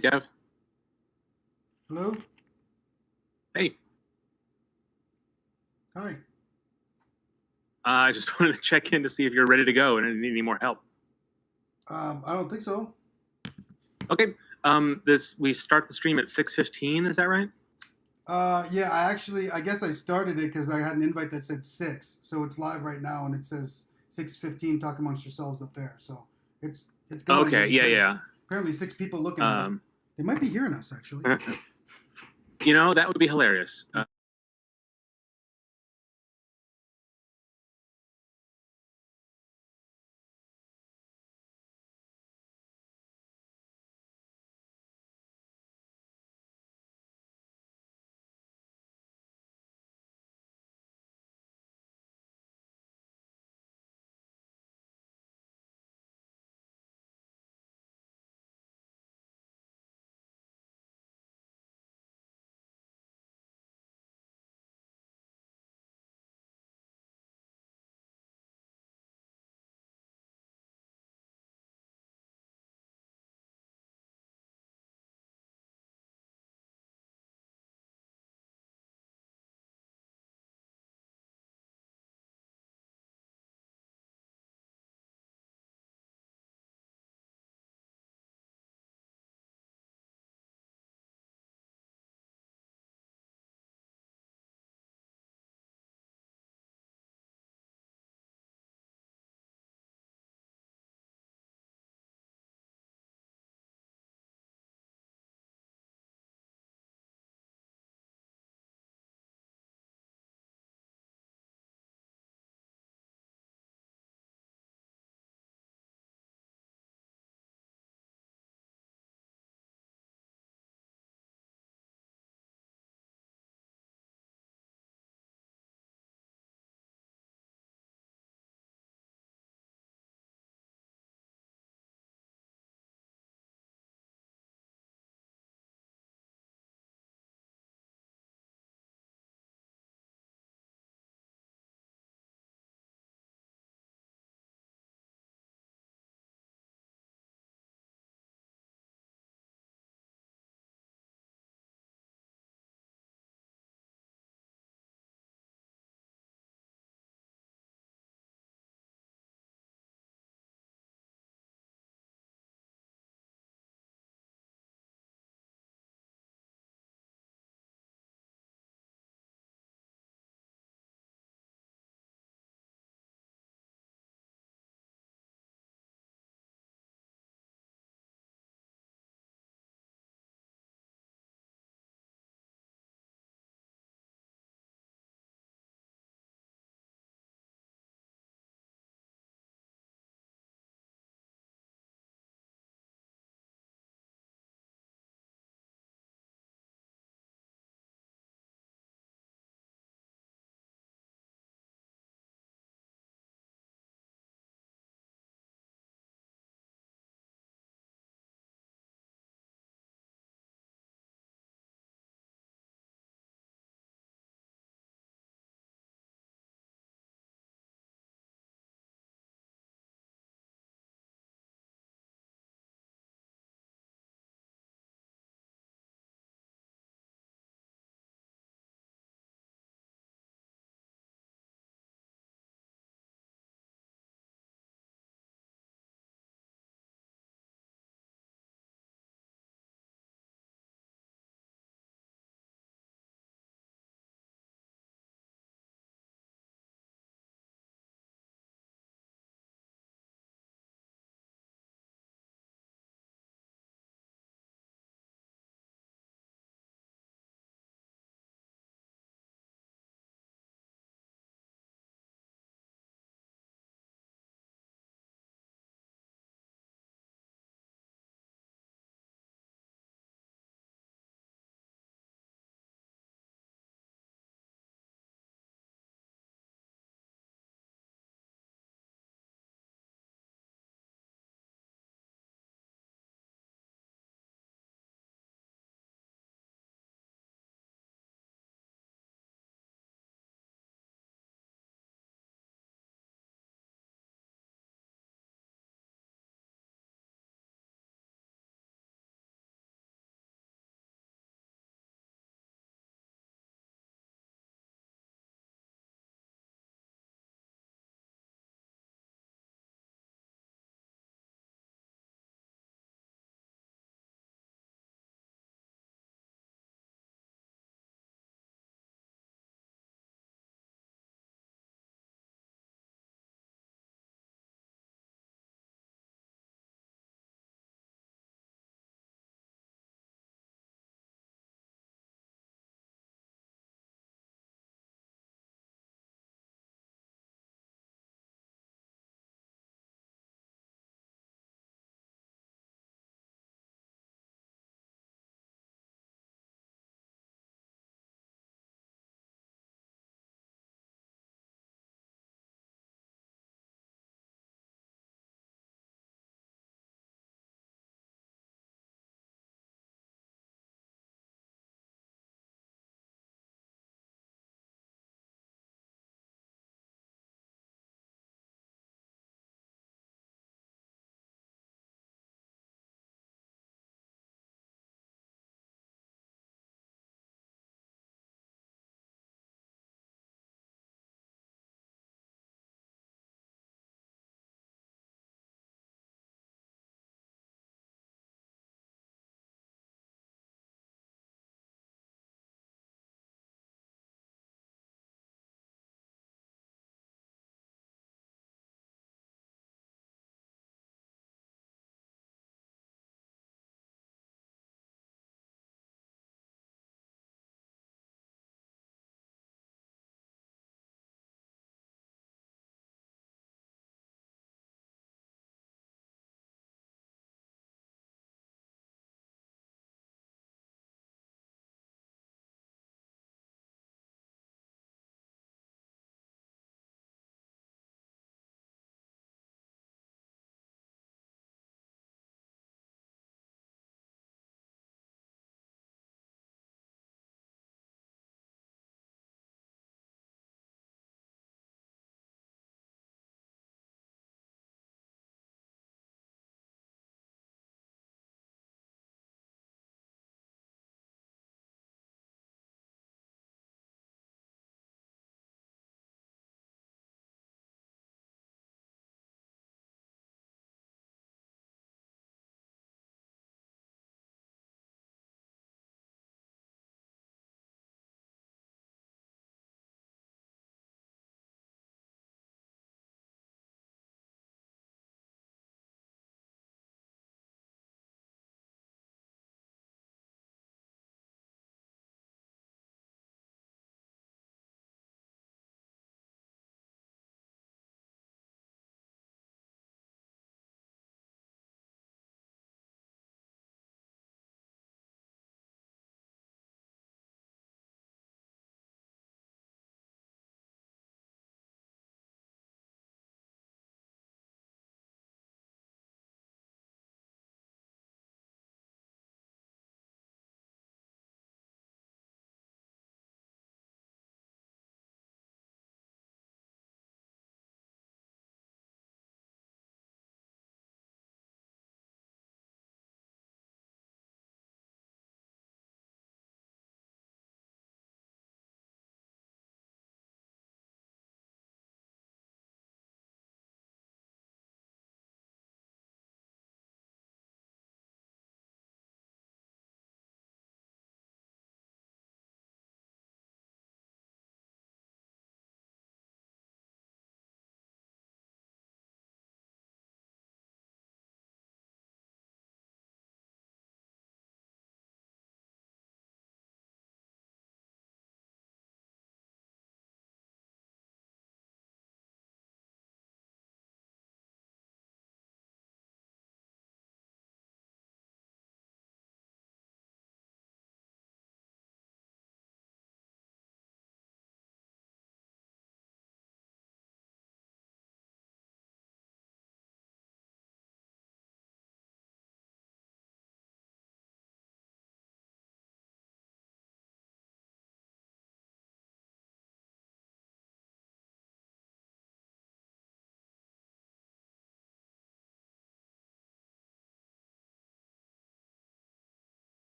Hey, Dev. Hello? Hey, Hi. I just wanted to check in to see if you're ready to go and need any more help. I don't think so. Okay. This we start the stream at 6:15. Is that right? Yeah, I guess I started it because I had an invite that said 6. So it's live right now and it says 6:15, talk amongst yourselves up there. So it's going. Okay. There's Yeah, yeah. apparently 6 people looking at it. Um, They might be hearing us, actually. that would be hilarious.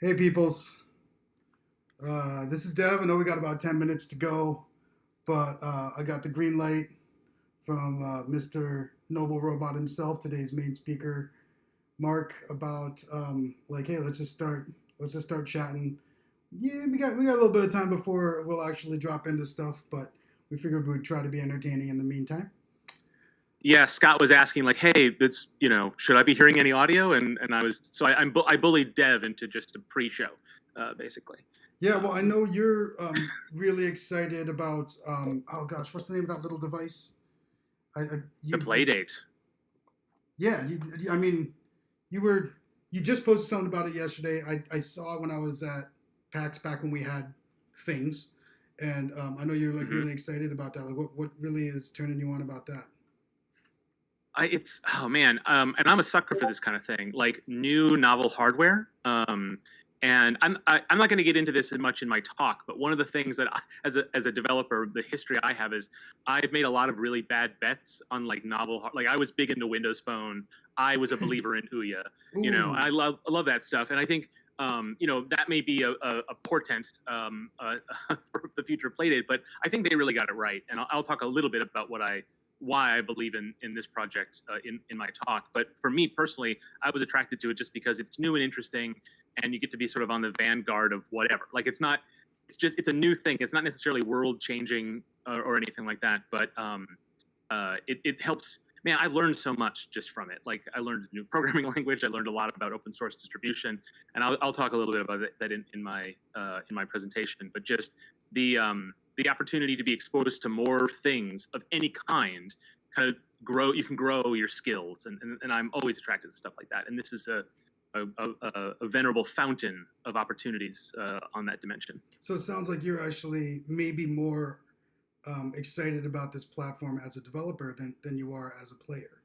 Hey, peoples. This is Dev. I know we got about 10 minutes to go, but I got the green light from Mr. Noble Robot himself, today's main speaker, Mark, about hey, let's just start chatting. Yeah, we got a little bit of time before we'll actually drop into stuff, but we figured we'd try to be entertaining in the meantime. Yeah, Scott was asking like, "Hey, it's should I be hearing any audio?" And I bullied Dev into just a pre-show, basically. Yeah, well, I know you're really excited about oh gosh, what's the name of that little device? The Playdate. Yeah, I mean, you just posted something about it yesterday. I saw it when I was at PAX back when we had things, and I know you're like really excited about that. Like, what really is turning you on about that? Oh man, and I'm a sucker for this kind of thing, like new novel hardware. And I'm not going to get into this as much in my talk, but one of the things that as a developer, the history I have is I've made a lot of really bad bets on like novel. Like I was big into Windows Phone. I was a believer in Ouya. Ooh. I love that stuff, and I think that may be a portent for the future of Playdate, but I think they really got it right, and I'll talk a little bit about why I believe in this project in my talk. But for me personally, I was attracted to it just because it's new and interesting, and you get to be sort of on the vanguard of whatever. Like it's a new thing. It's not necessarily world changing or anything like that, but it helps. Man, I learned so much just from it. Like I learned a new programming language. I learned a lot about open source distribution, and I'll talk a little bit about that in my presentation. But just the opportunity to be exposed to more things of any kind of you can grow your skills, and I'm always attracted to stuff like that, and this is a venerable fountain of opportunities on that dimension. So it sounds like you're actually maybe more excited about this platform as a developer than you are as a player.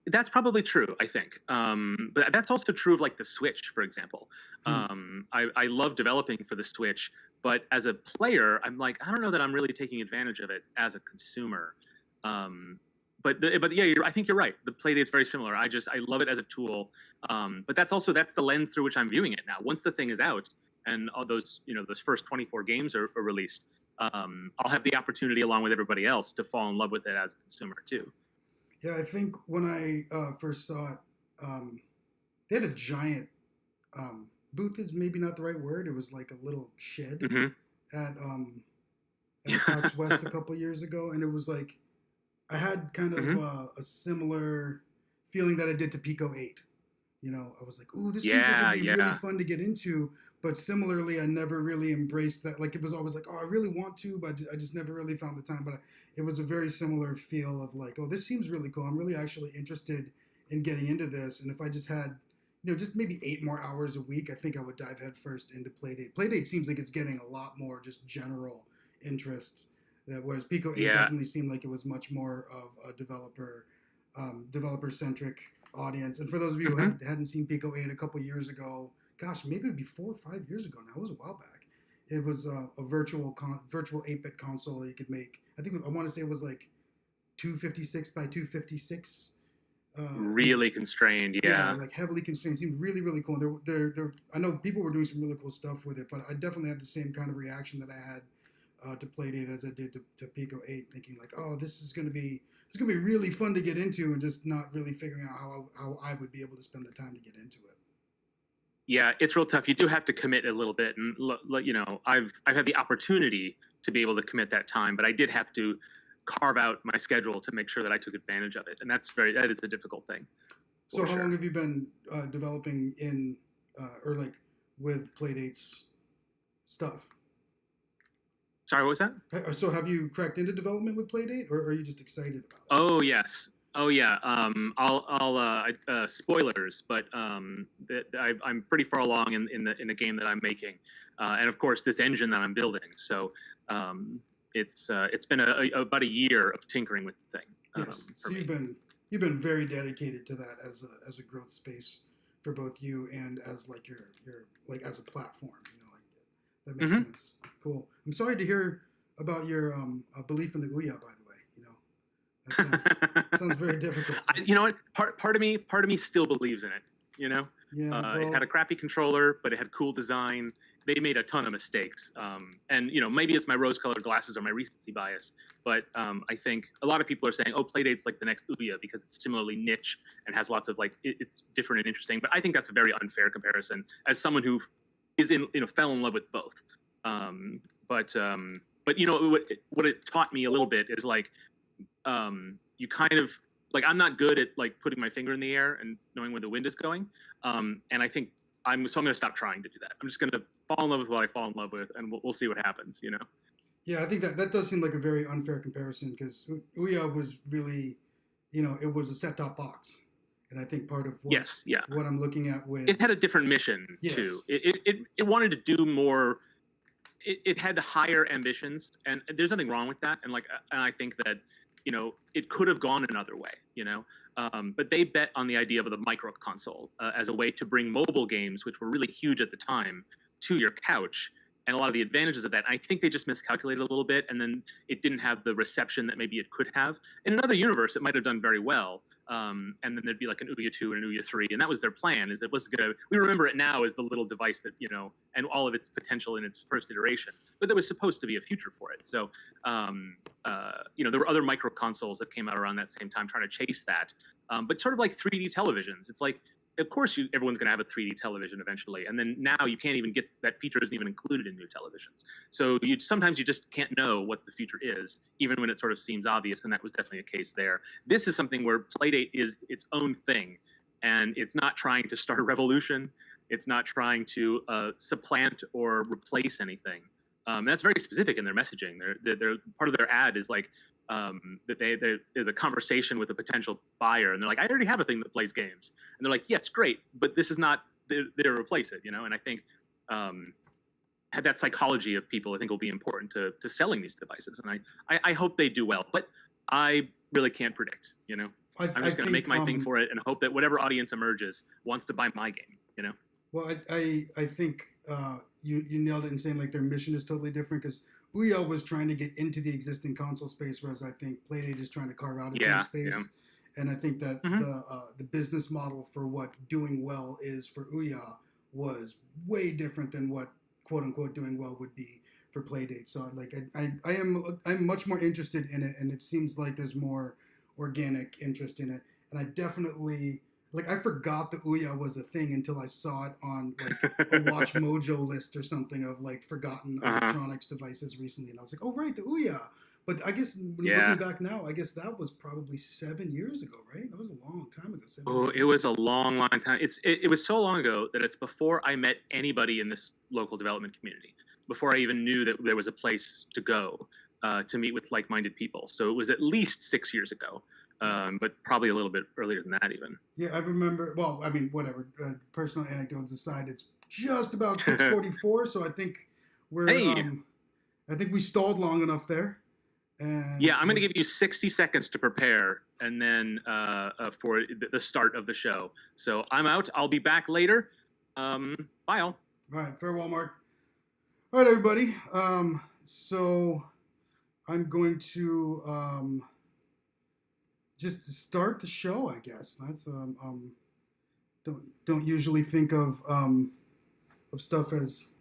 That's probably true, I think. But that's also true of like the Switch, for example. I love developing for the Switch, but as a player, I'm like, I don't know that I'm really taking advantage of it as a consumer. But yeah, I think you're right. The Playdate's very similar. I love it as a tool. But that's the lens through which I'm viewing it now. Once the thing is out and all those first 24 games are released, I'll have the opportunity along with everybody else to fall in love with it as a consumer too. Yeah, I think when I first saw it, they had a giant booth. Is maybe not the right word. It was like a little shed at PAX West a couple years ago, and it was like I had kind of a similar feeling that I did to Pico 8. I was like, "Ooh, this seems like it'd be really fun to get into." But similarly, I never really embraced that. Like, it was always like, "Oh, I really want to," but I just never really found the time. But it was a very similar feel of like, "Oh, this seems really cool. I'm really actually interested in getting into this." And if I just had, just maybe 8 more hours a week, I think I would dive headfirst into Playdate. Playdate seems like it's getting a lot more just general interest. Whereas Pico 8 definitely seemed like it was much more of a developer-centric audience. And for those of you who hadn't seen Pico 8 a couple years ago, gosh, maybe it'd be 4 or 5 years ago now. It was a while back. It was a virtual 8-bit console that you could make. I want to say it was like 256 by 256. Really constrained, yeah. Like heavily constrained. Seemed really, really cool. I know people were doing some really cool stuff with it, but I definitely had the same kind of reaction that I had to Playdate as I did to Pico 8, thinking like, oh, this is gonna be really fun to get into, and just not really figuring out how I would be able to spend the time to get into it. Yeah, it's real tough. You do have to commit a little bit, and I've had the opportunity to be able to commit that time, but I did have to carve out my schedule to make sure that I took advantage of it, and that is a difficult thing. So how long have you been developing in or like with Playdate's stuff? Sorry, what was that? So have you cracked into development with Playdate, or are you just excited about it? Oh yes. Oh yeah. I'll spoilers, but I'm pretty far along in the game that I'm making, and of course this engine that I'm building. So it's been about a year of tinkering with the thing. Yes. So you've been very dedicated to that as a growth space for both you and as like your like as a platform. That makes sense. Cool. I'm sorry to hear about your belief in the Ouya, by the way. That sounds very difficult. You know what? Part of me still believes in it. Yeah, It had a crappy controller, but it had cool design. They made a ton of mistakes, and maybe it's my rose-colored glasses or my recency bias, but I think a lot of people are saying, "Oh, Playdate's like the next Ouya because it's similarly niche and has lots of it's different and interesting." But I think that's a very unfair comparison. As someone who fell in love with both, but what it taught me a little bit is you kind of I'm not good at putting my finger in the air and knowing where the wind is going, and I think I'm going to stop trying to do that. I'm just going to fall in love with what I fall in love with, and we'll see what happens. Yeah, I think that does seem like a very unfair comparison because Ouya was really, it was a set-top box, and I think part of what I'm looking at with it had a different mission too. It wanted to do more. It had higher ambitions, and there's nothing wrong with that. And I think that it could have gone another way. But they bet on the idea of the micro console as a way to bring mobile games, which were really huge at the time, to your couch, and a lot of the advantages of that. I think they just miscalculated a little bit, and then it didn't have the reception that maybe it could have. In another universe, it might have done very well, and then there'd be like an Ouya 2 and an Ouya 3, and that was their plan. Is it was gonna we remember it now as the little device that and all of its potential in its first iteration, but there was supposed to be a future for it. So there were other micro consoles that came out around that same time trying to chase that, but sort of like 3D televisions. It's like, of course, everyone's going to have a 3D television eventually, and then now you can't even get that feature isn't even included in new televisions. So sometimes you just can't know what the future is, even when it sort of seems obvious, and that was definitely a case there. This is something where Playdate is its own thing, and it's not trying to start a revolution. It's not trying to supplant or replace anything. That's very specific in their messaging. They're part of their ad is that there's a conversation with a potential buyer, and they're like, I already have a thing that plays games, and they're like, yes, great, but this is not there to replace it, And I think have that psychology of people, I think, will be important to selling these devices, and I hope they do well, but I really can't predict. I'm just going to make my thing for it and hope that whatever audience emerges wants to buy my game. Well, I think you nailed it in saying their mission is totally different because Ouya was trying to get into the existing console space, whereas I think Playdate is trying to carve out its own space. Yeah. And I think that the business model for what doing well is for Ouya was way different than what quote unquote doing well would be for Playdate. So I'm much more interested in it, and it seems like there's more organic interest in it. And I definitely I forgot the Ouya was a thing until I saw it on a Watch Mojo list or something of forgotten electronics devices recently, and I was like, oh right, the Ouya. But I guess looking back now, I guess that was probably 7 years ago, right? That was a long time ago. It was a long time. It was so long ago that it's before I met anybody in this local development community, before I even knew that there was a place to go to meet with like-minded people. So it was at least 6 years ago. But probably a little bit earlier than that even. Yeah, I remember. Well, I mean, whatever. Personal anecdotes aside, it's just about 6:44, so I think we're. I think we stalled long enough there. And I'm going to give you 60 seconds to prepare, and then for the start of the show. So I'm out. I'll be back later. Bye, all. All right, farewell, Mark. All right, everybody. So I'm going to. Just to start the show, I guess. That's don't usually think of stuff as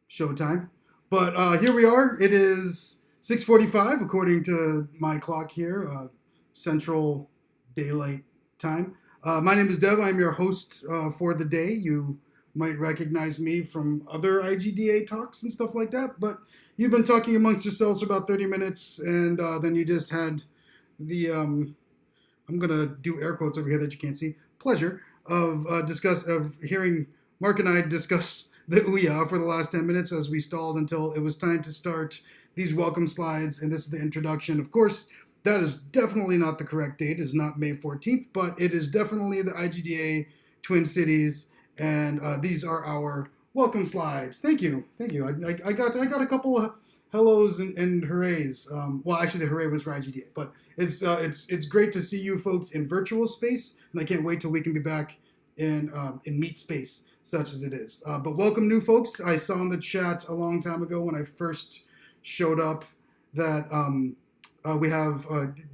showtime, but here we are. It is 6:45 according to my clock here, Central Daylight Time. My name is Dev. I'm your host for the day. You might recognize me from other IGDA talks and stuff like that, but you've been talking amongst yourselves for about 30 minutes, and then you just had the I'm gonna do air quotes over here that you can't see. Pleasure of hearing Mark and I discuss the Ouya for the last 10 minutes as we stalled until it was time to start these welcome slides, and this is the introduction. Of course, that is definitely not the correct date. It's not May 14th, but it is definitely the IGDA Twin Cities, and these are our welcome slides. Thank you. I got a couple of hellos and hoorays. Well, actually, the hooray was for IGDA, but it's great to see you folks in virtual space, and I can't wait till we can be back in meet space, such as it is. But welcome, new folks. I saw in the chat a long time ago when I first showed up that We have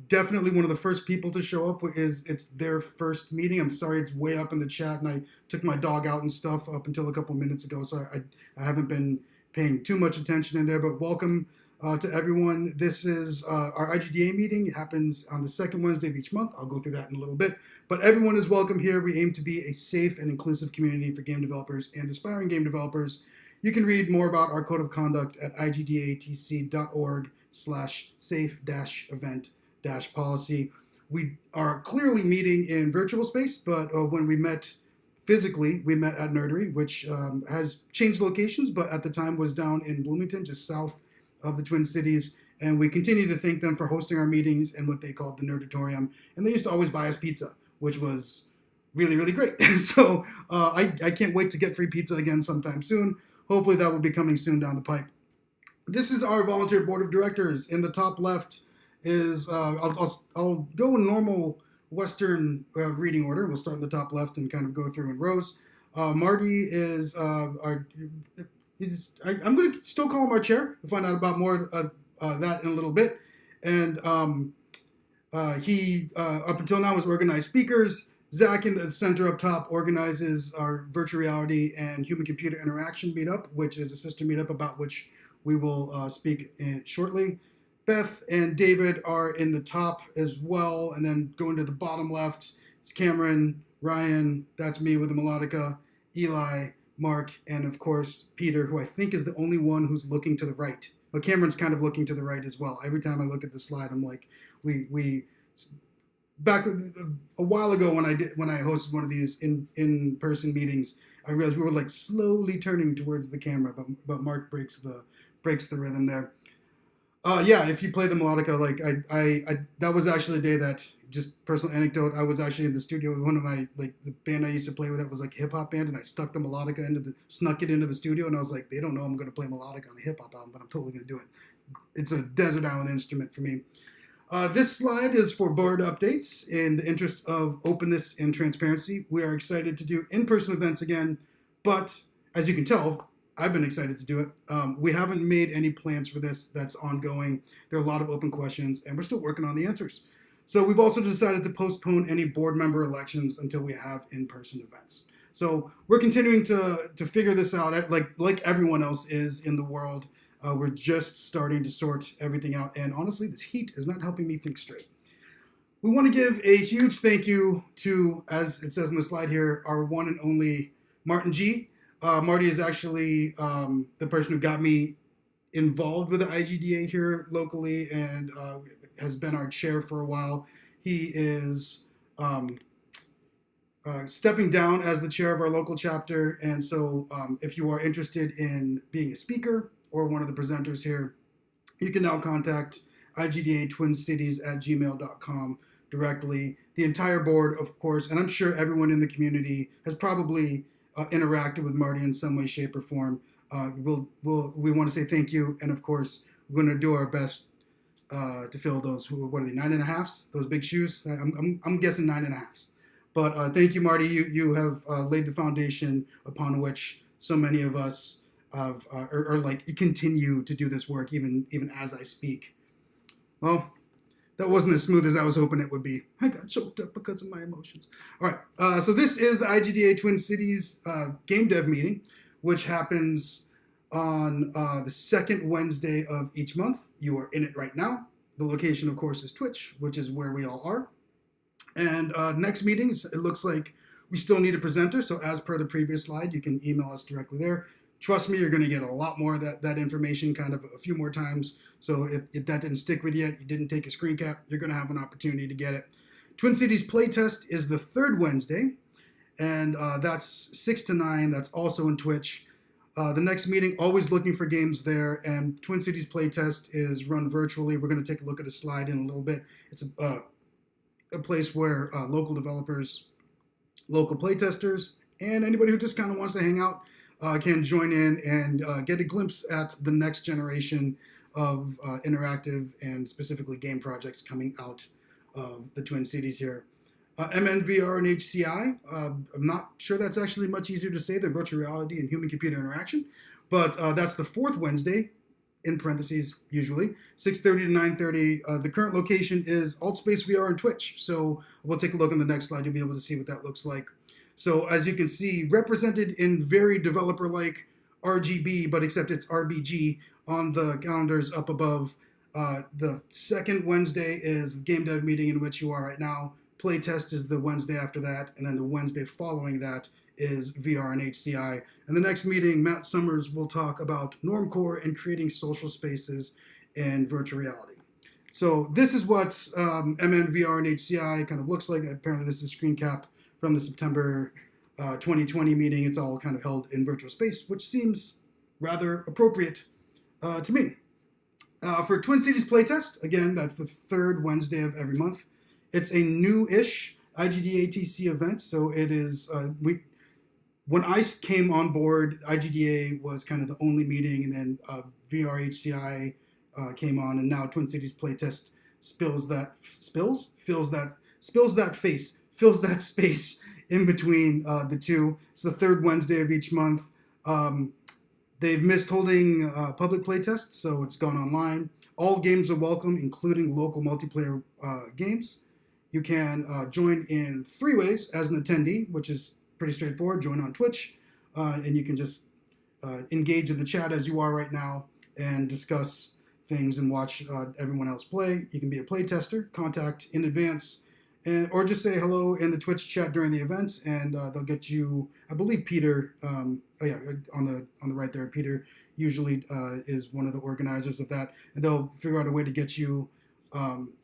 definitely one of the first people to show up. It's their first meeting. I'm sorry, it's way up in the chat, and I took my dog out and stuff up until a couple minutes ago, so I haven't been paying too much attention in there. But welcome to everyone. This is our IGDA meeting. It happens on the second Wednesday of each month. I'll go through that in a little bit. But everyone is welcome here. We aim to be a safe and inclusive community for game developers and aspiring game developers. You can read more about our code of conduct at igdatc.org/safe-event-policy. We are clearly meeting in virtual space, but when we met physically, we met at Nerdery, which has changed locations, but at the time was down in Bloomington, just south of the Twin Cities. And we continue to thank them for hosting our meetings in what they called the Nerdatorium. And they used to always buy us pizza, which was really, really great. So I can't wait to get free pizza again sometime soon. Hopefully that will be coming soon down the pipe. This is our volunteer board of directors. In the top left is, I'll go in normal Western reading order. We'll start in the top left and kind of go through in rows. Marty is I'm going to still call him our chair. We'll find out about more that in a little bit. And he, up until now, has organized speakers. Zach in the center up top organizes our virtual reality and human-computer interaction meetup, which is a sister meetup about which we will speak in shortly. Beth and David are in the top as well, and then going to the bottom left, it's Cameron, Ryan, that's me with the melodica, Eli, Mark, and of course Peter, who I think is the only one who's looking to the right. But Cameron's kind of looking to the right as well. Every time I look at the slide, I'm like, we back a while ago when I hosted one of these in-person meetings, I realized we were like slowly turning towards the camera, but Mark breaks the rhythm there. Yeah, if you play the melodica, like I that was actually a day that, just personal anecdote, I was actually in the studio with one of my, like, the band I used to play with that was like a hip hop band, and I stuck the melodica snuck it into the studio, and I was like, they don't know I'm going to play melodica on a hip hop album, but I'm totally going to do it. It's a desert island instrument for me. This slide is for board updates. In the interest of openness and transparency, we are excited to do in-person events again, but as you can tell, I've been excited to do it. We haven't made any plans for this. That's ongoing. There are a lot of open questions, and we're still working on the answers. So we've also decided to postpone any board member elections until we have in-person events. So we're continuing to figure this out, like everyone else is in the world. We're just starting to sort everything out, and honestly, this heat is not helping me think straight. We want to give a huge thank you to, as it says in the slide here, our one and only Martin G. Marty is actually the person who got me involved with the IGDA here locally and has been our chair for a while. He is stepping down as the chair of our local chapter, and so if you are interested in being a speaker or one of the presenters here, you can now contact igdatwincities@gmail.com directly. The entire board, of course, and I'm sure everyone in the community has probably interacted with Marty in some way, shape, or form. We want to say thank you, and of course, we're going to do our best to fill those. What are they? 9.5s? Those big shoes? I'm guessing 9.5s. But thank you, Marty. You have laid the foundation upon which so many of us are like continue to do this work even as I speak. Well, that wasn't as smooth as I was hoping it would be. I got choked up because of my emotions. All right, so this is the IGDA Twin Cities Game Dev Meeting, which happens on the second Wednesday of each month. You are in it right now. The location, of course, is Twitch, which is where we all are. And next meeting, it looks like we still need a presenter. So as per the previous slide, you can email us directly there. Trust me, you're going to get a lot more of that information kind of a few more times. So if that didn't stick with you, you didn't take a screen cap, you're going to have an opportunity to get it. Twin Cities Playtest is the third Wednesday, and that's 6 to 9. That's also in Twitch. The next meeting, always looking for games there, and Twin Cities Playtest is run virtually. We're going to take a look at a slide in a little bit. It's a place where local developers, local playtesters, and anybody who just kind of wants to hang out can join in and get a glimpse at the next generation of interactive and specifically game projects coming out of the Twin Cities here. MNVR and HCI, I'm not sure that's actually much easier to say than virtual reality and human-computer interaction, but that's the fourth Wednesday. in parentheses, usually, 6:30 to 9:30. The current location is Altspace VR and Twitch. So we'll take a look on the next slide. You'll be able to see what that looks like. So as you can see, represented in very developer-like RGB, but except it's RBG on the calendars up above. The second Wednesday is Gamedev Meeting, in which you are right now. Playtest is the Wednesday after that, and then the Wednesday following that is VR and HCI. And the next meeting, Matt Summers will talk about normcore and creating social spaces in virtual reality. So this is what MN, VR, and HCI kind of looks like. Apparently this is a screen cap from the September 2020 meeting. It's all kind of held in virtual space, which seems rather appropriate to me. For Twin Cities Playtest, again, that's the third Wednesday of every month. It's a new-ish IGDA-TC event, so it is, when I came on board, IGDA was kind of the only meeting, and then VR HCI came on, and now Twin Cities Playtest fills that space in between the two. It's the third Wednesday of each month. They've missed holding public playtests, so it's gone online. All games are welcome, including local multiplayer games. You can join in 3 ways as an attendee, which is pretty straightforward. Join on Twitch, and you can just engage in the chat as you are right now and discuss things and watch everyone else play. You can be a playtester, contact in advance, or just say hello in the Twitch chat during the event, and they'll get you. I believe Peter, on the right there, Peter usually is one of the organizers of that, and they'll figure out a way to get you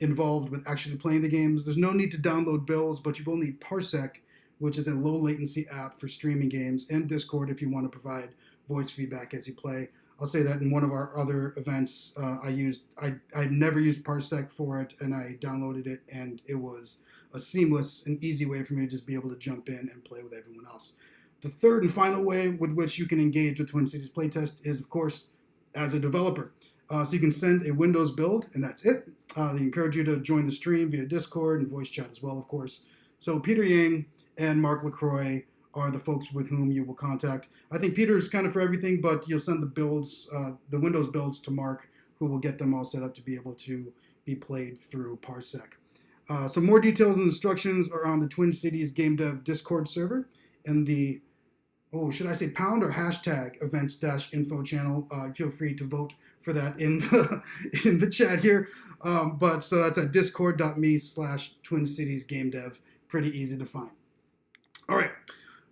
involved with actually playing the games. There's no need to download bills, but you will need Parsec, which is a low latency app for streaming games, and Discord if you want to provide voice feedback as you play. I'll say that in one of our other events, I never used Parsec for it, and I downloaded it, and it was a seamless and easy way for me to just be able to jump in and play with everyone else. The third and final way with which you can engage with Twin Cities Playtest is, of course, as a developer. So you can send a Windows build, and that's it. They encourage you to join the stream via Discord and voice chat as well, of course. So Peter Yang and Mark LaCroix are the folks with whom you will contact. I think Peter is kind of for everything, but you'll send the builds, the Windows builds to Mark, who will get them all set up to be able to be played through Parsec. So more details and instructions are on the Twin Cities Game Dev Discord server and the, should I say pound or hashtag events-info channel. Feel free to vote for that in the chat here. But so that's at discord.me/Twin Cities Game Dev. Pretty easy to find. All right.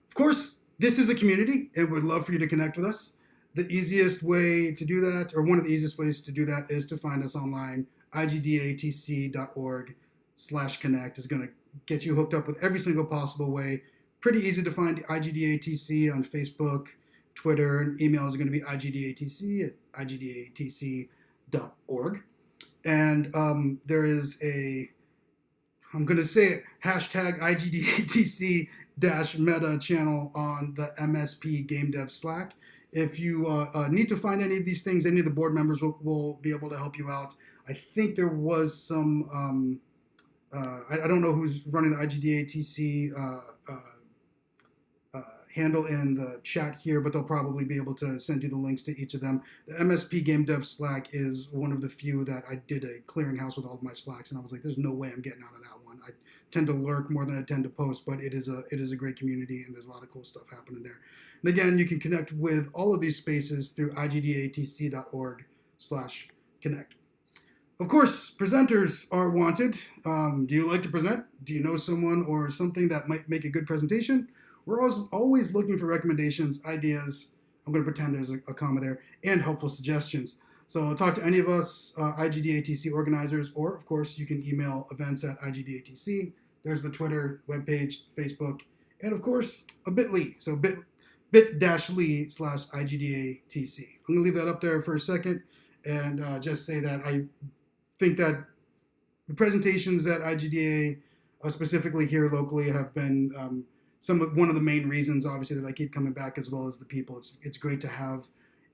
Of course, this is a community, and we'd love for you to connect with us. The easiest way to do that, or one of the easiest ways to do that, is to find us online. igdatc.org/connect is going to get you hooked up with every single possible way. Pretty easy to find IGDATC on Facebook, Twitter, and email is going to be igdatc@igdatc.org. And there is I'm going to say it, hashtag IGDATC-meta channel on the MSP Game Dev Slack. If you need to find any of these things, any of the board members will be able to help you out. I think there was some, I don't know who's running the IGDATC handle in the chat here, but they'll probably be able to send you the links to each of them. The MSP Game Dev Slack is one of the few that I did a clearinghouse with all of my Slacks, and I was like, there's no way I'm getting out of that one. I tend to lurk more than I tend to post, but it is a great community, and there's a lot of cool stuff happening there. And again, you can connect with all of these spaces through igdatc.org/connect. Of course, presenters are wanted. Do you like to present? Do you know someone or something that might make a good presentation? We're always looking for recommendations, ideas. I'm going to pretend there's a comma there, and helpful suggestions. So talk to any of us IGDATC organizers, or of course you can email events@igdatc. There's the Twitter, webpage, Facebook, and of course a bit.ly. So bit-ly/IGDATC. I'm going to leave that up there for a second and just say that I think that the presentations at IGDA, specifically here locally, have been one of the main reasons, obviously, that I keep coming back, as well as the people. It's great to have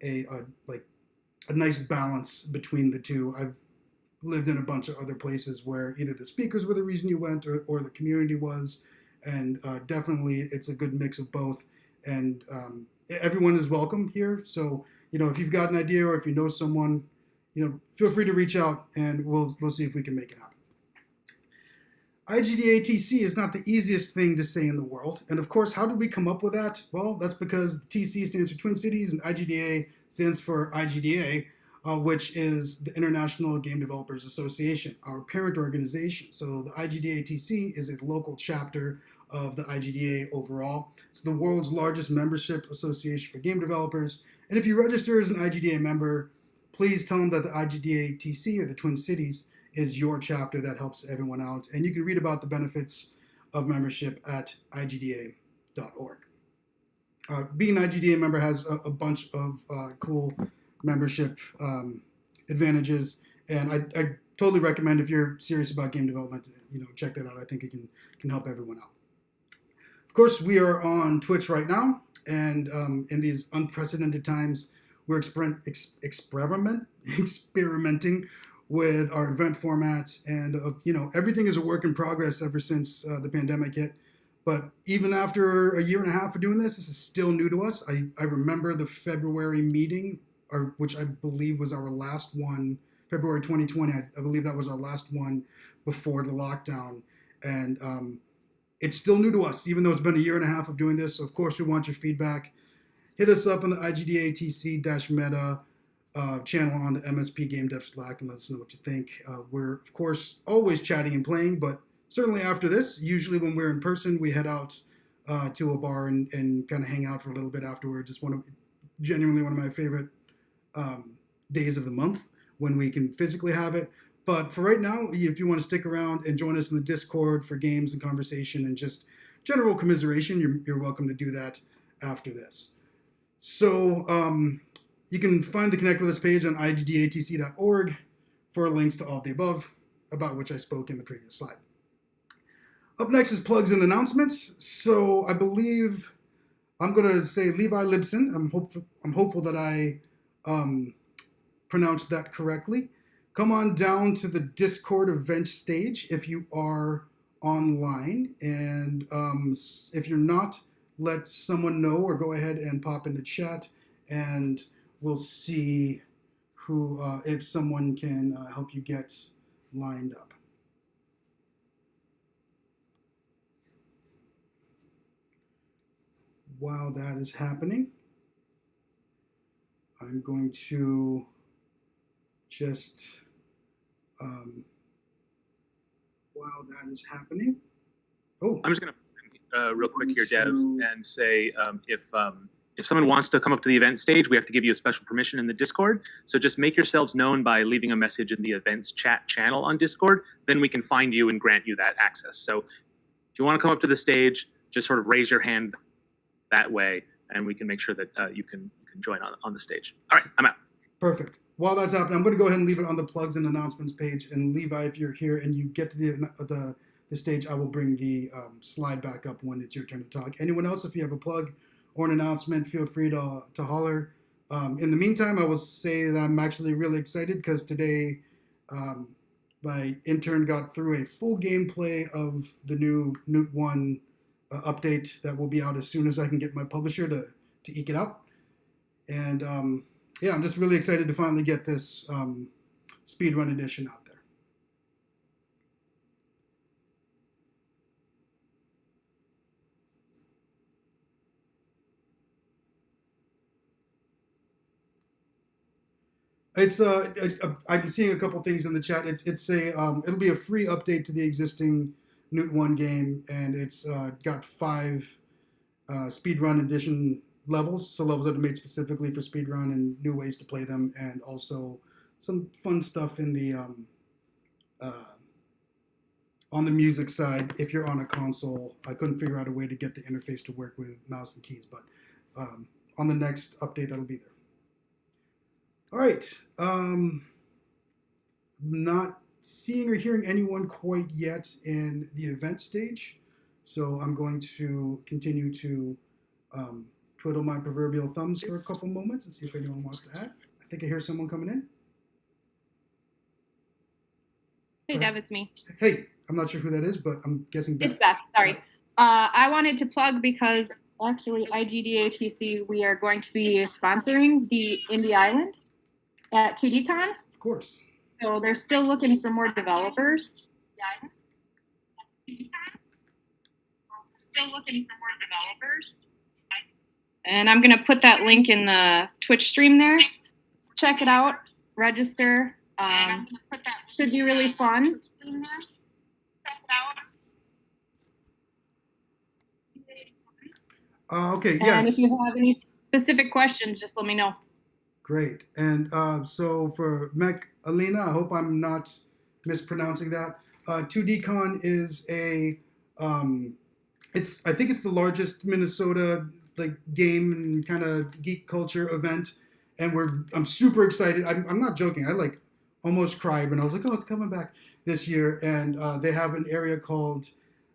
a nice balance between the two. I've lived in a bunch of other places where either the speakers were the reason you went or the community was, and definitely it's a good mix of both. And everyone is welcome here, so if you've got an idea or if you know someone, feel free to reach out and we'll see if we can make it happen. IGDA-TC is not the easiest thing to say in the world. And of course, how did we come up with that? Well, that's because TC stands for Twin Cities and IGDA stands for IGDA, which is the International Game Developers Association, our parent organization. So the IGDA-TC is a local chapter of the IGDA overall. It's the world's largest membership association for game developers. And if you register as an IGDA member, please tell them that the IGDA-TC, or the Twin Cities, is your chapter that helps everyone out. And you can read about the benefits of membership at igda.org. Being an IGDA member has a bunch of cool membership advantages, and I totally recommend, if you're serious about game development, check that out. I think it can help everyone out. Of course, we are on Twitch right now, and in these unprecedented times, we're experimenting with our event format, and everything is a work in progress ever since the pandemic hit. But even after a year and a half of doing this is still new to us. I remember the February meeting, which I believe was our last one, February 2020. I believe that was our last one before the lockdown, and it's still new to us, even though it's been a year and a half of doing this. So of course, we want your feedback. Hit us up on the IGDA-TC-Meta channel on the MSP Game Dev Slack and let us know what you think. We're, of course, always chatting and playing, but certainly after this, usually when we're in person, we head out to a bar and kind of hang out for a little bit afterwards. It's genuinely one of my favorite days of the month when we can physically have it. But for right now, if you want to stick around and join us in the Discord for games and conversation and just general commiseration, you're welcome to do that after this. So you can find the Connect With Us page on igdatc.org for links to all of the above, about which I spoke in the previous slide. Up next is plugs and announcements. So I believe I'm going to say Levi Libson. I'm hopeful that I pronounced that correctly. Come on down to the Discord event stage if you are online. And if you're not, let someone know or go ahead and pop into chat, and we'll see if someone can help you get lined up. While that is happening, I'm going to just, while that is happening, I'm just going to real quick here, Dev, and say if someone wants to come up to the event stage, we have to give you a special permission in the Discord. So just make yourselves known by leaving a message in the events chat channel on Discord. Then we can find you and grant you that access. So if you want to come up to the stage, just sort of raise your hand that way, and we can make sure that you can join on the stage. All right, I'm out. Perfect. While that's happening, I'm going to go ahead and leave it on the plugs and announcements page. And Levi, if you're here and you get to the stage, I will bring the slide back up when it's your turn to talk. Anyone else, if you have a plug or an announcement, feel free to holler. In the meantime, I will say that I'm actually really excited because today my intern got through a full gameplay of the new Newt 1 update that will be out as soon as I can get my publisher to eke it out. And yeah, I'm just really excited to finally get this speedrun edition out there. It's I'm seeing a couple things in the chat. It's a it'll be a free update to the existing Newt 1 game, and it's got 5 speedrun edition levels, so levels that are made specifically for speedrun and new ways to play them, and also some fun stuff in the on the music side. If you're on a console, I couldn't figure out a way to get the interface to work with mouse and keys, but on the next update that'll be there. All right, not seeing or hearing anyone quite yet in the event stage, so I'm going to continue to twiddle my proverbial thumbs for a couple moments and see if anyone wants to add. I think I hear someone coming in. Hey, Dev, it's me. Hey, I'm not sure who that is, but I'm guessing Beth. It's Beth, sorry. I wanted to plug because Actually, IGDATC, we are going to be sponsoring the Indie Island at 2DCon. Of course. So they're still looking for more developers. And I'm going to put that link in the Twitch stream there. Check it out. Register. Should be really fun. Okay, yes. And if you have any specific questions, just let me know. Great. And so for Mech Alina, I hope I'm not mispronouncing that. 2DCon is a, I think it's the largest Minnesota like game and kind of geek culture event, and I'm super excited. I'm not joking. I like almost cried when I was like, oh, it's coming back this year, and they have an area called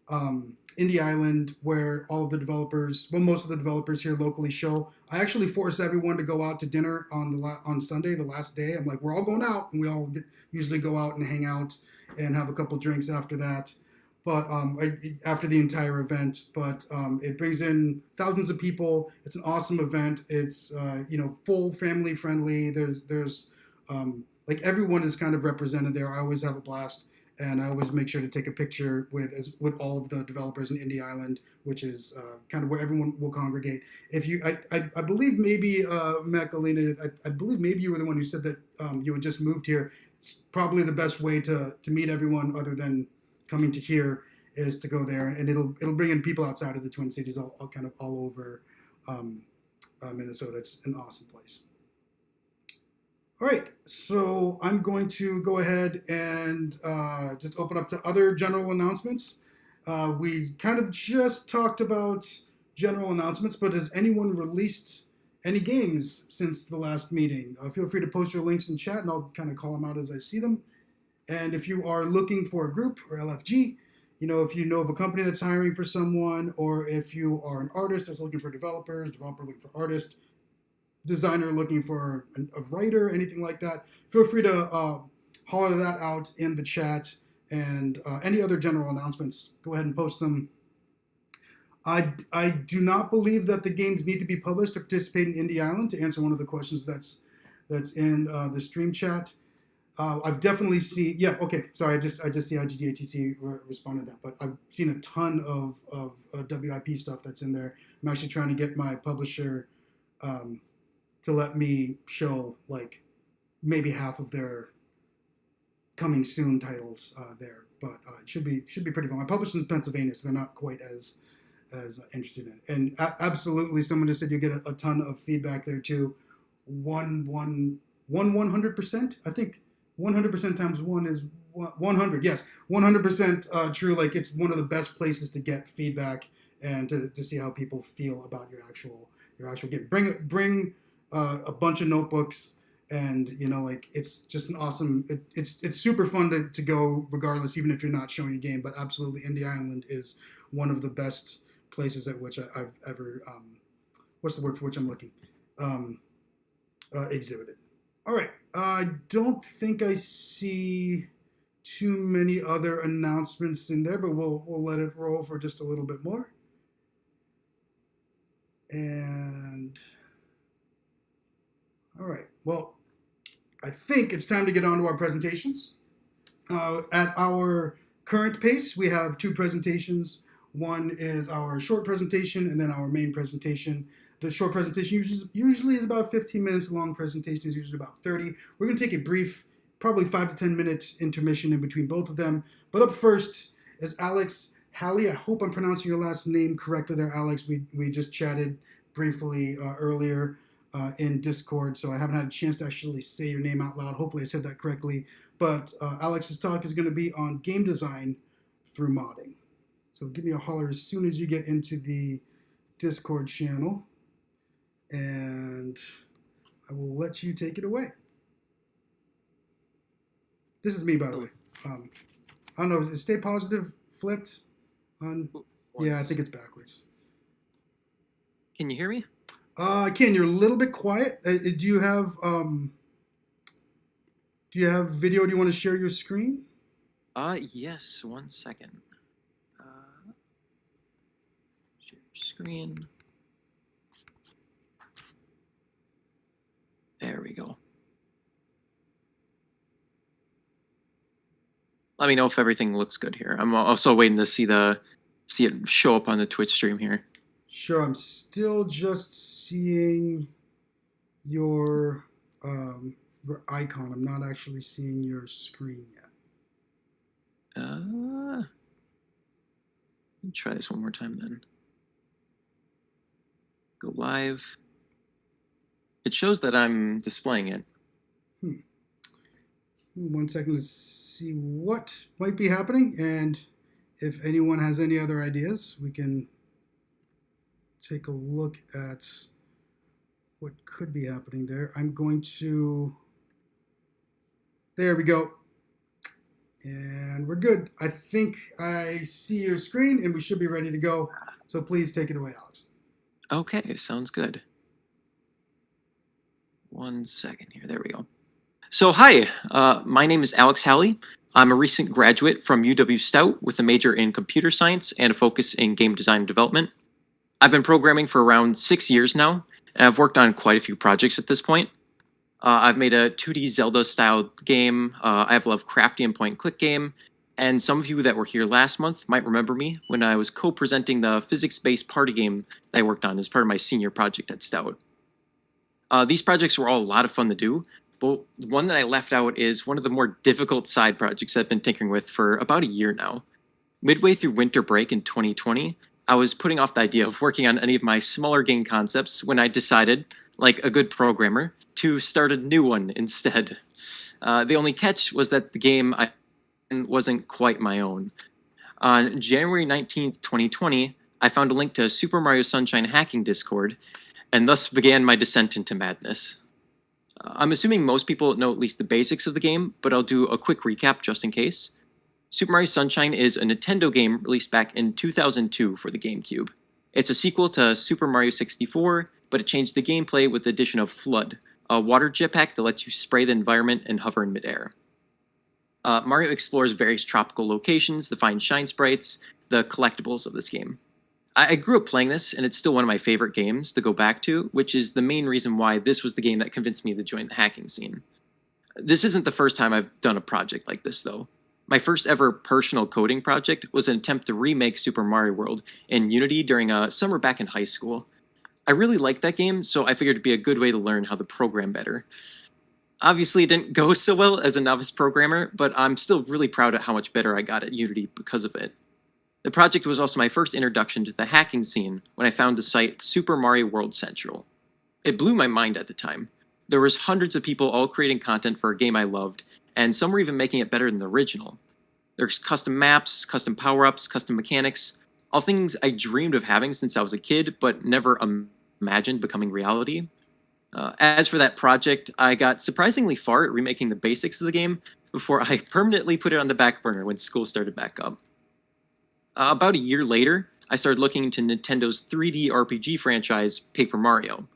Indie Island where all of the developers, well, most of the developers here locally show. I actually force everyone to go out to dinner on Sunday, the last day. I'm like, we're all going out, and we all usually go out and hang out and have a couple drinks after that. But after the entire event, but it brings in thousands of people. It's an awesome event. It's full family friendly. There's like everyone is kind of represented there. I always have a blast, and I always make sure to take a picture with all of the developers in Indie Island, which is kind of where everyone will congregate. If you, I believe maybe Mac Alina, I believe maybe you were the one who said that you had just moved here. It's probably the best way to meet everyone other than coming to here is to go there, and it'll bring in people outside of the Twin Cities, all kind of all over Minnesota. It's an awesome place. All right, so I'm going to go ahead and just open up to other general announcements. We kind of just talked about general announcements, but has anyone released any games since the last meeting? Feel free to post your links in chat, and I'll kind of call them out as I see them. And if you are looking for a group or LFG, if you know of a company that's hiring for someone, or if you are an artist that's looking for developers, developer looking for artist, designer looking for a writer, anything like that, feel free to holler that out in the chat. And any other general announcements, go ahead and post them. I do not believe that the games need to be published to participate in Indie Island, to answer one of the questions that's in the stream chat. I've definitely seen, yeah, okay, sorry, I just see IGDATC responded to that, but I've seen a ton of WIP stuff that's in there. I'm actually trying to get my publisher to let me show like maybe half of their coming soon titles there, but it should be pretty fun. My publisher's in Pennsylvania, so they're not quite as interested in it. And absolutely, someone just said you get a ton of feedback there too. 100%, I think. 100% times 1 is 100. Yes, 100% true. Like, it's one of the best places to get feedback and to see how people feel about your actual game. Bring a bunch of notebooks, and like, it's just an awesome. It's super fun to go regardless, even if you're not showing a game. But absolutely, Indie Island is one of the best places at which I've ever what's the word for which I'm looking exhibited. All right, I don't think I see too many other announcements in there, but we'll let it roll for just a little bit more. And all right, well, I think it's time to get on to our presentations. At our current pace, we have 2 presentations. One is our short presentation, and then our main presentation. The short presentation usually is about 15 minutes. The long presentation is usually about 30. We're going to take a brief, probably 5 to 10 minute intermission in between both of them. But up first is Alex Hallee. I hope I'm pronouncing your last name correctly there, Alex. We just chatted briefly earlier in Discord, so I haven't had a chance to actually say your name out loud. Hopefully I said that correctly. But Alex's talk is going to be on game design through modding. So give me a holler as soon as you get into the Discord channel, and I will let you take it away. This is me, by the way. I don't know, is stay positive flipped on? Yeah, I think it's backwards. Can you hear me? Ken, you're a little bit quiet. Do you have video? Do you want to share your screen? Yes, 1 second. Share screen. we go. Let me know if everything looks good here. I'm also waiting to see it show up on the Twitch stream here. Sure, I'm still just seeing your icon. I'm not actually seeing your screen yet. Let me try this one more time then. Go live. It shows that I'm displaying it. 1 second to see what might be happening, and if anyone has any other ideas, we can take a look at what could be happening there. I'm going to... There we go. And we're good. I think I see your screen, and we should be ready to go. So please take it away, Alex. Okay, sounds good. 1 second here. There we go. So hi, my name is Alex Hallee. I'm a recent graduate from UW Stout with a major in computer science and a focus in game design and development. I've been programming for around 6 years now, and I've worked on quite a few projects at this point. I've made a 2D Zelda-style game. I have a Lovecraftian point-and-click game, and some of you that were here last month might remember me when I was co-presenting the physics-based party game that I worked on as part of my senior project at Stout. These projects were all a lot of fun to do, but the one that I left out is one of the more difficult side projects I've been tinkering with for about a year now. Midway through winter break in 2020, I was putting off the idea of working on any of my smaller game concepts when I decided, like a good programmer, to start a new one instead. The only catch was that the game wasn't quite my own. On January 19th, 2020, I found a link to Super Mario Sunshine hacking Discord, and thus began my descent into madness. I'm assuming most people know at least the basics of the game, but I'll do a quick recap just in case. Super Mario Sunshine is a Nintendo game released back in 2002 for the GameCube. It's a sequel to Super Mario 64, but it changed the gameplay with the addition of Flood, a water jetpack that lets you spray the environment and hover in midair. Mario explores various tropical locations to find shine sprites, the collectibles of this game. I grew up playing this, and it's still one of my favorite games to go back to, which is the main reason why this was the game that convinced me to join the hacking scene. This isn't the first time I've done a project like this, though. My first ever personal coding project was an attempt to remake Super Mario World in Unity during a summer back in high school. I really liked that game, so I figured it'd be a good way to learn how to program better. Obviously, it didn't go so well as a novice programmer, but I'm still really proud of how much better I got at Unity because of it. The project was also my first introduction to the hacking scene when I found the site Super Mario World Central. It blew my mind at the time. There was hundreds of people all creating content for a game I loved, and some were even making it better than the original. There's custom maps, custom power-ups, custom mechanics, all things I dreamed of having since I was a kid, but never imagined becoming reality. As for that project, I got surprisingly far at remaking the basics of the game before I permanently put it on the back burner when school started back up. About a year later, I started looking into Nintendo's 3D RPG franchise, Paper Mario.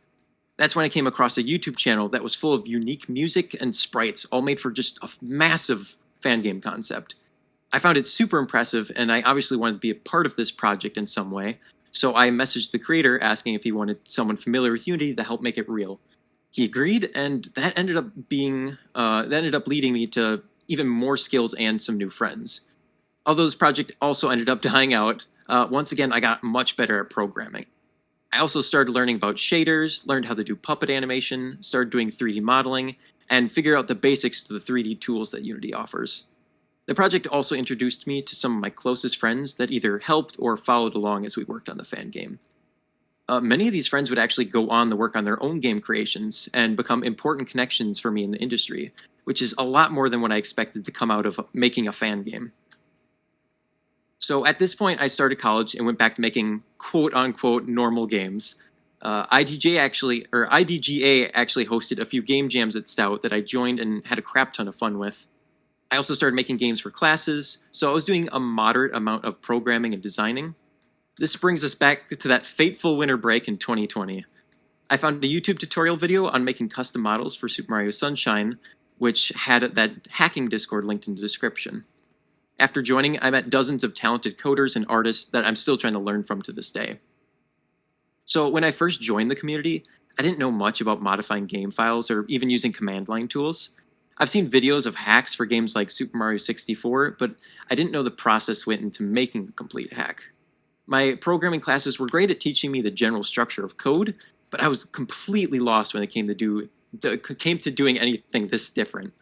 That's when I came across a YouTube channel that was full of unique music and sprites, all made for just a massive fan game concept. I found it super impressive, and I obviously wanted to be a part of this project in some way, so I messaged the creator asking if he wanted someone familiar with Unity to help make it real. He agreed, and that ended up leading me to even more skills and some new friends. Although this project also ended up dying out, once again I got much better at programming. I also started learning about shaders, learned how to do puppet animation, started doing 3D modeling, and figured out the basics to the 3D tools that Unity offers. The project also introduced me to some of my closest friends that either helped or followed along as we worked on the fan game. Many of these friends would actually go on to work on their own game creations and become important connections for me in the industry, which is a lot more than what I expected to come out of making a fan game. So at this point, I started college and went back to making quote-unquote normal games. IDGA actually hosted a few game jams at Stout that I joined and had a crap ton of fun with. I also started making games for classes, so I was doing a moderate amount of programming and designing. This brings us back to that fateful winter break in 2020. I found a YouTube tutorial video on making custom models for Super Mario Sunshine, which had that hacking Discord linked in the description. After joining, I met dozens of talented coders and artists that I'm still trying to learn from to this day. So when I first joined the community, I didn't know much about modifying game files or even using command line tools. I've seen videos of hacks for games like Super Mario 64, but I didn't know the process went into making a complete hack. My programming classes were great at teaching me the general structure of code, but I was completely lost when it came to doing anything this different.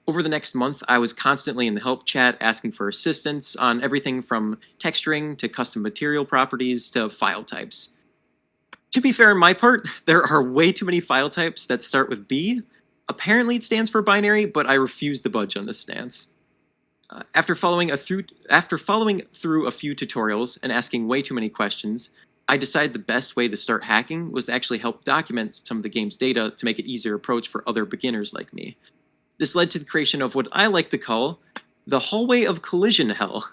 Over the next month, I was constantly in the help chat asking for assistance on everything from texturing to custom material properties to file types. To be fair on my part, there are way too many file types that start with B. Apparently it stands for binary, but I refuse to budge on this stance. After following through a few tutorials and asking way too many questions, I decided the best way to start hacking was to actually help document some of the game's data to make it easier approach for other beginners like me. This led to the creation of what I like to call the hallway of collision hell.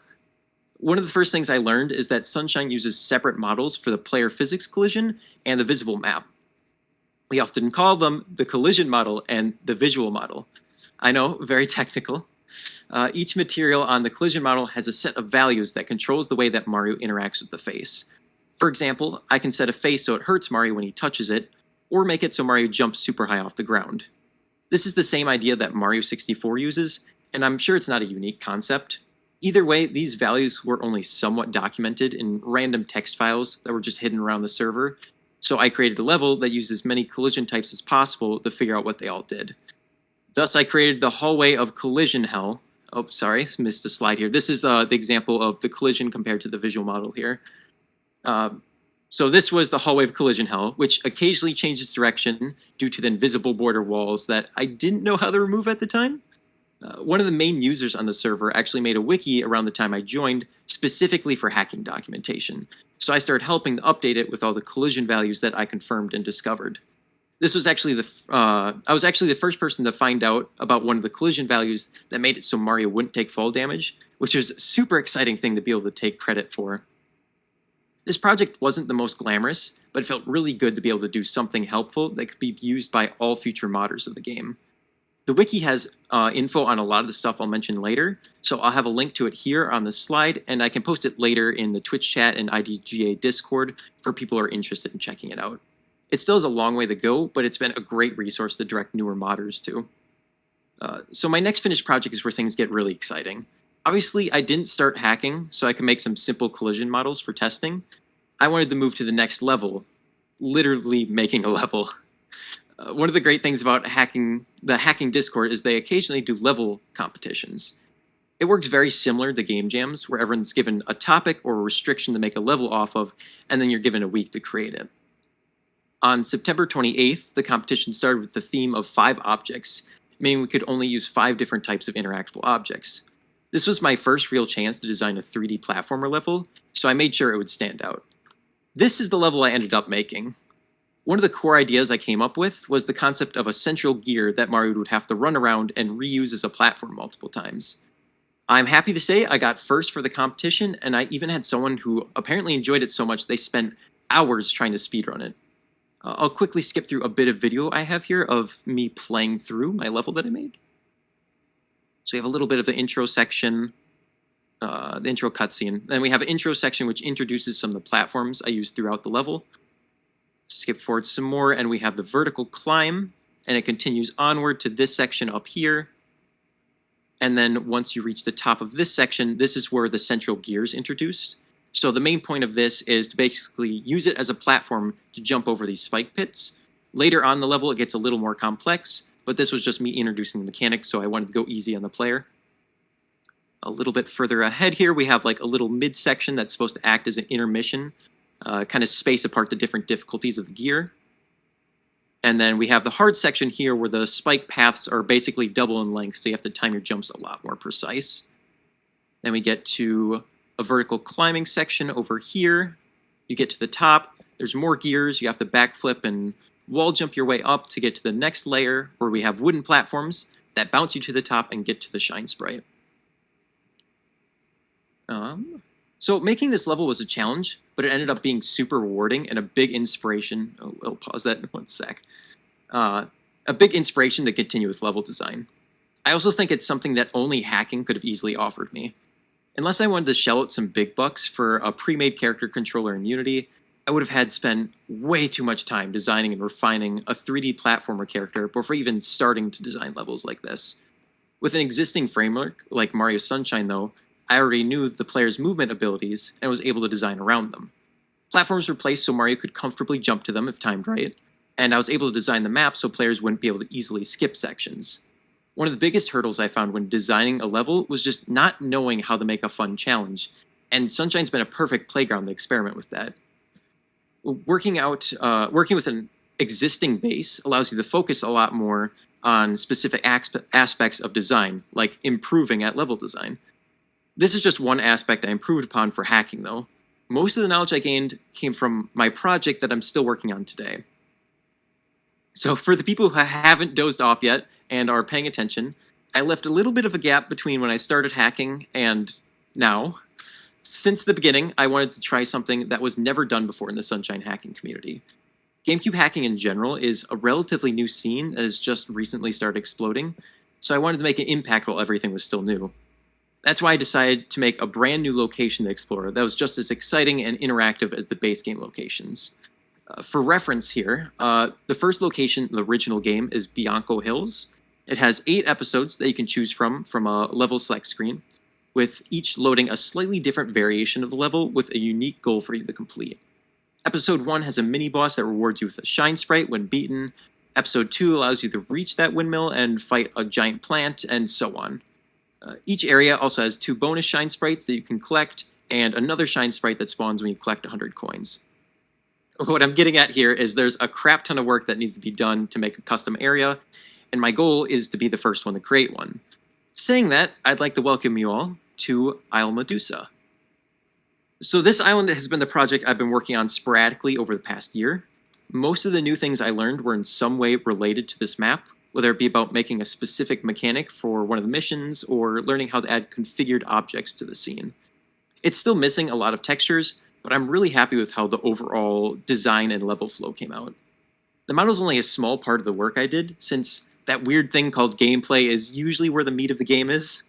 One of the first things I learned is that Sunshine uses separate models for the player physics collision and the visible map. We often call them the collision model and the visual model. I know, very technical. Each material on the collision model has a set of values that controls the way that Mario interacts with the face. For example, I can set a face so it hurts Mario when he touches it, or make it so Mario jumps super high off the ground. This is the same idea that Mario 64 uses, and I'm sure it's not a unique concept. Either way, these values were only somewhat documented in random text files that were just hidden around the server, so I created a level that used as many collision types as possible to figure out what they all did. Thus, I created the hallway of collision hell. Oh, sorry, missed a slide here. This is the example of the collision compared to the visual model here. So this was the hallway of collision hell, which occasionally changed its direction due to the invisible border walls that I didn't know how to remove at the time. One of the main users on the server actually made a wiki around the time I joined, specifically for hacking documentation. So I started helping to update it with all the collision values that I confirmed and discovered. This was actually I was actually the first person to find out about one of the collision values that made it so Mario wouldn't take fall damage, which was a super exciting thing to be able to take credit for. This project wasn't the most glamorous, but it felt really good to be able to do something helpful that could be used by all future modders of the game. The wiki has info on a lot of the stuff I'll mention later, so I'll have a link to it here on the slide, and I can post it later in the Twitch chat and IDGA Discord for people who are interested in checking it out. It still has a long way to go, but it's been a great resource to direct newer modders to. So my next finished project is where things get really exciting. Obviously, I didn't start hacking, so I could make some simple collision models for testing. I wanted to move to the next level, literally making a level. One of the great things about the hacking Discord is they occasionally do level competitions. It works very similar to game jams, where everyone's given a topic or a restriction to make a level off of, and then you're given a week to create it. On September 28th, the competition started with the theme of 5 objects, meaning we could only use 5 different types of interactable objects. This was my first real chance to design a 3D platformer level, so I made sure it would stand out. This is the level I ended up making. One of the core ideas I came up with was the concept of a central gear that Mario would have to run around and reuse as a platform multiple times. I'm happy to say I got first for the competition, and I even had someone who apparently enjoyed it so much they spent hours trying to speedrun it. I'll quickly skip through a bit of video I have here of me playing through my level that I made. So we have a little bit of the intro section, the intro cutscene. Then we have an intro section which introduces some of the platforms I used throughout the level. Skip forward some more, and we have the vertical climb, and it continues onward to this section up here. And then once you reach the top of this section, this is where the central gear is introduced. So the main point of this is to basically use it as a platform to jump over these spike pits. Later on the level, it gets a little more complex, but this was just me introducing the mechanics, so I wanted to go easy on the player. A little bit further ahead here, we have like a little mid-section that's supposed to act as an intermission, kind of space apart the different difficulties of the gear. And then we have the hard section here where the spike paths are basically double in length, so you have to time your jumps a lot more precise. Then we get to a vertical climbing section over here. You get to the top, there's more gears, you have to backflip and wall jump your way up to get to the next layer where we have wooden platforms that bounce you to the top and get to the shine sprite. So making this level was a challenge, but it ended up being super rewarding and a big inspiration. Oh, I'll pause that in one sec. A big inspiration to continue with level design. I also think it's something that only hacking could have easily offered me. Unless I wanted to shell out some big bucks for a pre-made character controller in Unity, I would have had spent way too much time designing and refining a 3D platformer character before even starting to design levels like this. With an existing framework like Mario Sunshine, though, I already knew the player's movement abilities and was able to design around them. Platforms were placed so Mario could comfortably jump to them if timed right, and I was able to design the map so players wouldn't be able to easily skip sections. One of the biggest hurdles I found when designing a level was just not knowing how to make a fun challenge, and Sunshine's been a perfect playground to experiment with that. Working with an existing base allows you to focus a lot more on specific aspects of design, like improving at level design. This is just one aspect I improved upon for hacking, though. Most of the knowledge I gained came from my project that I'm still working on today. So for the people who haven't dozed off yet and are paying attention, I left a little bit of a gap between when I started hacking and now. Since the beginning, I wanted to try something that was never done before in the Sunshine hacking community. GameCube hacking in general is a relatively new scene that has just recently started exploding, so I wanted to make an impact while everything was still new. That's why I decided to make a brand new location to explore that was just as exciting and interactive as the base game locations. For reference here, the first location in the original game is Bianco Hills. It has 8 episodes that you can choose from a level select screen, with each loading a slightly different variation of the level with a unique goal for you to complete. Episode 1 has a mini-boss that rewards you with a shine sprite when beaten. Episode 2 allows you to reach that windmill and fight a giant plant, and so on. Each area also has 2 bonus shine sprites that you can collect, and another shine sprite that spawns when you collect 100 coins. What I'm getting at here is there's a crap ton of work that needs to be done to make a custom area, and my goal is to be the first one to create one. Saying that, I'd like to welcome you all to Isle Medusa. So this island has been the project I've been working on sporadically over the past year. Most of the new things I learned were in some way related to this map, whether it be about making a specific mechanic for one of the missions or learning how to add configured objects to the scene. It's still missing a lot of textures, but I'm really happy with how the overall design and level flow came out. The model's only a small part of the work I did, since that weird thing called gameplay is usually where the meat of the game is.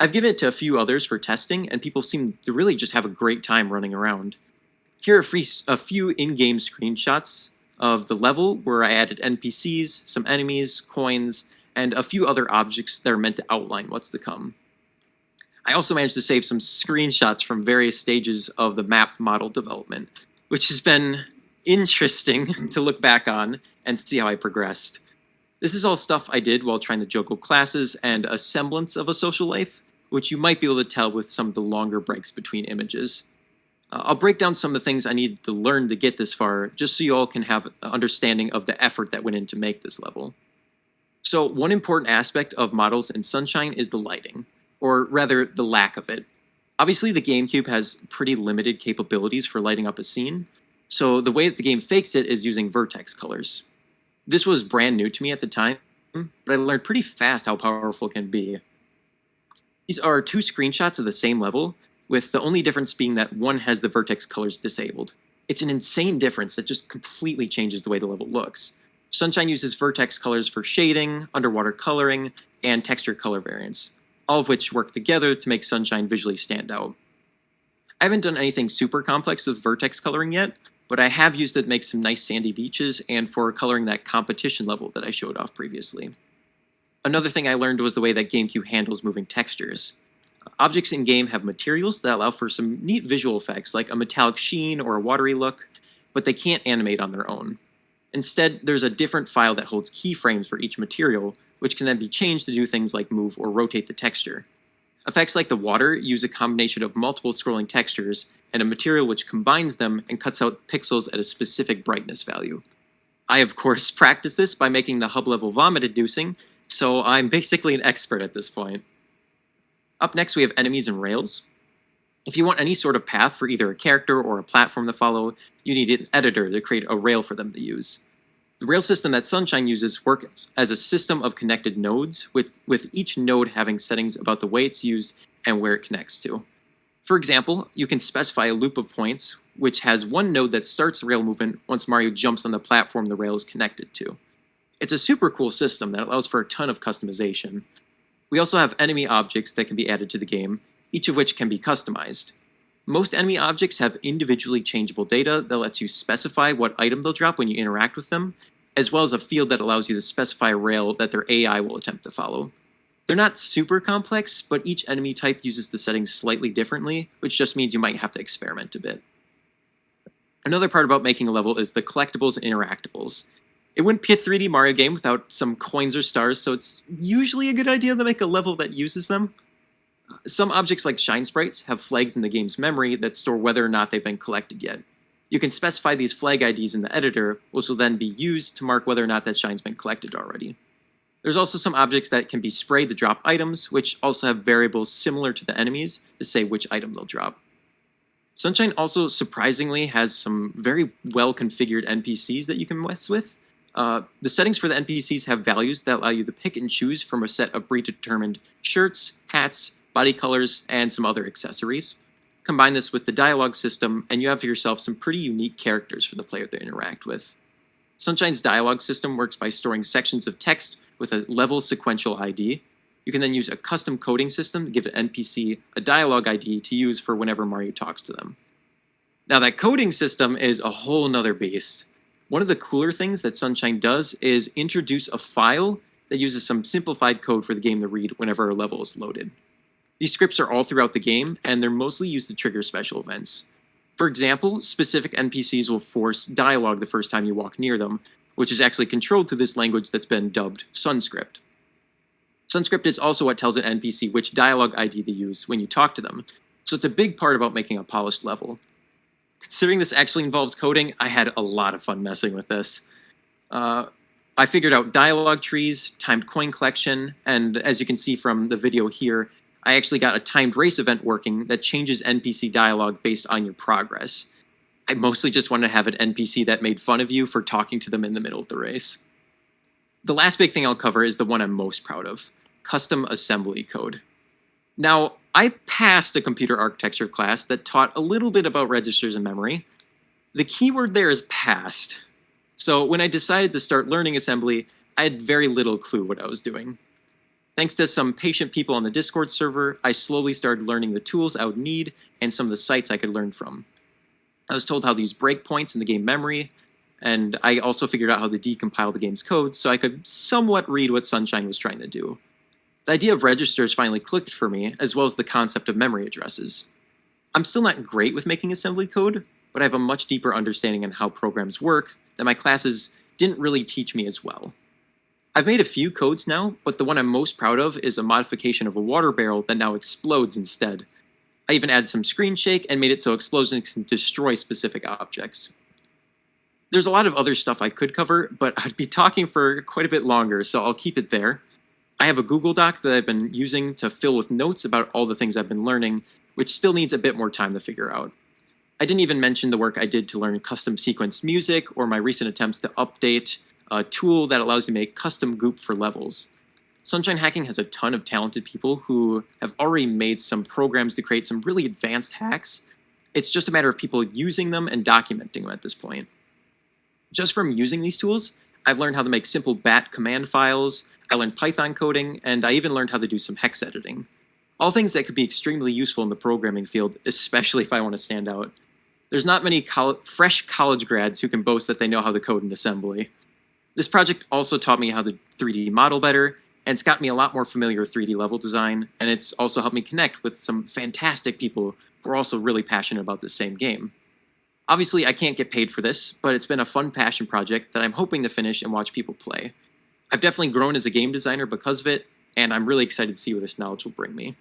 I've given it to a few others for testing, and people seem to really just have a great time running around. Here are a few in-game screenshots of the level where I added NPCs, some enemies, coins, and a few other objects that are meant to outline what's to come. I also managed to save some screenshots from various stages of the map model development, which has been interesting to look back on and see how I progressed. This is all stuff I did while trying to juggle classes and a semblance of a social life, which you might be able to tell with some of the longer breaks between images. I'll break down some of the things I needed to learn to get this far, just so you all can have an understanding of the effort that went in to make this level. So one important aspect of models in Sunshine is the lighting, or rather the lack of it. Obviously the GameCube has pretty limited capabilities for lighting up a scene, so the way that the game fakes it is using vertex colors. This was brand new to me at the time, but I learned pretty fast how powerful it can be. These are 2 screenshots of the same level, with the only difference being that one has the vertex colors disabled. It's an insane difference that just completely changes the way the level looks. Sunshine uses vertex colors for shading, underwater coloring, and texture color variants, all of which work together to make Sunshine visually stand out. I haven't done anything super complex with vertex coloring yet, but I have used it to make some nice sandy beaches and for coloring that competition level that I showed off previously. Another thing I learned was the way that GameCube handles moving textures. Objects in-game have materials that allow for some neat visual effects, like a metallic sheen or a watery look, but they can't animate on their own. Instead, there's a different file that holds keyframes for each material, which can then be changed to do things like move or rotate the texture. Effects like the water use a combination of multiple scrolling textures and a material which combines them and cuts out pixels at a specific brightness value. I, of course, practiced this by making the hub level vomit-inducing, so I'm basically an expert at this point. Up next, we have enemies and rails. If you want any sort of path for either a character or a platform to follow, you need an editor to create a rail for them to use. The rail system that Sunshine uses works as a system of connected nodes, with each node having settings about the way it's used and where it connects to. For example, you can specify a loop of points, which has one node that starts the rail movement once Mario jumps on the platform the rail is connected to. It's a super cool system that allows for a ton of customization. We also have enemy objects that can be added to the game, each of which can be customized. Most enemy objects have individually changeable data that lets you specify what item they'll drop when you interact with them, as well as a field that allows you to specify a rail that their AI will attempt to follow. They're not super complex, but each enemy type uses the settings slightly differently, which just means you might have to experiment a bit. Another part about making a level is the collectibles and interactables. It wouldn't be a 3D Mario game without some coins or stars, so it's usually a good idea to make a level that uses them. Some objects like shine sprites have flags in the game's memory that store whether or not they've been collected yet. You can specify these flag IDs in the editor, which will then be used to mark whether or not that shine's been collected already. There's also some objects that can be sprayed to drop items, which also have variables similar to the enemies to say which item they'll drop. Sunshine also surprisingly has some very well-configured NPCs that you can mess with. The settings for the NPCs have values that allow you to pick and choose from a set of predetermined shirts, hats, body colors, and some other accessories. Combine this with the dialogue system, and you have for yourself some pretty unique characters for the player to interact with. Sunshine's dialogue system works by storing sections of text with a level sequential ID. You can then use a custom coding system to give an NPC a dialogue ID to use for whenever Mario talks to them. Now, that coding system is a whole nother beast. One of the cooler things that Sunshine does is introduce a file that uses some simplified code for the game to read whenever a level is loaded. These scripts are all throughout the game, and they're mostly used to trigger special events. For example, specific NPCs will force dialogue the first time you walk near them, which is actually controlled through this language that's been dubbed Sunscript. Sunscript is also what tells an NPC which dialogue ID to use when you talk to them, so it's a big part about making a polished level. Considering this actually involves coding, I had a lot of fun messing with this. I figured out dialogue trees, timed coin collection, and as you can see from the video here, I actually got a timed race event working that changes NPC dialogue based on your progress. I mostly just wanted to have an NPC that made fun of you for talking to them in the middle of the race. The last big thing I'll cover is the one I'm most proud of, custom assembly code. Now, I passed a computer architecture class that taught a little bit about registers and memory. The key word there is passed. So when I decided to start learning assembly, I had very little clue what I was doing. Thanks to some patient people on the Discord server, I slowly started learning the tools I would need and some of the sites I could learn from. I was told how to use breakpoints in the game memory, and I also figured out how to decompile the game's code so I could somewhat read what Sunshine was trying to do. The idea of registers finally clicked for me, as well as the concept of memory addresses. I'm still not great with making assembly code, but I have a much deeper understanding on how programs work that my classes didn't really teach me as well. I've made a few codes now, but the one I'm most proud of is a modification of a water barrel that now explodes instead. I even added some screen shake and made it so explosions can destroy specific objects. There's a lot of other stuff I could cover, but I'd be talking for quite a bit longer, so I'll keep it there. I have a Google Doc that I've been using to fill with notes about all the things I've been learning, which still needs a bit more time to figure out. I didn't even mention the work I did to learn custom sequence music or my recent attempts to update a tool that allows you to make custom goop for levels. Sunshine Hacking has a ton of talented people who have already made some programs to create some really advanced hacks. It's just a matter of people using them and documenting them at this point. Just from using these tools, I've learned how to make simple bat command files, I learned Python coding, and I even learned how to do some hex editing. All things that could be extremely useful in the programming field, especially if I want to stand out. There's not many fresh college grads who can boast that they know how to code in assembly. This project also taught me how to 3D model better, and it's got me a lot more familiar with 3D level design, and it's also helped me connect with some fantastic people who are also really passionate about the same game. Obviously, I can't get paid for this, but it's been a fun passion project that I'm hoping to finish and watch people play. I've definitely grown as a game designer because of it, and I'm really excited to see where this knowledge will bring me.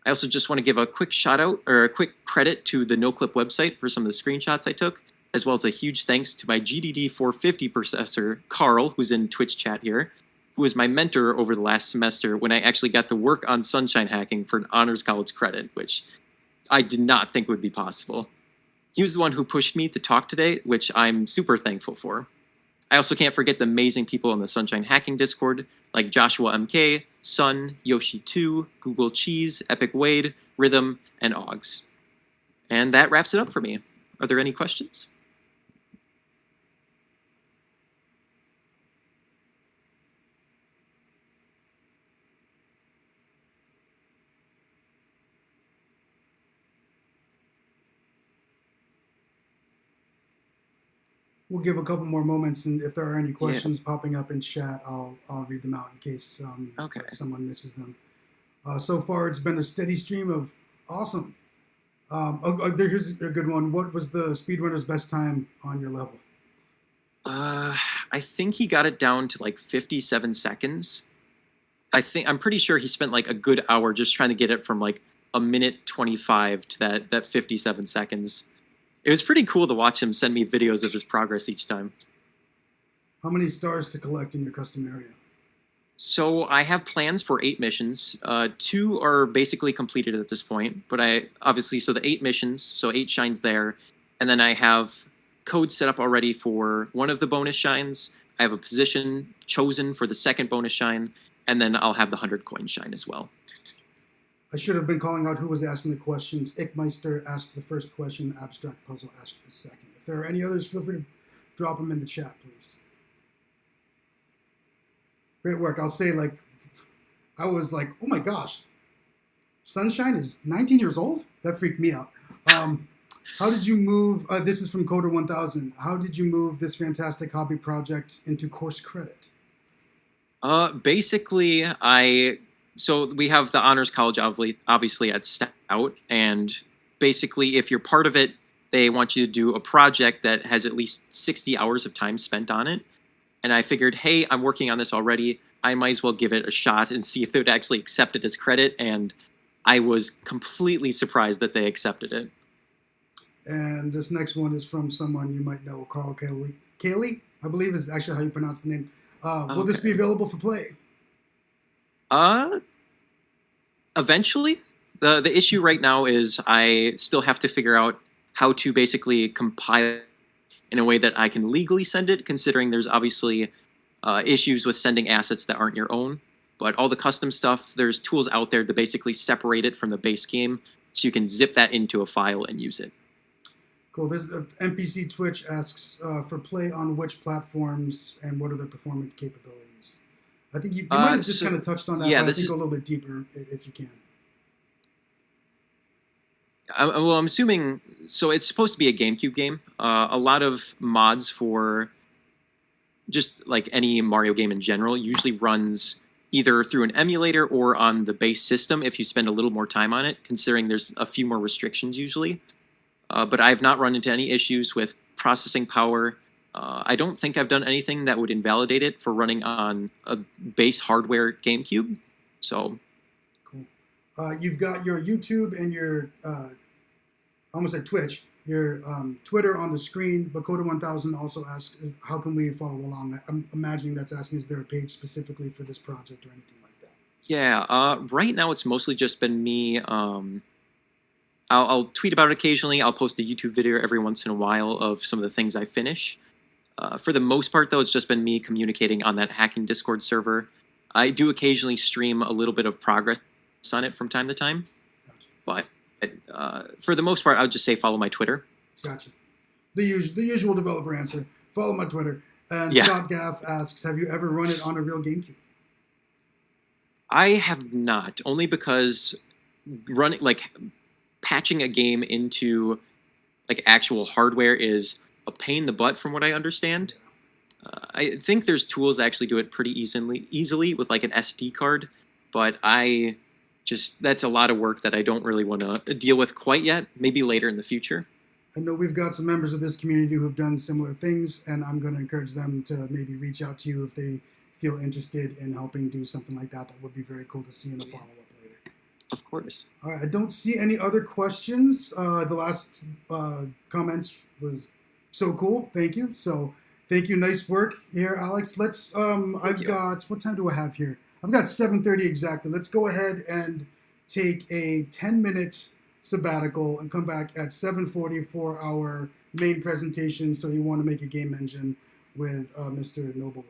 I also just want to give a quick shout out, or a quick credit to the NoClip website for some of the screenshots I took, as well as a huge thanks to my GDD 450 professor, Carl, who's in Twitch chat here, who was my mentor over the last semester when I actually got to work on Sunshine Hacking for an honors college credit, which I did not think would be possible. He was the one who pushed me to talk today, which I'm super thankful for. I also can't forget the amazing people in the Sunshine Hacking Discord, like Joshua MK, Sun, Yoshi2, Google Cheese, Epic Wade, Rhythm, and Augs. And that wraps it up for me. Are there any questions? We'll give a couple more moments, and if there are any questions popping up in chat, I'll read them out in case someone misses them. So far, it's been a steady stream of awesome. Here's a good one. What was the speedrunner's best time on your level? I think he got it down to like 57 seconds. I'm pretty sure he spent like a good hour just trying to get it from like a minute 25 to that 57 seconds. It was pretty cool to watch him send me videos of his progress each time. How many stars to collect in your custom area? So I have plans for 8 missions. 2 are basically completed at this point, but so the 8 missions, so 8 shines there, and then I have code set up already for one of the bonus shines. I have a position chosen for the second bonus shine, and then I'll have the 100 coin shine as well. I should have been calling out who was asking the questions. Ickmeister asked the first question. Abstract Puzzle asked the second. If there are any others, feel free to drop them in the chat, please. Great work. I'll say, like, I was like, oh my gosh, Sunshine is 19 years old? That freaked me out. How did you move, this is from Coder 1000, how did you move this fantastic hobby project into course credit? Basically, so we have the Honors College obviously at Stout, and basically if you're part of it, they want you to do a project that has at least 60 hours of time spent on it. And I figured, hey, I'm working on this already. I might as well give it a shot and see if they would actually accept it as credit. And I was completely surprised that they accepted it. And this next one is from someone you might know, Carl Hallee. Hallee, I believe is actually how you pronounce the name. Will this be available for play? Eventually. The issue right now is I still have to figure out how to basically compile in a way that I can legally send it, considering there's obviously issues with sending assets that aren't your own. But all the custom stuff, there's tools out there to basically separate it from the base game, so you can zip that into a file and use it. Cool. This NPC Twitch asks for play on which platforms and what are the performance capabilities. I think you might have just kind of touched on that, but I think go a little bit deeper if you can. Well, I'm assuming, so it's supposed to be a GameCube game. A lot of mods for just like any Mario game in general usually runs either through an emulator or on the base system if you spend a little more time on it, considering there's a few more restrictions usually. But I've not run into any issues with processing power. I don't think I've done anything that would invalidate it for running on a base hardware GameCube. So, cool. You've got your YouTube and your almost like Twitch, your Twitter on the screen. But Coder 1000 also asks, how can we follow along? I'm imagining that's asking, is there a page specifically for this project or anything like that? Yeah, right now it's mostly just been me. I'll tweet about it occasionally. I'll post a YouTube video every once in a while of some of the things I finish. For the most part, though, it's just been me communicating on that hacking Discord server. I do occasionally stream a little bit of progress on it from time to time. Gotcha. But for the most part, I would just say follow my Twitter. Gotcha. The usual developer answer. Follow my Twitter. And yeah. Scott Gaff asks, have you ever run it on a real GameCube? I have not, only because patching a game into like actual hardware is a pain in the butt from what I understand. I think there's tools that actually do it pretty easily with like an SD card, but that's a lot of work that I don't really want to deal with quite yet, maybe later in the future. I know we've got some members of this community who have done similar things, and I'm going to encourage them to maybe reach out to you if they feel interested in helping do something like that. That would be very cool to see in a follow-up later. Of course. All right, I don't see any other questions. The last comments was so cool. Thank you. So thank you. Nice work here, Alex. Let's, what time do I have here? I've got 7:30 exactly. Let's go ahead and take a 10-minute sabbatical and come back at 7:40 for our main presentation. So you want to make a game engine with Mr. Noble.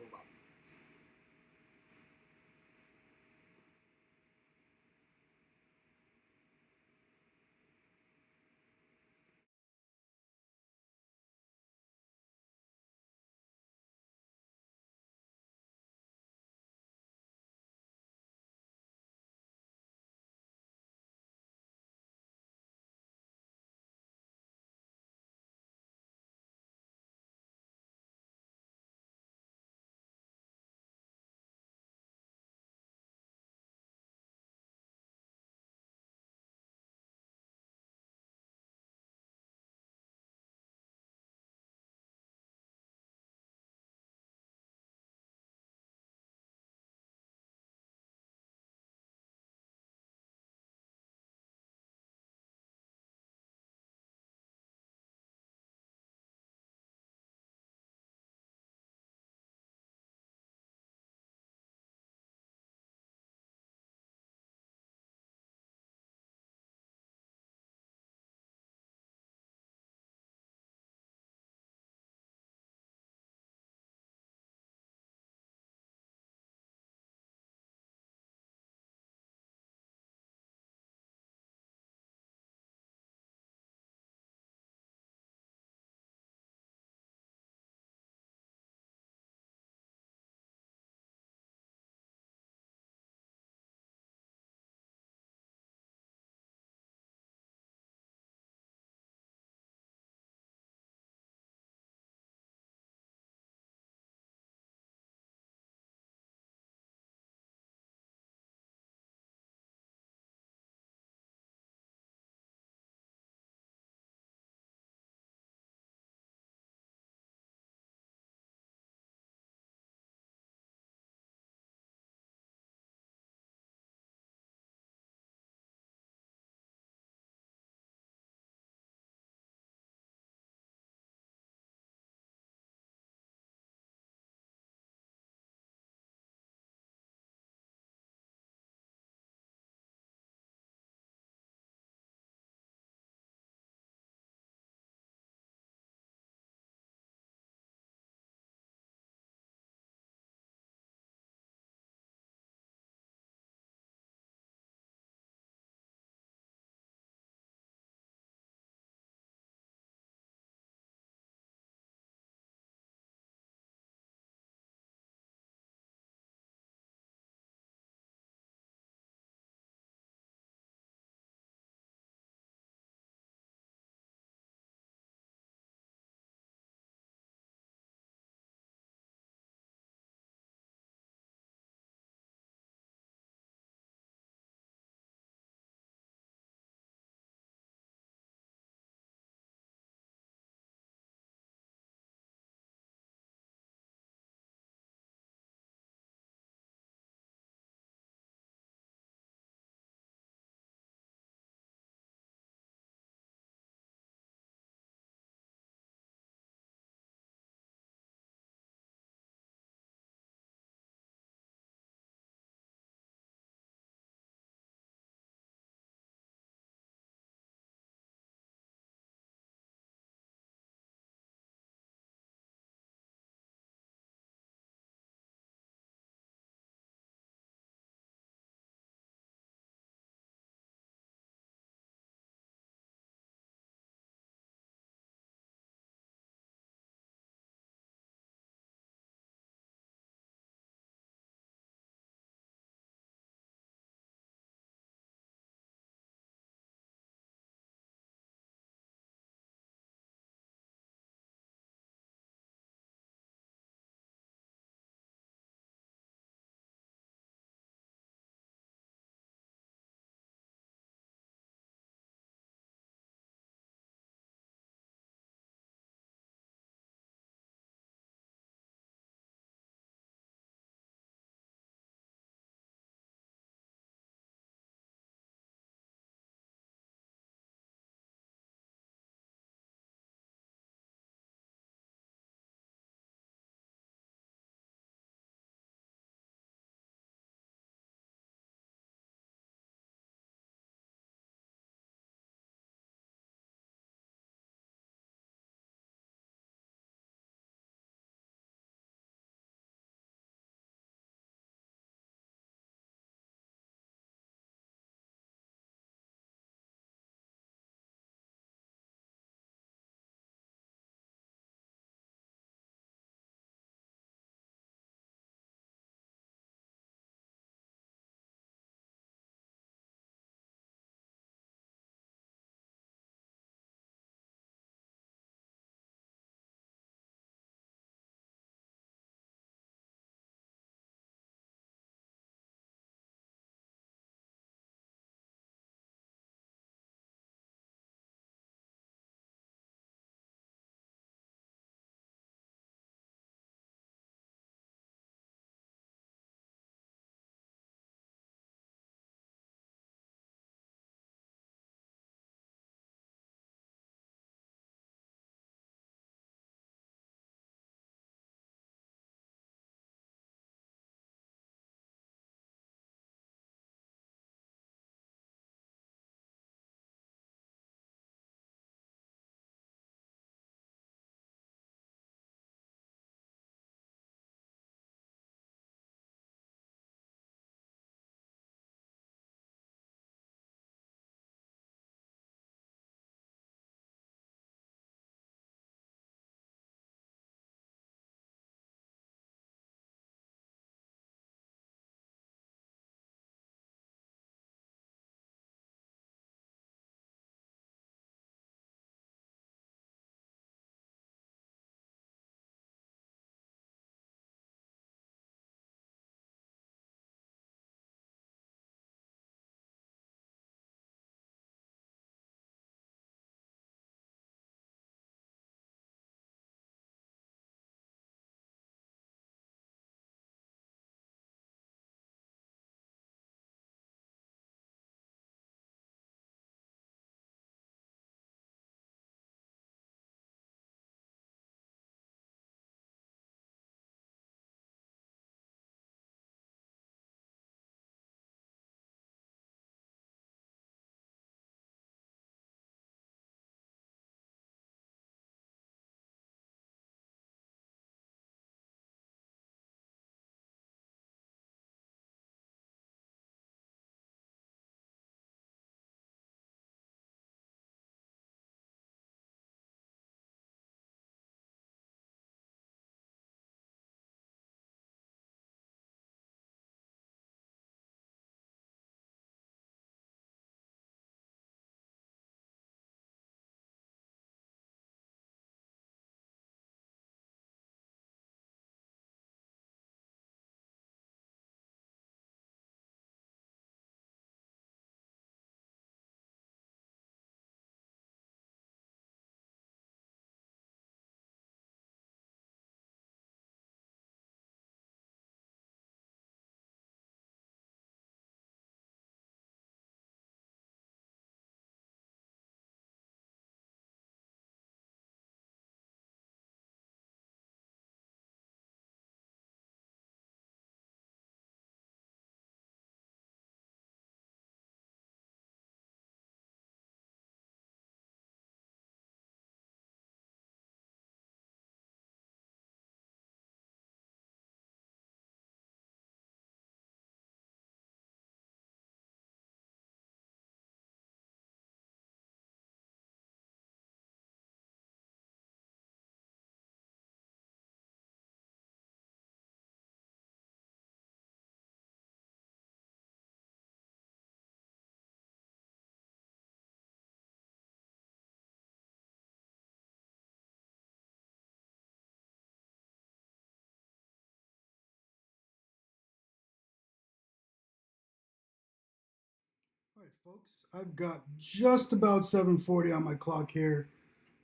Folks, I've got just about 7:40 on my clock here,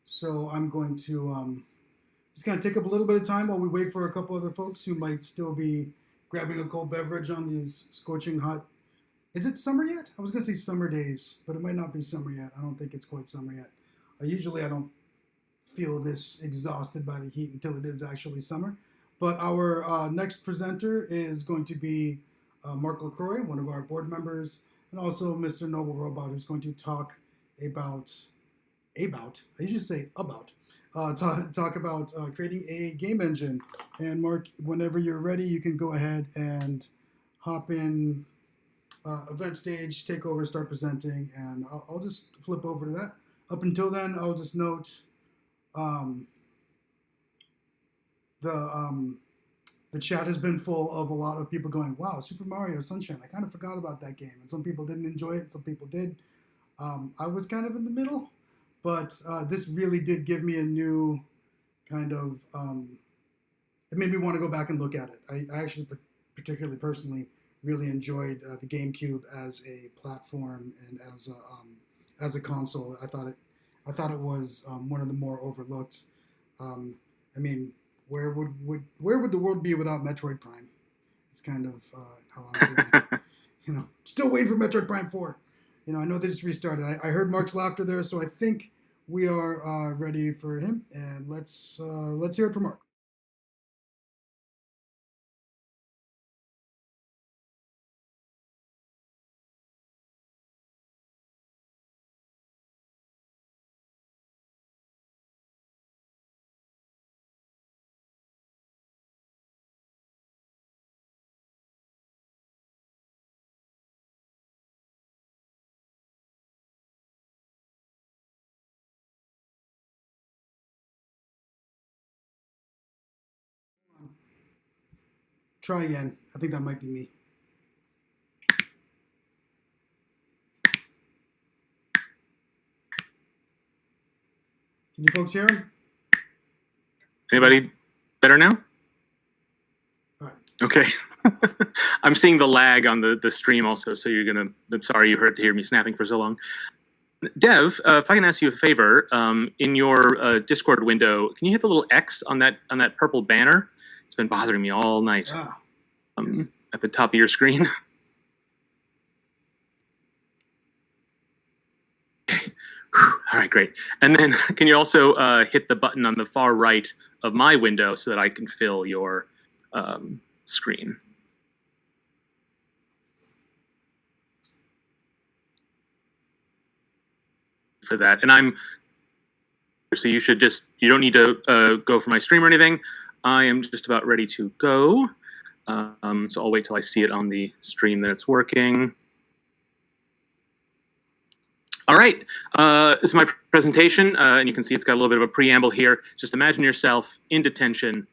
so I'm going to just kind of take up a little bit of time while we wait for a couple other folks who might still be grabbing a cold beverage on these scorching hot. Is it summer yet? I was going to say summer days, but it might not be summer yet. I don't think it's quite summer yet. Usually I don't feel this exhausted by the heat until it is actually summer. But our next presenter is going to be Mark LaCroix, one of our board members, and also Mr. Noble Robot, who's going to talk about, talk about creating a game engine. And Mark, whenever you're ready, you can go ahead and hop in event stage, take over, start presenting, and I'll just flip over to that. Up until then, I'll just note the chat has been full of a lot of people going, wow, Super Mario Sunshine, I kind of forgot about that game. And some people didn't enjoy it, some people did. I was kind of in the middle, but this really did give me a new kind of, it made me want to go back and look at it. I actually, particularly personally, really enjoyed the GameCube as a platform and as a console. I thought it was one of the more overlooked. I mean, where would the world be without Metroid Prime? It's kind of how I'm feeling. Still waiting for Metroid Prime 4. I know they just restarted. I heard Mark's laughter there, so I think we are ready for him. And let's hear it from Mark. Try again. I think that might be me. Can you folks hear him? Anybody better now? All right. Okay. I'm seeing the lag on the stream also, so I'm sorry you heard to hear me snapping for so long. Dev, if I can ask you a favor, in your Discord window, can you hit the little X on that purple banner? It's been bothering me all night. Yes. At the top of your screen. Okay. All right, great. And then can you also hit the button on the far right of my window so that I can fill your screen? For that. And so you don't need to go for my stream or anything. I am just about ready to go. So I'll wait till I see it on the stream that it's working. All right, this is my presentation, and you can see it's got a little bit of a preamble here. Just imagine yourself in detention.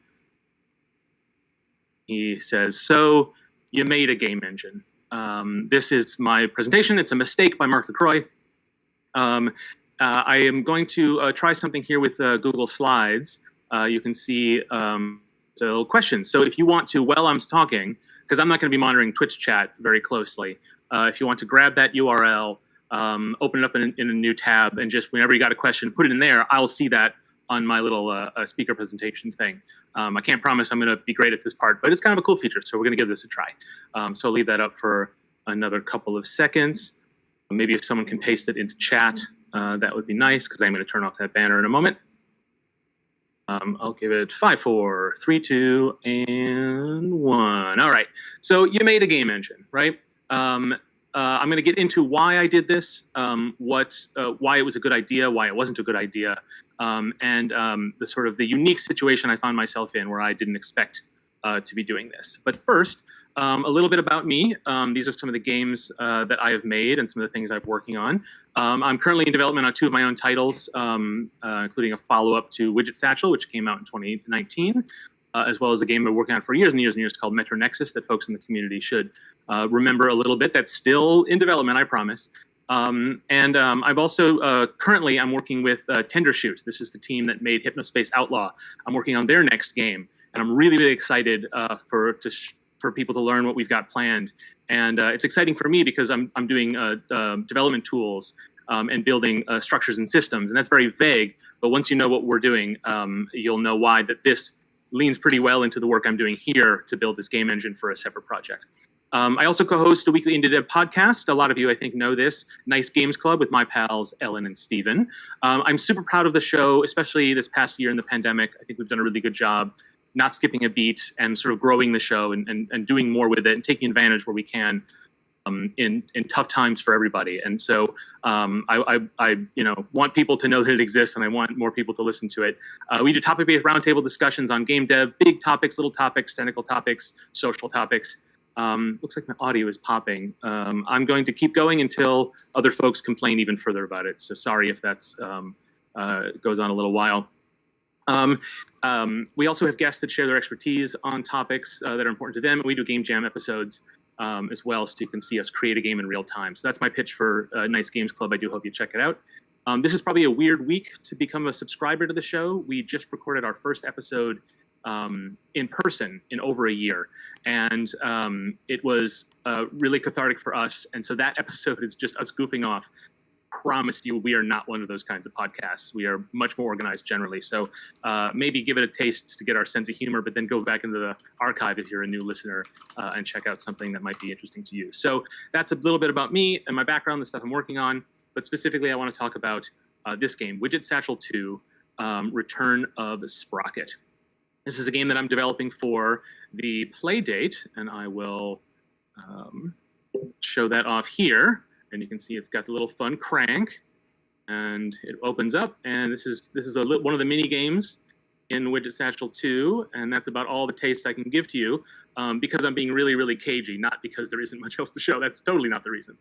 He says, so you made a game engine. This is my presentation. It's a mistake by Mark LaCroix. I am going to try something here with Google Slides. You can see so questions. So if you want to, while I'm talking, because I'm not going to be monitoring Twitch chat very closely, if you want to grab that URL, open it up in a new tab, and just whenever you got a question, put it in there. I'll see that on my little speaker presentation thing. I can't promise I'm going to be great at this part, but it's kind of a cool feature, so we're going to give this a try. So I'll leave that up for another couple of seconds. Maybe if someone can paste it into chat, that would be nice, because I'm going to turn off that banner in a moment. I'll give it 5, 4, 3, 2, and 1. All right. So you made a game engine, right? I'm going to get into why I did this, why it was a good idea, why it wasn't a good idea, and the sort of the unique situation I found myself in where I didn't expect to be doing this. But first, a little bit about me. These are some of the games that I have made and some of the things I'm working on. I'm currently in development on 2 of my own titles, including a follow-up to Widget Satchel, which came out in 2019, as well as a game I've been working on for years and years and years called Metro Nexus that folks in the community should remember a little bit. That's still in development, I promise. I've also currently I'm working with Tendershoot. This is the team that made Hypnospace Outlaw. I'm working on their next game, and I'm really, really excited for people to learn what we've got planned. And it's exciting for me because I'm doing development tools and building structures and systems, and that's very vague. But once you know what we're doing, you'll know why that this leans pretty well into the work I'm doing here to build this game engine for a separate project. I also co-host a weekly indie dev podcast. A lot of you, I think, know this, Nice Games Club, with my pals Ellen and Steven. I'm super proud of the show, especially this past year in the pandemic. I think we've done a really good job not skipping a beat and sort of growing the show and doing more with it and taking advantage where we can in tough times for everybody. And so I want people to know that it exists, and I want more people to listen to it. We do topic-based roundtable discussions on game dev, big topics, little topics, technical topics, social topics. Looks like my audio is popping. I'm going to keep going until other folks complain even further about it. So sorry if that's goes on a little while. We also have guests that share their expertise on topics that are important to them. And we do game jam episodes as well, so you can see us create a game in real time. So that's my pitch for Nice Games Club. I do hope you check it out. This is probably a weird week to become a subscriber to the show. We just recorded our first episode in person in over a year. And it was really cathartic for us. And so that episode is just us goofing off. Promise you, we are not one of those kinds of podcasts. We are much more organized generally. So maybe give it a taste to get our sense of humor, but then go back into the archive if you're a new listener and check out something that might be interesting to you. So that's a little bit about me and my background, the stuff I'm working on. But specifically, I want to talk about this game, Widget Satchel 2, Return of Sprocket. This is a game that I'm developing for the play date, and I will show that off here. And you can see it's got the little fun crank, and it opens up. And this is one of the mini games in Widget Satchel 2, and that's about all the taste I can give to you because I'm being really, really cagey, not because there isn't much else to show. That's totally not the reason.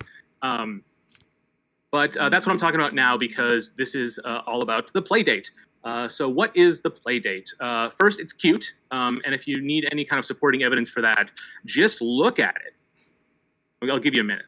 But that's what I'm talking about now, because this is all about the play date. So what is the play date? First, it's cute. And if you need any kind of supporting evidence for that, just look at it. I'll give you a minute.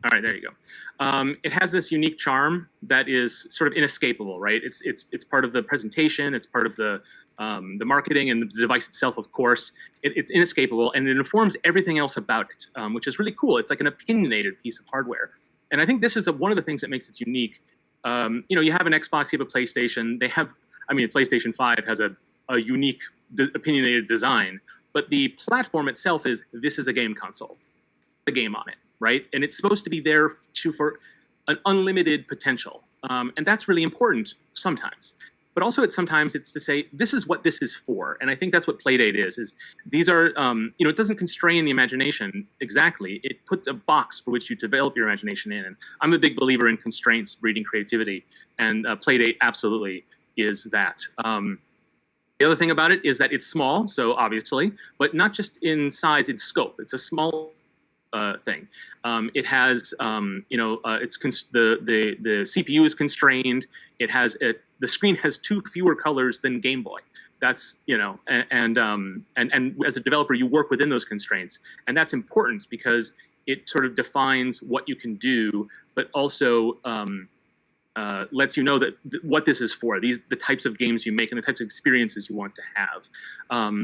All right, there you go. It has this unique charm that is sort of inescapable, right? It's part of the presentation. It's part of the marketing and the device itself, of course. It's inescapable, and it informs everything else about it, which is really cool. It's like an opinionated piece of hardware. And I think this is one of the things that makes it unique. You have an Xbox, you have a PlayStation. PlayStation 5 has a unique opinionated design, but the platform itself this is a game console, the game on it. Right? And it's supposed to be there for an unlimited potential. And that's really important sometimes. But also sometimes it's to say, this is what this is for. And I think that's what Playdate is these are, it doesn't constrain the imagination exactly. It puts a box for which you develop your imagination in. And I'm a big believer in constraints breeding creativity. And Playdate absolutely is that. The other thing about it is that it's small, so obviously, but not just in size, in scope. It's a small thing. It has, the CPU is constrained. It has the screen has 2 fewer colors than Game Boy. That's and as a developer, you work within those constraints, and that's important because it sort of defines what you can do, but also lets you know that what this is for, the types of games you make and the types of experiences you want to have.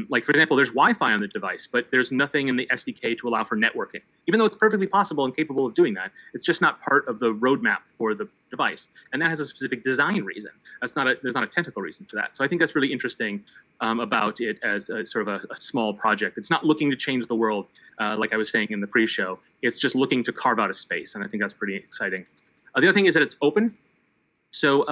Like, for example, there's Wi-Fi on the device, but there's nothing in the SDK to allow for networking. Even though it's perfectly possible and capable of doing that, it's just not part of the roadmap for the device. And that has a specific design reason. There's not a technical reason for that. So I think that's really interesting about it as a sort of a small project. It's not looking to change the world, like I was saying in the pre-show. It's just looking to carve out a space, and I think that's pretty exciting. The other thing is that it's open. So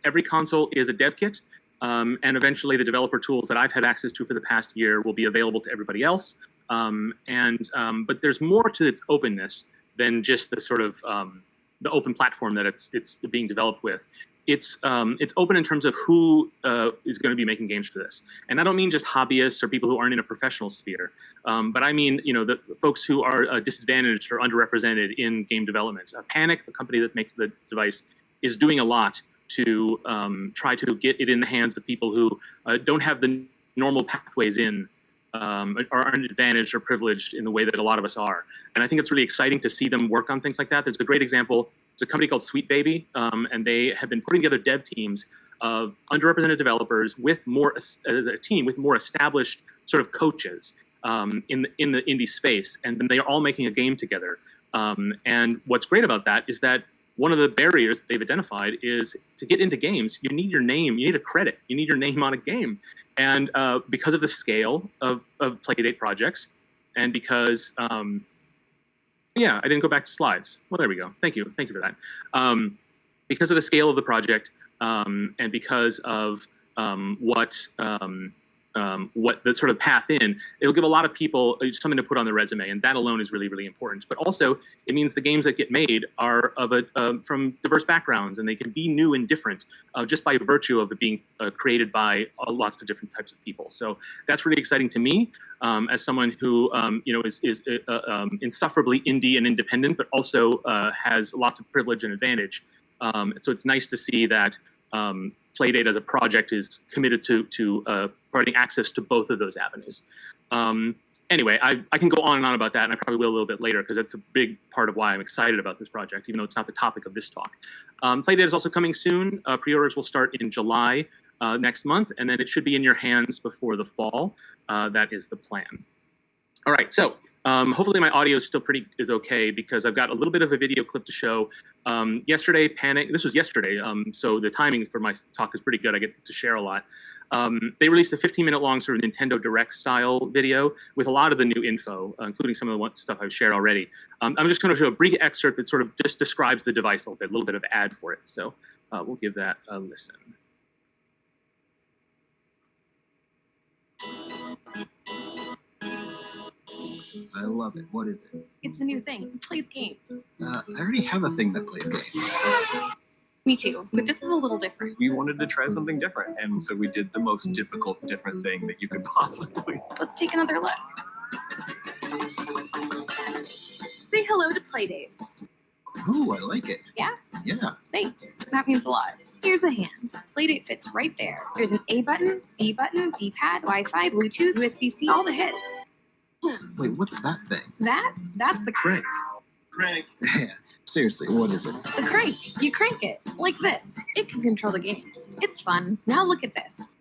every console is a dev kit, and eventually the developer tools that I've had access to for the past year will be available to everybody else. But there's more to its openness than just the sort of the open platform that it's being developed with. It's open in terms of who is going to be making games for this. And I don't mean just hobbyists or people who aren't in a professional sphere, but I mean the folks who are disadvantaged or underrepresented in game development. Panic, the company that makes the device, is doing a lot to try to get it in the hands of people who don't have the normal pathways in, or aren't advantaged or privileged in the way that a lot of us are. And I think it's really exciting to see them work on things like that. There's a great example. There's a company called Sweet Baby, and they have been putting together dev teams of underrepresented developers with more, as a team with more established sort of coaches in the indie space, and then they're all making a game together. And what's great about that is that one of the barriers they've identified is to get into games, you need your name, you need a credit, you need your name on a game. And because of the scale of Playdate projects, and because, yeah, I didn't go back to slides. Well, there we go. Thank you for that. Because of the scale of the project, and because of what the sort of path in, it'll give a lot of people something to put on their resume, and that alone is really, really important. But also, it means the games that get made are from diverse backgrounds, and they can be new and different just by virtue of it being created by lots of different types of people. So that's really exciting to me as someone who is insufferably indie and independent, but also has lots of privilege and advantage. So it's nice to see that Playdate as a project is committed to providing access to both of those avenues. Anyway, I can go on and on about that, and I probably will a little bit later because that's a big part of why I'm excited about this project, even though it's not the topic of this talk. Playdate is also coming soon. Pre-orders will start in July next month, and then it should be in your hands before the fall. That is the plan. All right, so hopefully my audio is still is okay because I've got a little bit of a video clip to show. Yesterday, this was yesterday, so the timing for my talk is pretty good. I get to share a lot. They released a 15-minute long sort of Nintendo Direct style video with a lot of the new info, including some of the stuff I've shared already. I'm just going to show a brief excerpt that sort of just describes the device a little bit of ad for it. So we'll give that a listen. I love it. What is it? It's a new thing. It plays games. I already have a thing that plays games. Me too, but this is a little different. We wanted to try something different, and so we did the most difficult, different thing that you could possibly. Let's take another look. Say hello to Playdate. Ooh, I like it. Yeah? Yeah. Thanks. That means a lot. Here's a hand. Playdate fits right there. There's an A button, B button, D-pad, Wi-Fi, Bluetooth, USB-C, all the hits. Wait, what's that thing? That's the crank. Crank. Yeah. Seriously, what is it? The crank. You crank it, like this. It can control the games. It's fun. Now look at this.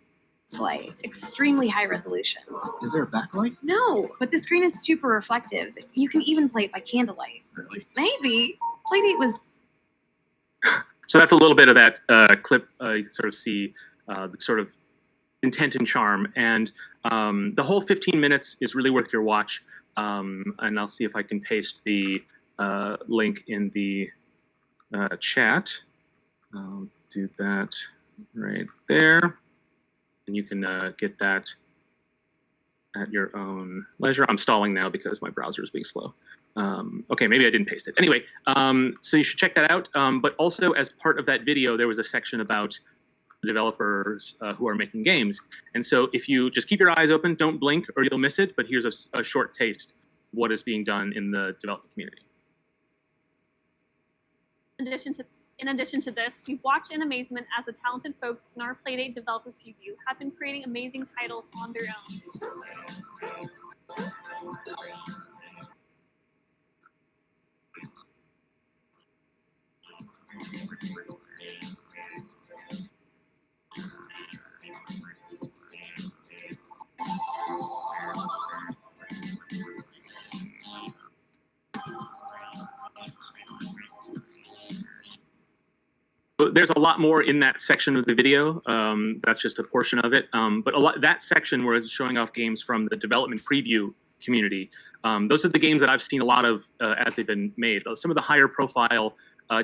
Display. Extremely high resolution. Is there a backlight? No, but the screen is super reflective. You can even play it by candlelight. Really? Maybe. Playdate was... So that's a little bit of that clip. You can sort of see the sort of intent and charm. And the whole 15 minutes is really worth your watch. And I'll see if I can paste the link in the chat. I'll do that right there. And you can get that at your own leisure. I'm stalling now because my browser is being slow. Okay, maybe I didn't paste it. Anyway, so you should check that out. But also as part of that video, there was a section about developers who are making games. And so if you just keep your eyes open, don't blink or you'll miss it. But here's a short taste of what is being done in the development community. In addition to this, we've watched in amazement as the talented folks in our Playdate developer preview have been creating amazing titles on their own. There's a lot more in that section of the video. That's just a portion of it. But that section where it's showing off games from the development preview community, those are the games that I've seen a lot of as they've been made. Some of the higher profile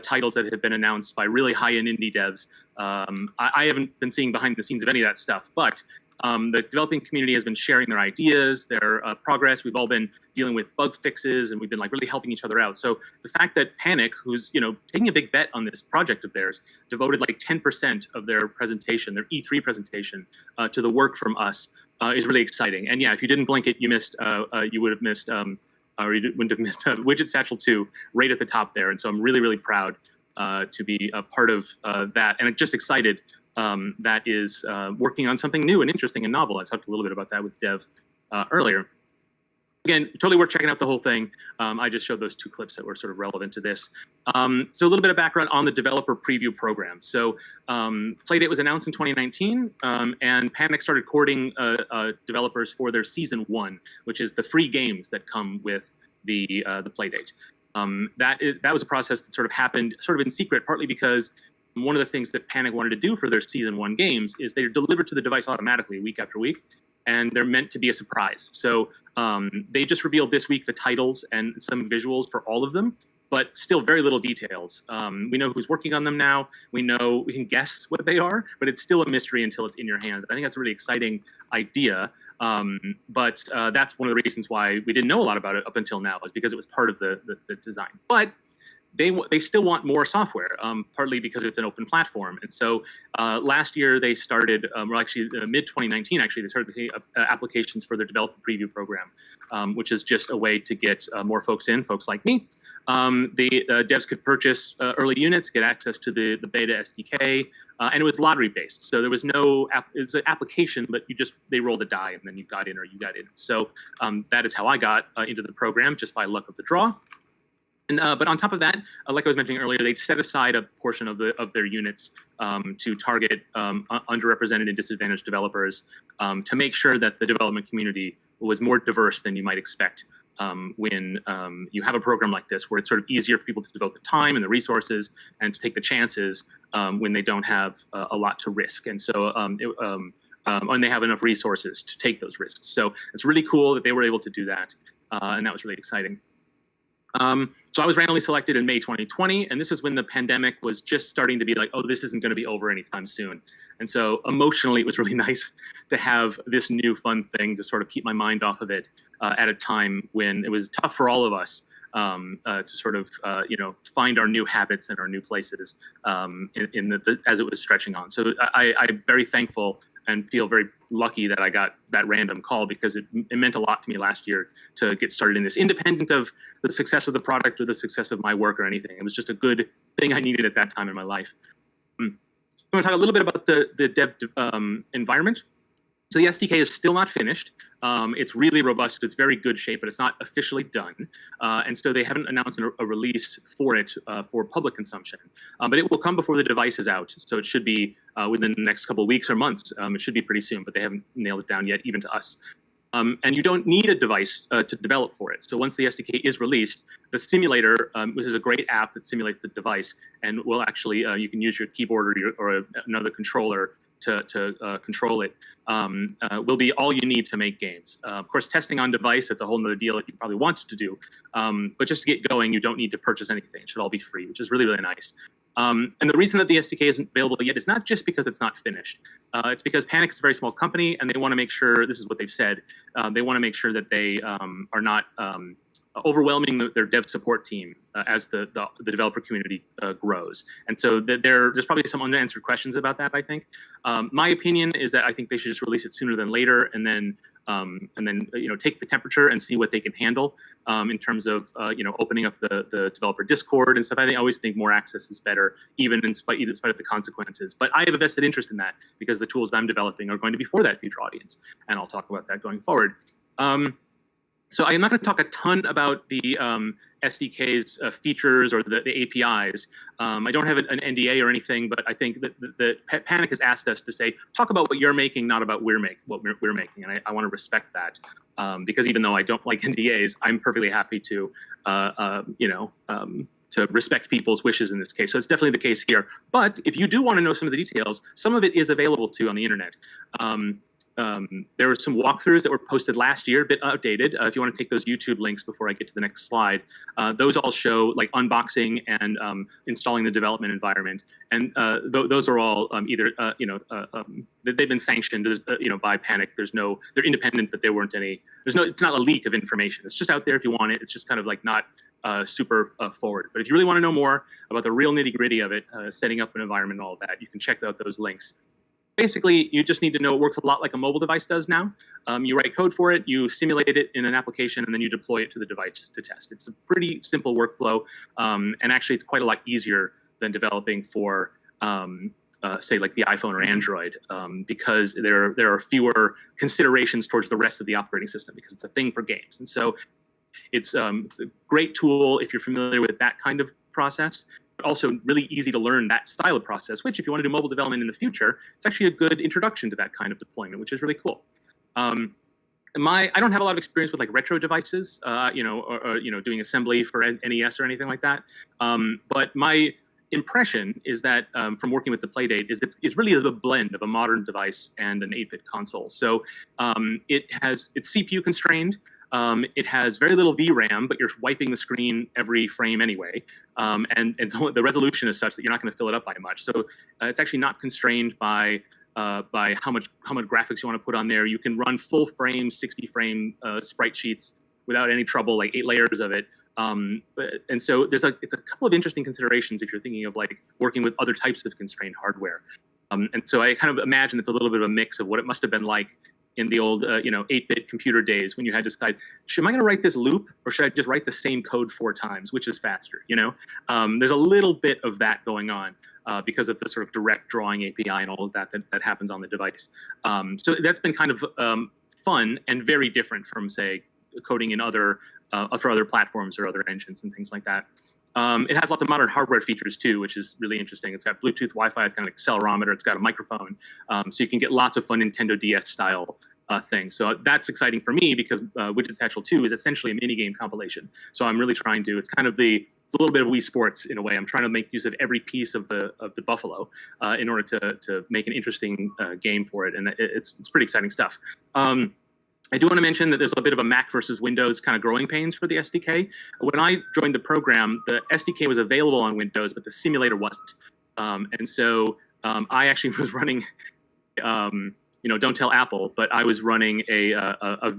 titles that have been announced by really high-end indie devs. I haven't been seeing behind the scenes of any of that stuff, but the developing community has been sharing their ideas, their progress. We've all been dealing with bug fixes, and we've been like really helping each other out. So the fact that Panic, who's taking a big bet on this project of theirs, devoted like 10% of their presentation, their E3 presentation, to the work from us, is really exciting. And yeah, if you didn't blink it, you missed. You would have missed, or you wouldn't have missed Widget Satchel 2 right at the top there. And so I'm really, really proud to be a part of that, and I'm just excited. That is working on something new and interesting and novel. I talked a little bit about that with Dev earlier. again, totally worth checking out the whole thing. I just showed those 2 clips that were sort of relevant to this. So a little bit of background on the developer preview program. So Playdate was announced in 2019, and Panic started courting developers for their season 1, which is the free games that come with the Playdate. That was a process that sort of happened sort of in secret, partly because one of the things that Panic wanted to do for their season 1 games is they're delivered to the device automatically week after week, and they're meant to be a surprise. So they just revealed this week the titles and some visuals for all of them, but still very little details. We know who's working on them now. We can guess what they are, but it's still a mystery until it's in your hands. I think that's a really exciting idea. But that's one of the reasons why we didn't know a lot about it up until now, is because it was part of the design. But they still want more software, partly because it's an open platform. And so last year they started, mid-2019 actually, they started the applications for their developer preview program, which is just a way to get more folks like me. The devs could purchase early units, get access to the beta SDK, and it was lottery based. So there was no it was an application, but they rolled a die and then you got in or you got in. So that is how I got into the program, just by luck of the draw. And but on top of that, like I was mentioning earlier, they set aside a portion of their units to target underrepresented and disadvantaged developers, to make sure that the development community was more diverse than you might expect when you have a program like this, where it's sort of easier for people to devote the time and the resources and to take the chances when they don't have a lot to risk. And so and they have enough resources to take those risks. So it's really cool that they were able to do that, and that was really exciting. So I was randomly selected in May 2020, and this is when the pandemic was just starting to be like, oh, this isn't going to be over anytime soon. And so emotionally, it was really nice to have this new fun thing to sort of keep my mind off of it at a time when it was tough for all of us to sort of find our new habits and our new places as it was stretching on. So I'm very thankful and feel very lucky that I got that random call, because it meant a lot to me last year to get started in this, independent of the success of the product or the success of my work or anything. It was just a good thing I needed at that time in my life. I'm going to talk a little bit about the dev environment. So the SDK is still not finished. It's really robust. It's very good shape, but it's not officially done. And so they haven't announced a release for it for public consumption. But it will come before the device is out. So it should be within the next couple of weeks or months. It should be pretty soon, but they haven't nailed it down yet, even to us. And you don't need a device to develop for it. So once the SDK is released, the simulator, which is a great app that simulates the device, and will actually, you can use your keyboard or another controller to control it, will be all you need to make games. Of course, testing on device, that's a whole nother deal that you probably want to do. But just to get going, you don't need to purchase anything. It should all be free, which is really, really nice. And the reason that the SDK isn't available yet is not just because it's not finished. It's because Panic is a very small company, and they want to make sure, this is what they've said, they want to make sure that they are not overwhelming their dev support team as the developer community grows. And so there's probably some unanswered questions about that, I think. My opinion is that I think they should just release it sooner than later, and then take the temperature and see what they can handle in terms of opening up the developer Discord and stuff. I always think more access is better, even in spite of the consequences. But I have a vested interest in that, because the tools that I'm developing are going to be for that future audience, and I'll talk about that going forward. So I'm not going to talk a ton about the SDK's features or the APIs. I don't have an NDA or anything, but I think that Panic has asked us to say, talk about what you're making, not about what we're making. And I want to respect that, because even though I don't like NDAs, I'm perfectly happy to respect people's wishes in this case. So it's definitely the case here. But if you do want to know some of the details, some of it is available too on the internet. There were some walkthroughs that were posted last year, a bit outdated. If you want to take those YouTube links before I get to the next slide, those all show like unboxing and installing the development environment. And those are all either they've been sanctioned by Panic. They're independent, but there weren't any. It's not a leak of information. It's just out there if you want it. It's just kind of like not super forward. But if you really want to know more about the real nitty gritty of it, setting up an environment and all of that, you can check out those links. Basically, you just need to know it works a lot like a mobile device does now. You write code for it, you simulate it in an application, and then you deploy it to the device to test. It's a pretty simple workflow, and actually it's quite a lot easier than developing for say like the iPhone or Android, because there are fewer considerations towards the rest of the operating system because it's a thing for games. And so it's a great tool if you're familiar with that kind of process, but also really easy to learn that style of process, which if you want to do mobile development in the future, it's actually a good introduction to that kind of deployment, which is really cool. I don't have a lot of experience with like retro devices, or doing assembly for NES or anything like that. But my impression is that from working with the Playdate is it's really a blend of a modern device and an 8-bit console. So it's CPU constrained. It has very little VRAM, but you're wiping the screen every frame anyway. And so the resolution is such that you're not going to fill it up by much. So it's actually not constrained by how much graphics you want to put on there. You can run full frame, 60 frame sprite sheets without any trouble, like 8 layers of it. And so it's a couple of interesting considerations if you're thinking of like working with other types of constrained hardware. And so I kind of imagine it's a little bit of a mix of what it must have been like in the old 8-bit computer days when you had to decide, am I going to write this loop or should I just write the same code 4 times, which is faster? There's a little bit of that going on because of the sort of direct drawing API and all of that happens on the device. So that's been kind of fun and very different from, say, coding in for other platforms or other engines and things like that. It has lots of modern hardware features too, which is really interesting. It's got Bluetooth, Wi-Fi, it's got an accelerometer, it's got a microphone, so you can get lots of fun Nintendo DS style things. So that's exciting for me because Widget Satchel 2 is essentially a minigame compilation. So I'm really trying to. It's kind of it's a little bit of Wii Sports in a way. I'm trying to make use of every piece of the Buffalo in order to make an interesting game for it, and it's pretty exciting stuff. I do want to mention that there's a bit of a Mac versus Windows kind of growing pains for the SDK. When I joined the program, the SDK was available on Windows, but the simulator wasn't. And so I actually was running, don't tell Apple, but I was running a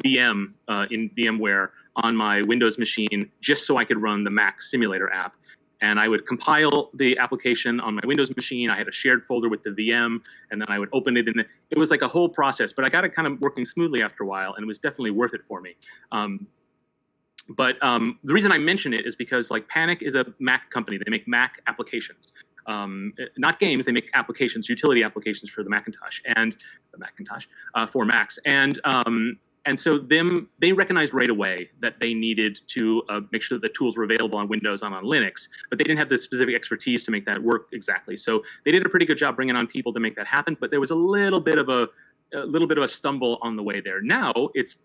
VM in VMware on my Windows machine just so I could run the Mac simulator app. And I would compile the application on my Windows machine. I had a shared folder with the VM, and then I would open it. And it was like a whole process, but I got it kind of working smoothly after a while, and it was definitely worth it for me. But the reason I mention it is because like Panic is a Mac company. They make Mac applications, not games. They make applications, utility applications for the Macintosh for Macs. And so they recognized right away that they needed to make sure that the tools were available on Windows and on Linux, but they didn't have the specific expertise to make that work exactly. So they did a pretty good job bringing on people to make that happen, but there was a little bit of a stumble on the way there. Now it's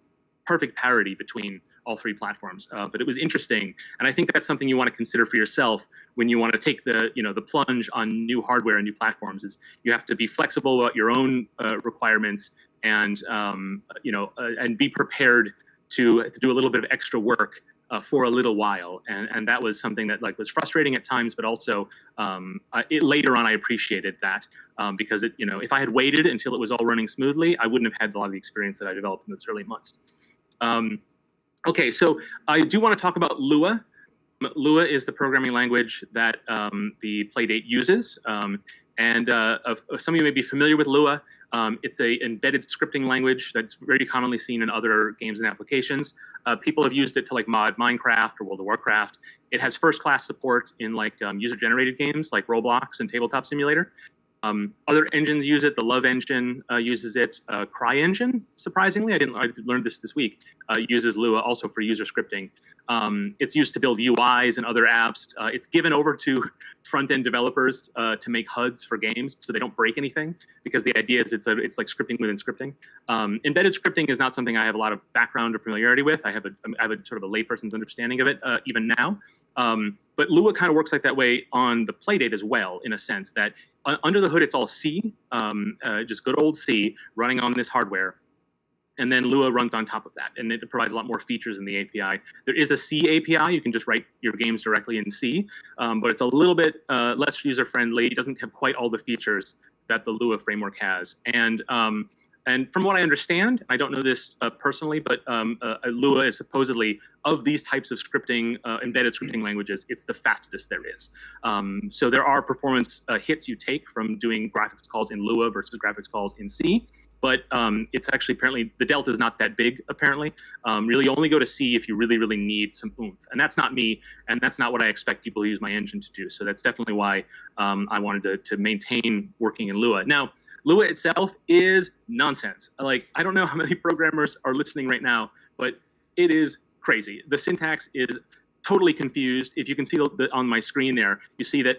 perfect parity between all 3 platforms, but it was interesting, and I think that's something you want to consider for yourself when you want to take the plunge on new hardware and new platforms. Is you have to be flexible about your own requirements and and be prepared to do a little bit of extra work for a little while, and that was something that like was frustrating at times, but also later on I appreciated that because if I had waited until it was all running smoothly, I wouldn't have had a lot of the experience that I developed in those early months. Okay, so I do want to talk about Lua. Lua is the programming language that the Playdate uses. And some of you may be familiar with Lua. It's an embedded scripting language that's very commonly seen in other games and applications. People have used it to like mod Minecraft or World of Warcraft. It has first-class support in like user-generated games like Roblox and Tabletop Simulator. Other engines use it. The Love engine uses it. CryEngine, surprisingly, I learned this week, uses Lua also for user scripting. It's used to build UIs and other apps. It's given over to front-end developers to make HUDs for games so they don't break anything, because the idea is it's like scripting within scripting. Embedded scripting is not something I have a lot of background or familiarity with. I have a sort of a layperson's understanding of it even now. But Lua kind of works like that way on the Playdate as well, in a sense that under the hood, it's all C, just good old C running on this hardware. And then Lua runs on top of that, and it provides a lot more features in the API. There is a C API. You can just write your games directly in C, but it's a little bit less user-friendly. It doesn't have quite all the features that the Lua framework has. And And from what I understand, I don't know this personally, but Lua is supposedly, of these types of scripting, embedded scripting languages, it's the fastest there is. So there are performance hits you take from doing graphics calls in Lua versus graphics calls in C. But it's actually, apparently, the delta is not that big, apparently. Really, you only go to C if you really, really need some oomph. And that's not me, and that's not what I expect people who use my engine to do. So that's definitely why I wanted to maintain working in Lua. Now, Lua itself is nonsense. Like, I don't know how many programmers are listening right now, but it is crazy. The syntax is totally confused. If you can see on my screen there, you see that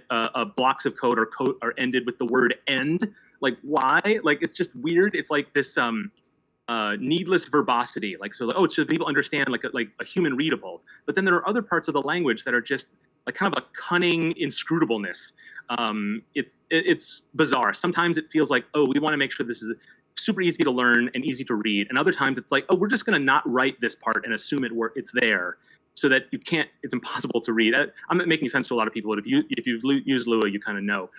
blocks of code are ended with the word end. Like, why? Like, it's just weird. It's like this needless verbosity. Like, so, oh, so people understand like a human readable. But then there are other parts of the language that are just like kind of a cunning inscrutableness. It's bizarre. Sometimes it feels like, oh, we want to make sure this is super easy to learn and easy to read. And other times it's like, oh, we're just going to not write this part and assume it's there, so that you can't. It's impossible to read. I'm not making sense to a lot of people. But if you've used Lua, you kind of know.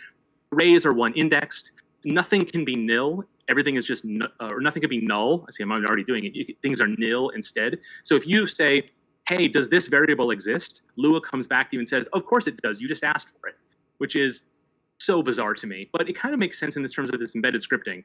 Arrays are one indexed. Nothing can be nil. Everything is just or nothing can be null. I see. I'm already doing it. Things are nil instead. So if you say, hey, does this variable exist? Lua comes back to you and says, of course it does. You just asked for it, which is so bizarre to me. But it kind of makes sense in terms of this embedded scripting.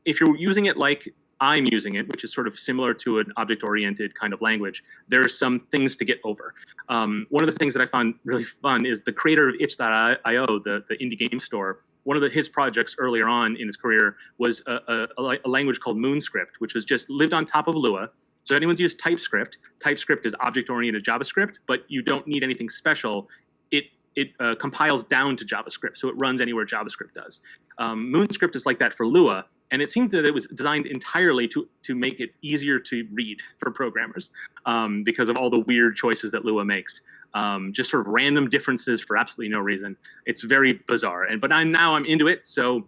If you're using it like I'm using it, which is sort of similar to an object-oriented kind of language, there's some things to get over. One of the things that I found really fun is the creator of itch.io, the indie game store. One of his projects earlier on in his career was a language called MoonScript, which was just lived on top of Lua. So anyone's used TypeScript. TypeScript is object-oriented JavaScript, but you don't need anything special. It compiles down to JavaScript, so it runs anywhere JavaScript does. MoonScript is like that for Lua, and it seems that it was designed entirely to make it easier to read for programmers because of all the weird choices that Lua makes. Just sort of random differences for absolutely no reason. It's very bizarre. But now I'm into it, so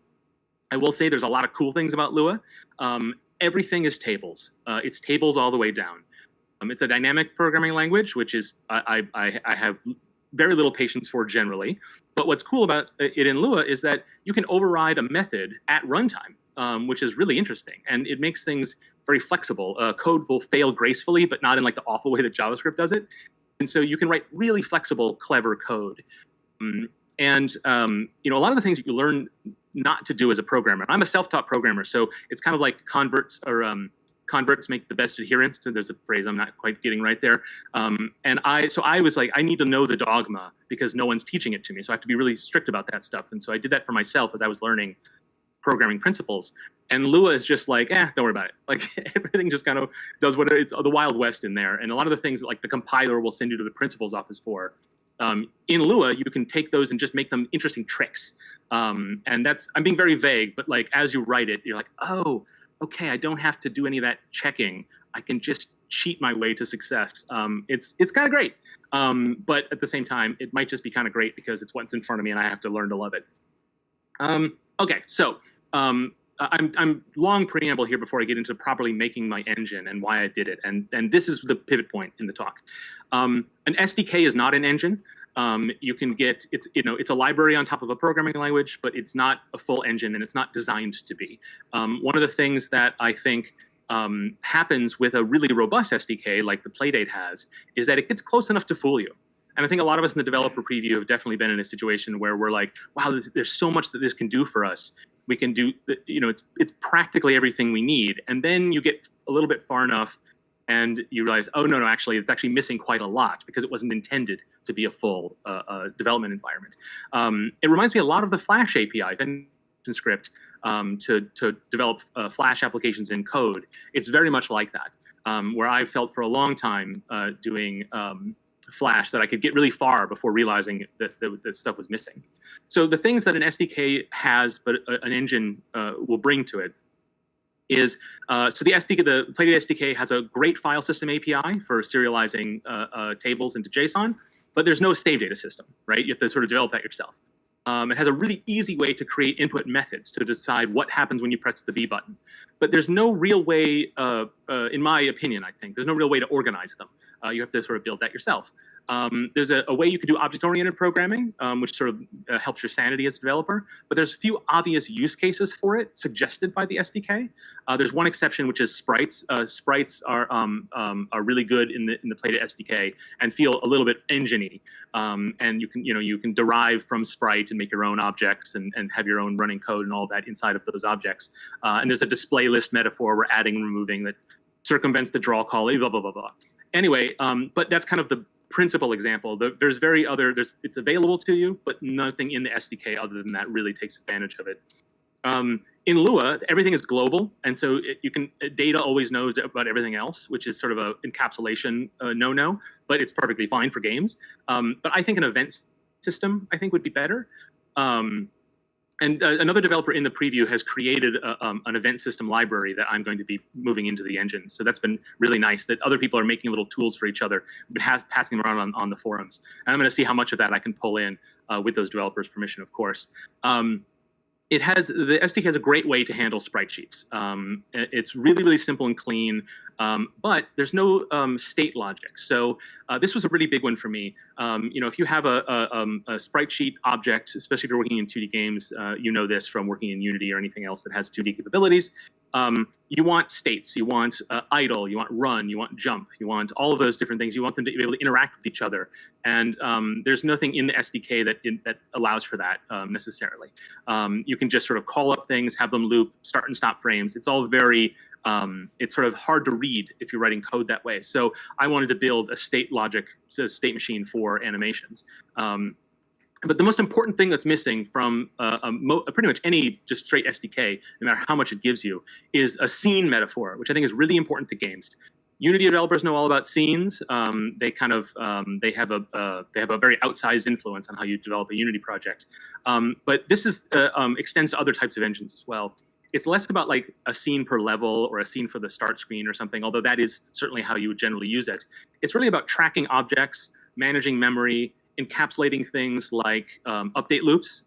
I will say there's a lot of cool things about Lua. Everything is tables. It's tables all the way down. It's a dynamic programming language, which is I have very little patience for generally. But what's cool about it in Lua is that you can override a method at runtime, which is really interesting. And it makes things very flexible. Code will fail gracefully, but not in like the awful way that JavaScript does it. And so you can write really flexible, clever code. And a lot of the things that you learn not to do as a programmer. I'm a self-taught programmer, so it's kind of like converts make the best adherents. So there's a phrase I'm not quite getting right there. And I was like, I need to know the dogma because no one's teaching it to me. So I have to be really strict about that stuff. And so I did that for myself as I was learning programming principles. And Lua is just like, don't worry about it. Like everything just kind of does what it's the Wild West in there. And a lot of the things that, like the compiler will send you to the principal's office for. In Lua, you can take those and just make them interesting tricks. And I'm being very vague, but like as you write it, you're like, oh, okay, I don't have to do any of that checking. I can just cheat my way to success. It's kind of great. But at the same time, it might just be kind of great because it's what's in front of me and I have to learn to love it. Okay, so I'm long preamble here before I get into properly making my engine and why I did it. And this is the pivot point in the talk. An SDK is not an engine. You can get it's a library on top of a programming language, but it's not a full engine and it's not designed to be. One of the things that I think happens with a really robust SDK like the Playdate has is that it gets close enough to fool you. And I think a lot of us in the developer preview have definitely been in a situation where we're like, wow, there's so much that this can do for us. We can do, it's practically everything we need. And then you get a little bit far enough and you realize, oh, no, actually, it's actually missing quite a lot because it wasn't intended to be a full development environment. It reminds me a lot of the Flash API, script to develop Flash applications in code. It's very much like that, where I felt for a long time doing Flash that I could get really far before realizing that stuff was missing. So the things that an SDK has, but an engine will bring to it, is so the Playdate SDK has a great file system API for serializing tables into JSON, but there's no save data system, right? You have to sort of develop that yourself. It has a really easy way to create input methods to decide what happens when you press the B button. But there's no real way, in my opinion, I think, there's no real way to organize them. You have to sort of build that yourself. There's a way you can do object-oriented programming, which sort of helps your sanity as a developer. But there's a few obvious use cases for it suggested by the SDK. There's one exception, which is sprites. Sprites are really good in the Playdate SDK and feel a little bit engine-y. And you can derive from sprite and make your own objects and have your own running code and all that inside of those objects. And there's a display list metaphor we're adding and removing that circumvents the draw call, blah, blah, blah, blah. Anyway, but that's kind of the principal example. It's available to you, but nothing in the SDK other than that really takes advantage of it. In Lua, everything is global, and so data always knows about everything else, which is sort of a encapsulation no-no, but it's perfectly fine for games. But I think an event system, would be better. And another developer in the preview has created an event system library that I'm going to be moving into the engine. So that's been really nice that other people are making little tools for each other, but passing them around on the forums. And I'm going to see how much of that I can pull in with those developers' permission, of course. The SDK has a great way to handle sprite sheets. It's really, really simple and clean, but there's no state logic. So this was a really big one for me. If you have a sprite sheet object, especially if you're working in 2D games, you know this from working in Unity or anything else that has 2D capabilities. You want states, you want idle, you want run, you want jump, you want all of those different things. You want them to be able to interact with each other. And there's nothing in the SDK that allows for that necessarily. You can just sort of call up things, have them loop, start and stop frames. It's all very, it's sort of hard to read if you're writing code that way. So I wanted to build a state state machine for animations. But the most important thing that's missing from pretty much any just straight SDK, no matter how much it gives you, is a scene metaphor, which I think is really important to games. Unity developers know all about scenes. They have a very outsized influence on how you develop a Unity project. But this extends to other types of engines as well. It's less about like a scene per level or a scene for the start screen or something, although that is certainly how you would generally use it. It's really about tracking objects, managing memory, encapsulating things like update loops.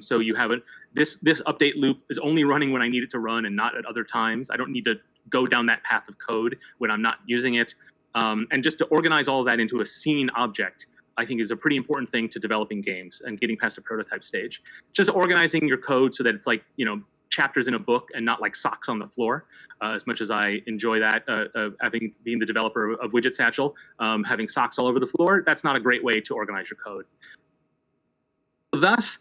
So you have this update loop is only running when I need it to run and not at other times. I don't need to go down that path of code when I'm not using it. And just to organize all of that into a scene object, I think is a pretty important thing to developing games and getting past a prototype stage. Just organizing your code so that it's like, chapters in a book and not like socks on the floor. As much as I enjoy that, being the developer of Widget Satchel, having socks all over the floor, that's not a great way to organize your code. Thus,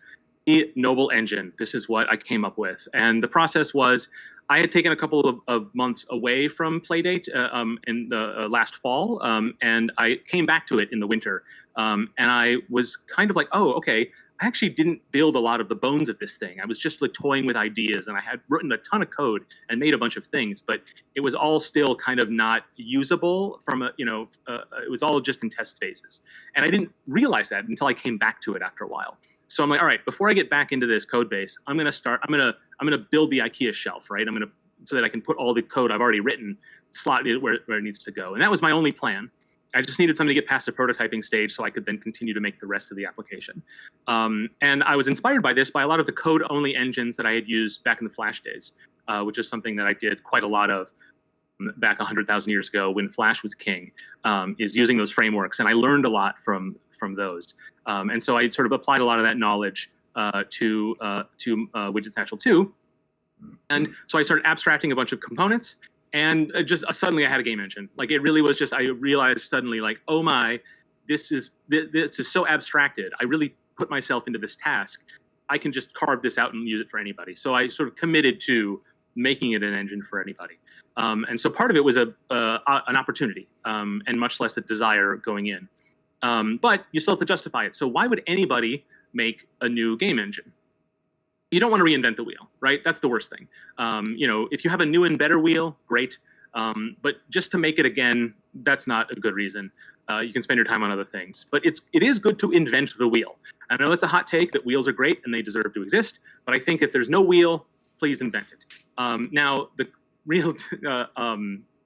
Noble Engine. This is what I came up with. And the process was, I had taken a couple of months away from Playdate in the last fall, and I came back to it in the winter. And I was kind of like, oh, okay, I actually didn't build a lot of the bones of this thing. I was just like toying with ideas, and I had written a ton of code and made a bunch of things, but it was all still kind of not usable from it was all just in test phases. And I didn't realize that until I came back to it after a while. So I'm like, all right, before I get back into this code base, I'm going to build the IKEA shelf, right? So that I can put all the code I've already written, slot it where it needs to go. And that was my only plan. I just needed something to get past the prototyping stage so I could then continue to make the rest of the application. And I was inspired by this by a lot of the code-only engines that I had used back in the Flash days, which is something that I did quite a lot of back 100,000 years ago when Flash was king, is using those frameworks. And I learned a lot from those. And so I sort of applied a lot of that knowledge to Widget Satchel 2. And so I started abstracting a bunch of components. And just suddenly I had a game engine. Like it really was just, I realized suddenly like, oh my, this is so abstracted. I really put myself into this task. I can just carve this out and use it for anybody. So I sort of committed to making it an engine for anybody. And so part of it was an opportunity and much less a desire going in. But you still have to justify it. So why would anybody make a new game engine? You don't want to reinvent the wheel, right? That's the worst thing. If you have a new and better wheel, great. But just to make it again, that's not a good reason. You can spend your time on other things. But it is good to invent the wheel. I know it's a hot take that wheels are great and they deserve to exist. But I think if there's no wheel, please invent it. Now, the real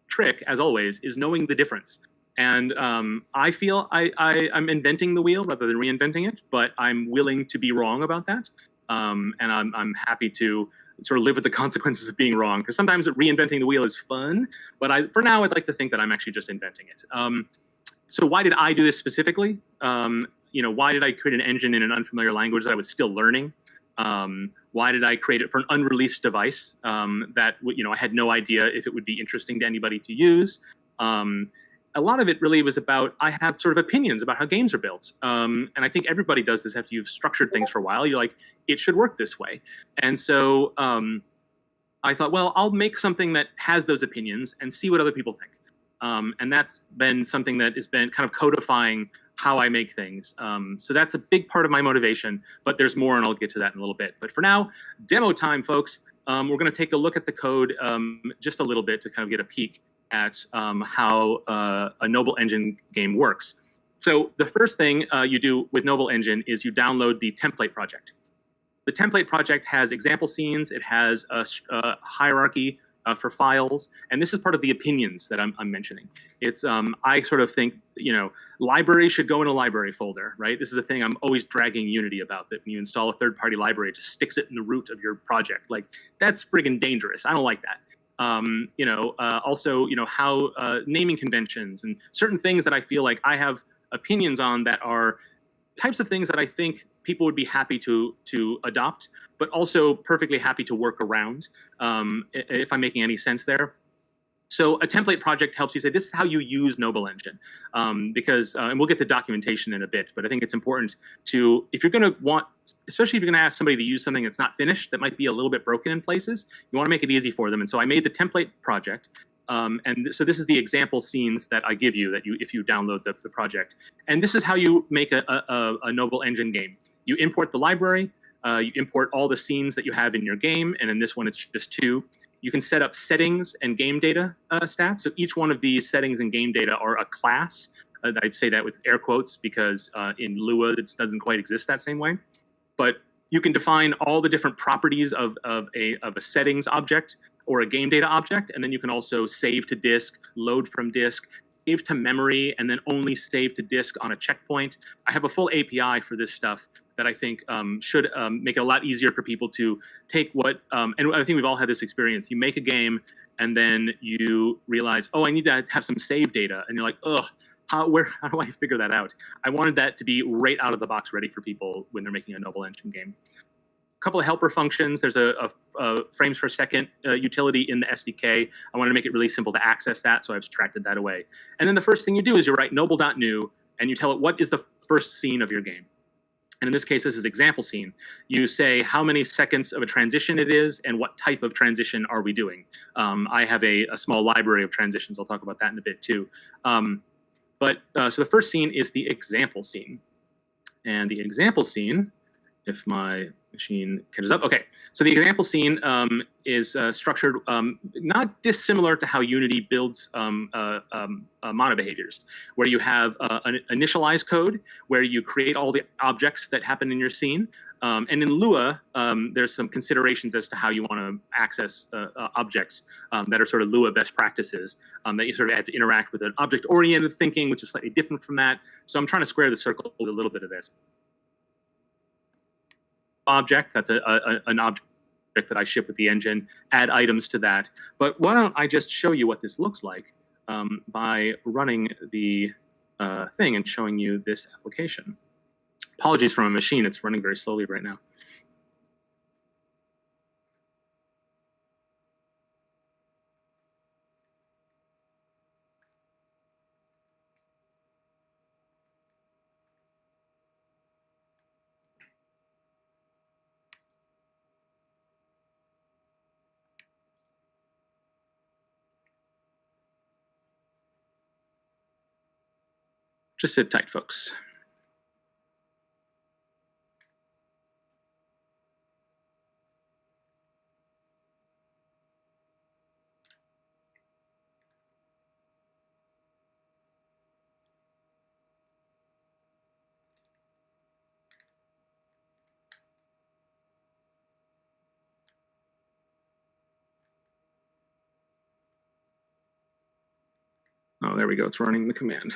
trick, as always, is knowing the difference. And I feel I'm inventing the wheel rather than reinventing it. But I'm willing to be wrong about that. And I'm happy to sort of live with the consequences of being wrong, because sometimes reinventing the wheel is fun, but for now I'd like to think that I'm actually just inventing it. So why did I do this specifically? Why did I create an engine in an unfamiliar language that I was still learning? Why did I create it for an unreleased device that I had no idea if it would be interesting to anybody to use? A lot of it really was about, I have sort of opinions about how games are built. And I think everybody does this after you've structured things for a while. You're like, it should work this way. And so I thought, well, I'll make something that has those opinions and see what other people think. And that's been something that has been kind of codifying how I make things. So that's a big part of my motivation, but there's more, and I'll get to that in a little bit. But for now, demo time, folks. We're going to take a look at the code just a little bit to kind of get a peek at how a Noble Engine game works. So the first thing you do with Noble Engine is you download the template project. The template project has example scenes. It has a hierarchy for files, and this is part of the opinions that I'm mentioning. It's I sort of think library should go in a library folder, right? This is a thing I'm always dragging Unity about, that when you install a third-party library, it just sticks it in the root of your project. Like, that's friggin' dangerous. I don't like that. Also, how naming conventions and certain things that I feel like I have opinions on that are types of things that I think people would be happy to adopt, but also perfectly happy to work around, if I'm making any sense there. So a template project helps you say, this is how you use Noble Engine, because, and we'll get to documentation in a bit, but I think it's important to, if you're going to especially if you're going to ask somebody to use something that's not finished, that might be a little bit broken in places, you want to make it easy for them. And so I made the template project. And so this is the example scenes that I give you, if you download the project. And this is how you make a Noble Engine game. You import the library, you import all the scenes that you have in your game, and in this one it's just 2. You can set up settings and game data stats. So each one of these settings and game data are a class. I say that with air quotes because in Lua it doesn't quite exist that same way. But you can define all the different properties of a settings object or a game data object, and then you can also save to disk, load from disk, save to memory, and then only save to disk on a checkpoint. I have a full API for this stuff that I think should make it a lot easier for people to take what, and I think we've all had this experience. You make a game, and then you realize, oh, I need to have some save data, and you're like, ugh, how do I figure that out? I wanted that to be right out of the box ready for people when they're making a Noble Engine game. A couple of helper functions. There's a frames per second utility in the SDK. I wanted to make it really simple to access that, so I abstracted that away. And then the first thing you do is you write noble.new, and you tell it what is the first scene of your game. And in this case, this is example scene. You say how many seconds of a transition it is and what type of transition are we doing. I have a small library of transitions. I'll talk about that in a bit too. So the first scene is the example scene. And the example scene, if my machine catches up. Okay, so the example scene is structured not dissimilar to how Unity builds mono behaviors, where you have an initialize code, where you create all the objects that happen in your scene. And in Lua, there's some considerations as to how you want to access objects that are sort of Lua best practices, that you sort of have to interact with an object-oriented thinking, which is slightly different from that. So I'm trying to square the circle with a little bit of this. Object, that's an object that I ship with the engine, add items to that. But why don't I just show you what this looks like by running the thing and showing you this application. Apologies from a machine, it's running very slowly right now. Just sit tight, folks. Oh, there we go. It's running the command.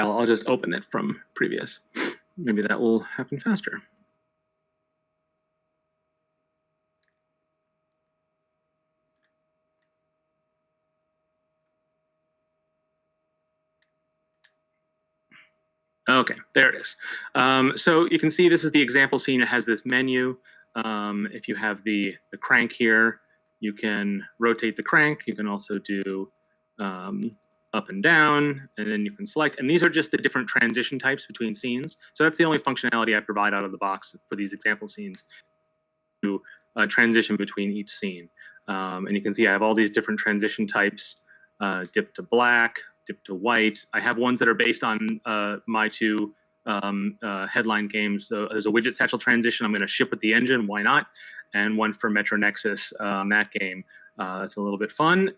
I'll just open it from previous. Maybe that will happen faster. Okay, there it is. So you can see this is the example scene. It has this menu. If you have the crank here, you can rotate the crank. You can also do up and down, and then you can select. And these are just the different transition types between scenes. So that's the only functionality I provide out of the box for these example scenes, to transition between each scene. And you can see I have all these different transition types, dip to black, dip to white. I have ones that are based on my two headline games. So there's a widget satchel transition I'm going to ship with the engine, why not? And one for Metro Nexus, that game. It's a little bit fun.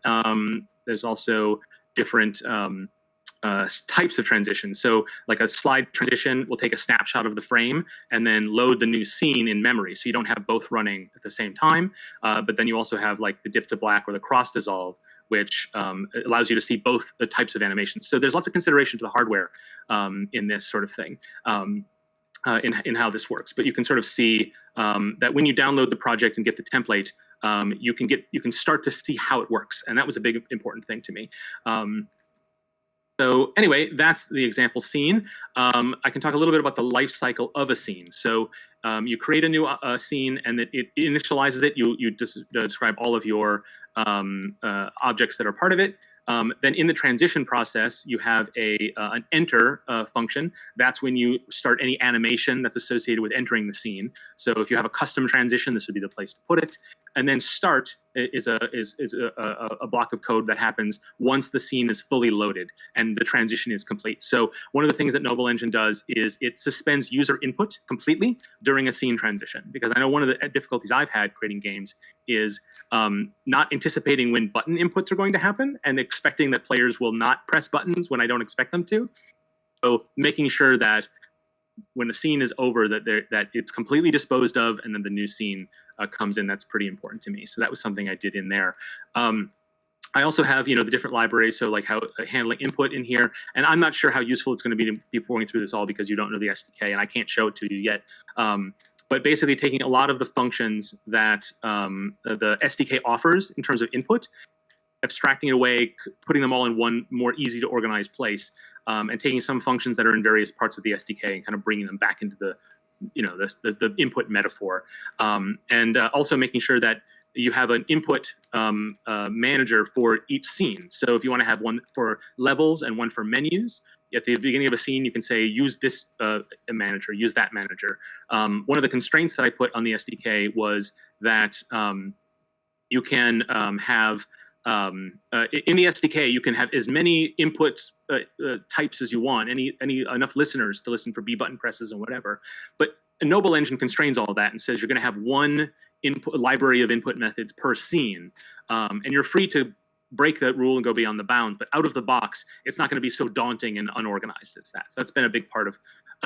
There's also different types of transitions. So like a slide transition will take a snapshot of the frame and then load the new scene in memory. So you don't have both running at the same time. But then you also have like the dip to black or the cross dissolve, which allows you to see both the types of animations. So there's lots of consideration to the hardware in this sort of thing, in how this works. But you can sort of see that when you download the project and get the template, you can start to see how it works, and that was a big important thing to me. So anyway, that's the example scene. I can talk a little bit about the life cycle of a scene. So you create a new scene, and it initializes it. You describe all of your objects that are part of it. Then in the transition process, you have an enter function. That's when you start any animation that's associated with entering the scene. So if you have a custom transition, this would be the place to put it. And then start is a block of code that happens once the scene is fully loaded and the transition is complete. So one of the things that Noble Engine does is it suspends user input completely during a scene transition. Because I know one of the difficulties I've had creating games is not anticipating when button inputs are going to happen and expecting that players will not press buttons when I don't expect them to. So making sure that when the scene is over, that it's completely disposed of, and then the new scene comes in. That's pretty important to me. So that was something I did in there. I also have, the different libraries, so like how handling input in here. And I'm not sure how useful it's going to be going through this all because you don't know the SDK, and I can't show it to you yet. But basically taking a lot of the functions that the SDK offers in terms of input, abstracting it away, putting them all in one more easy to organize place, and taking some functions that are in various parts of the SDK and kind of bringing them back into the input metaphor. And also making sure that you have an input manager for each scene. So if you want to have one for levels and one for menus, at the beginning of a scene, you can say, use this manager, use that manager. One of the constraints that I put on the SDK was that you can have, in the SDK, you can have as many input types as you want, enough listeners to listen for B button presses and whatever. But a Noble Engine constrains all of that and says you're going to have one library of input methods per scene. And you're free to break that rule and go beyond the bound, but out of the box, it's not going to be so daunting and unorganized as that. So that's been a big part of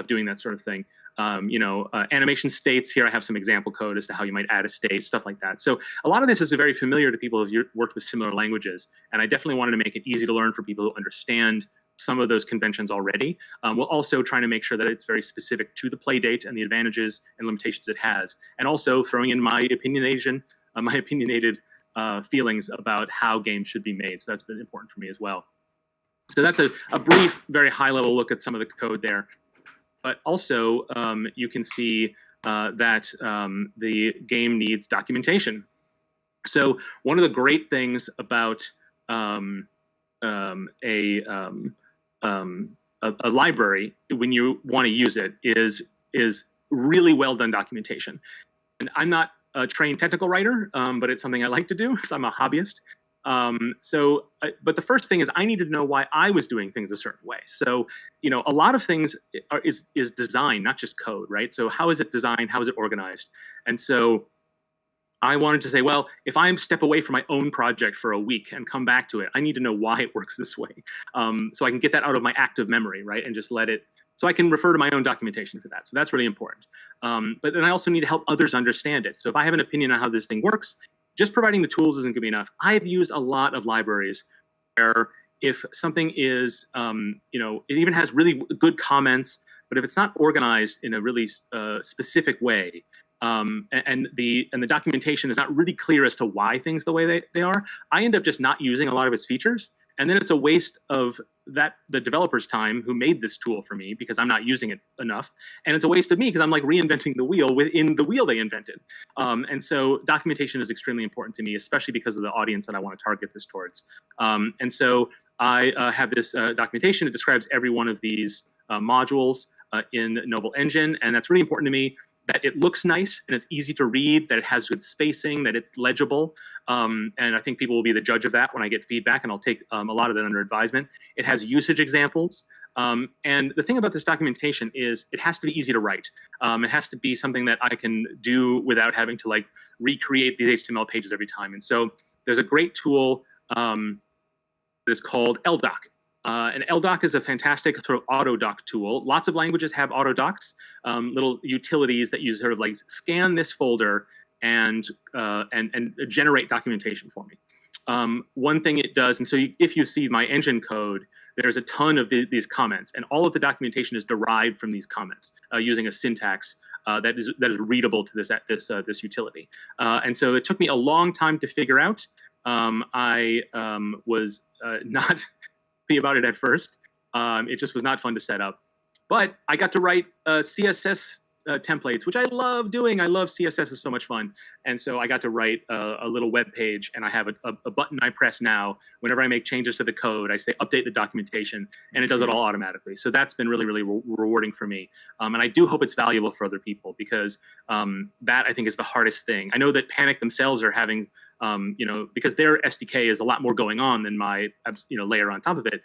doing that sort of thing. Animation states, here I have some example code as to how you might add a state, stuff like that. So a lot of this is very familiar to people who've worked with similar languages, and I definitely wanted to make it easy to learn for people who understand some of those conventions already. We'll also try to make sure that it's very specific to the play date and the advantages and limitations it has, and also throwing in my opinionated feelings about how games should be made. So that's been important for me as well. So that's a brief, very high-level look at some of the code there. But also, you can see that the game needs documentation. So one of the great things about a library, when you want to use it, is really well done documentation. And I'm not a trained technical writer, but it's something I like to do. I'm a hobbyist. But the first thing is I needed to know why I was doing things a certain way. So, a lot of things is design, not just code, right? So how is it designed? How is it organized? And so I wanted to say, well, if I step away from my own project for a week and come back to it, I need to know why it works this way. So I can get that out of my active memory, right? And just let it, so I can refer to my own documentation for that. So that's really important. But then I also need to help others understand it. So if I have an opinion on how this thing works, just providing the tools isn't going to be enough. I've used a lot of libraries where if something is, it even has really good comments, but if it's not organized in a really specific way, and the documentation is not really clear as to why things the way they are, I end up just not using a lot of its features. And then it's a waste of the developer's time who made this tool for me because I'm not using it enough. And it's a waste of me because I'm like reinventing the wheel within the wheel they invented. And so documentation is extremely important to me, especially because of the audience that I want to target this towards. And so I have this documentation that describes every one of these modules in Noble Engine. And that's really important to me, that it looks nice and it's easy to read, that it has good spacing, that it's legible. And I think people will be the judge of that when I get feedback, and I'll take a lot of that under advisement. It has usage examples. And the thing about this documentation is it has to be easy to write. It has to be something that I can do without having to like recreate these HTML pages every time. And so there's a great tool that is called LDoc. And LDoc is a fantastic sort of auto-doc tool. Lots of languages have auto-docs, little utilities that you sort of like scan this folder and generate documentation for me. One thing it does, and so if you see my engine code, there's a ton of these comments, and all of the documentation is derived from these comments using a syntax that is readable to this utility. And so it took me a long time to figure out. I was not about it at first. It just was not fun to set up. But I got to write CSS templates, which I love doing. I love CSS, is so much fun. And so I got to write a little web page, and I have a button I press now. Whenever I make changes to the code, I say update the documentation, and it does it all automatically. So that's been really, really rewarding for me. And I do hope it's valuable for other people, because that I think is the hardest thing. I know that Panic themselves are having because their SDK is a lot more going on than my, layer on top of it.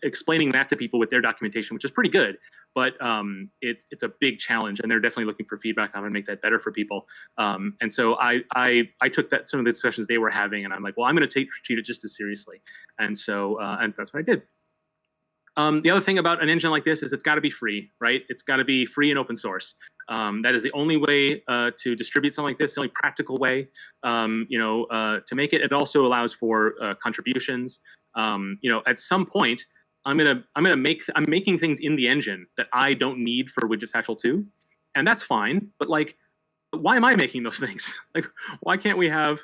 Explaining that to people with their documentation, which is pretty good, but it's a big challenge, and they're definitely looking for feedback on how to make that better for people. And so I took some of the discussions they were having, and I'm like, well, I'm going to treat it just as seriously. And so and that's what I did. The other thing about an engine like this is it's got to be free, right? It's got to be free and open source. That is the only way to distribute something like this, the only practical way, to make it. It also allows for contributions. At some point, I'm making things in the engine that I don't need for Widget Satchel 2, and that's fine. But like, why am I making those things? Like, why can't we have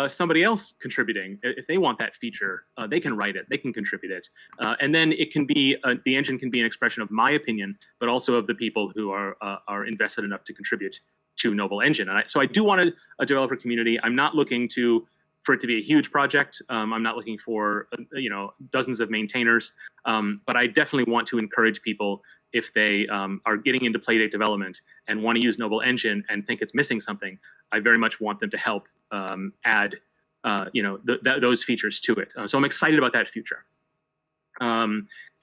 somebody else contributing? If they want that feature, they can write it, they can contribute it, and then it can be the engine can be an expression of my opinion, but also of the people who are invested enough to contribute to Noble Engine. And so I do want a developer community. I'm not looking for it to be a huge project. I'm not looking for dozens of maintainers, but I definitely want to encourage people, if they are getting into Playdate development and want to use Noble Engine and think it's missing something, I very much want them to help add those features to it. So I'm excited about that future.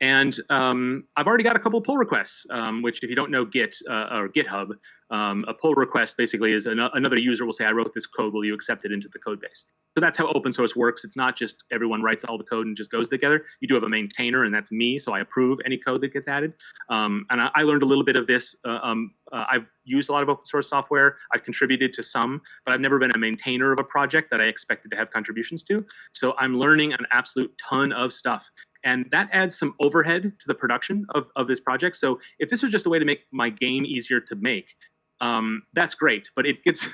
And I've already got a couple of pull requests, which, if you don't know Git or GitHub, a pull request basically is another user will say, I wrote this code, will you accept it into the code base? So that's how open source works. It's not just everyone writes all the code and just goes together. You do have a maintainer, and that's me, so I approve any code that gets added. And I learned a little bit of this. I've used a lot of open source software. I've contributed to some, but I've never been a maintainer of a project that I expected to have contributions to. So I'm learning an absolute ton of stuff. And that adds some overhead to the production of this project. So if this was just a way to make my game easier to make, that's great. But it gets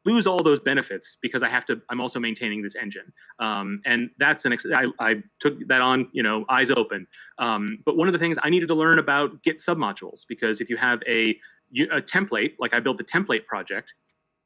lose all those benefits because I'm also maintaining this engine. And that's I took that on, eyes open. But one of the things I needed to learn about Git submodules, because if you have a template, like I built the template project,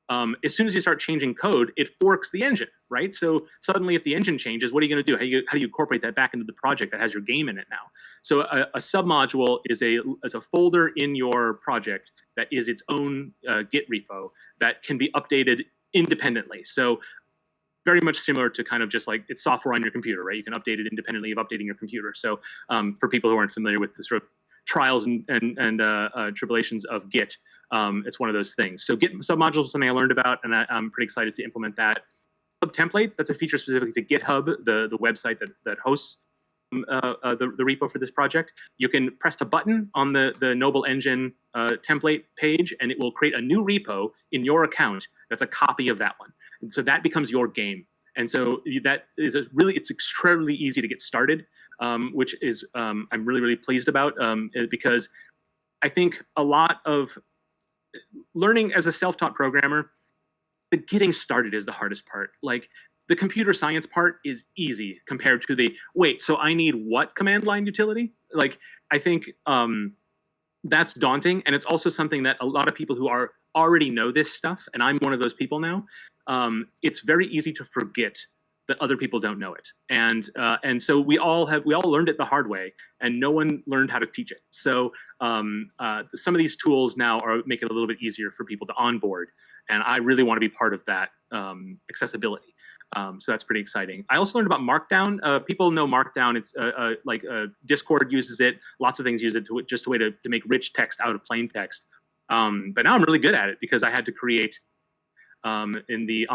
as soon as you start changing code, it forks the engine, right? So suddenly, if the engine changes, what are you going to do? How do you incorporate that back into the project that has your game in it now? So a submodule is a folder in your project that is its own Git repo that can be updated independently. So very much similar to kind of just like it's software on your computer, right? You can update it independently of updating your computer. So for people who aren't familiar with the sort of trials and tribulations of Git, it's one of those things. So Git submodules is something I learned about, and I'm pretty excited to implement that. Templates, that's a feature specifically to GitHub, the website that hosts the repo for this project. You can press a button on the Noble Engine template page, and it will create a new repo in your account that's a copy of that one. And so that becomes your game. And so that is it's extremely easy to get started, which is I'm really, really pleased about because I think a lot of learning as a self-taught programmer, the getting started is the hardest part. Like the computer science part is easy compared to the, wait, so I need what command line utility? Like, I think that's daunting. And it's also something that a lot of people who already know this stuff, and I'm one of those people now, it's very easy to forget that other people don't know it. And so we all learned it the hard way, and no one learned how to teach it. So some of these tools now make it a little bit easier for people to onboard. And I really want to be part of that accessibility. So that's pretty exciting. I also learned about Markdown. People know Markdown. It's like Discord uses it. Lots of things use it just a way to make rich text out of plain text. But now I'm really good at it because I had to create on the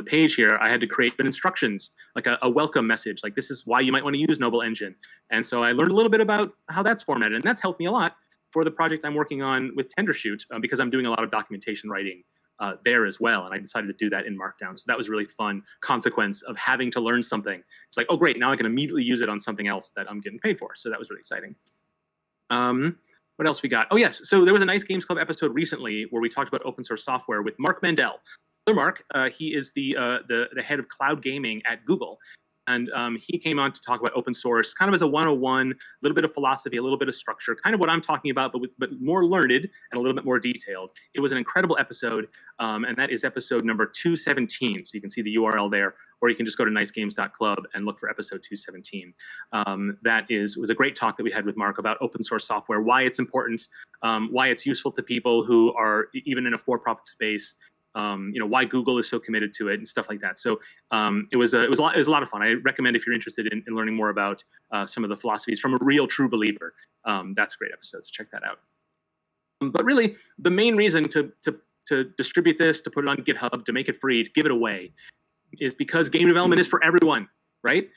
page here, I had to create instructions, like a welcome message, like this is why you might want to use Noble Engine. And so I learned a little bit about how that's formatted, and that's helped me a lot for the project I'm working on with Tendershoot, because I'm doing a lot of documentation writing there as well, and I decided to do that in Markdown. So that was a really fun consequence of having to learn something. It's like, oh great, now I can immediately use it on something else that I'm getting paid for. So that was really exciting. What else we got? Oh yes, so there was a Nice Games Club episode recently where we talked about open source software with Mark Mandel. Mark, he is the head of cloud gaming at Google, and he came on to talk about open source, kind of as a 101, a little bit of philosophy, a little bit of structure, kind of what I'm talking about, but more learned and a little bit more detailed. It was an incredible episode, and that is episode number 217. So you can see the URL there, or you can just go to nicegames.club and look for episode 217. That was a great talk that we had with Mark about open source software, why it's important, why it's useful to people who are even in a for-profit space. Why Google is so committed to it and stuff like that. So it was a lot of fun. I recommend if you're interested in learning more about some of the philosophies from a real true believer. That's a great episode, so check that out. But really, the main reason to distribute this, to put it on GitHub, to make it free, to give it away, is because game development is for everyone, right?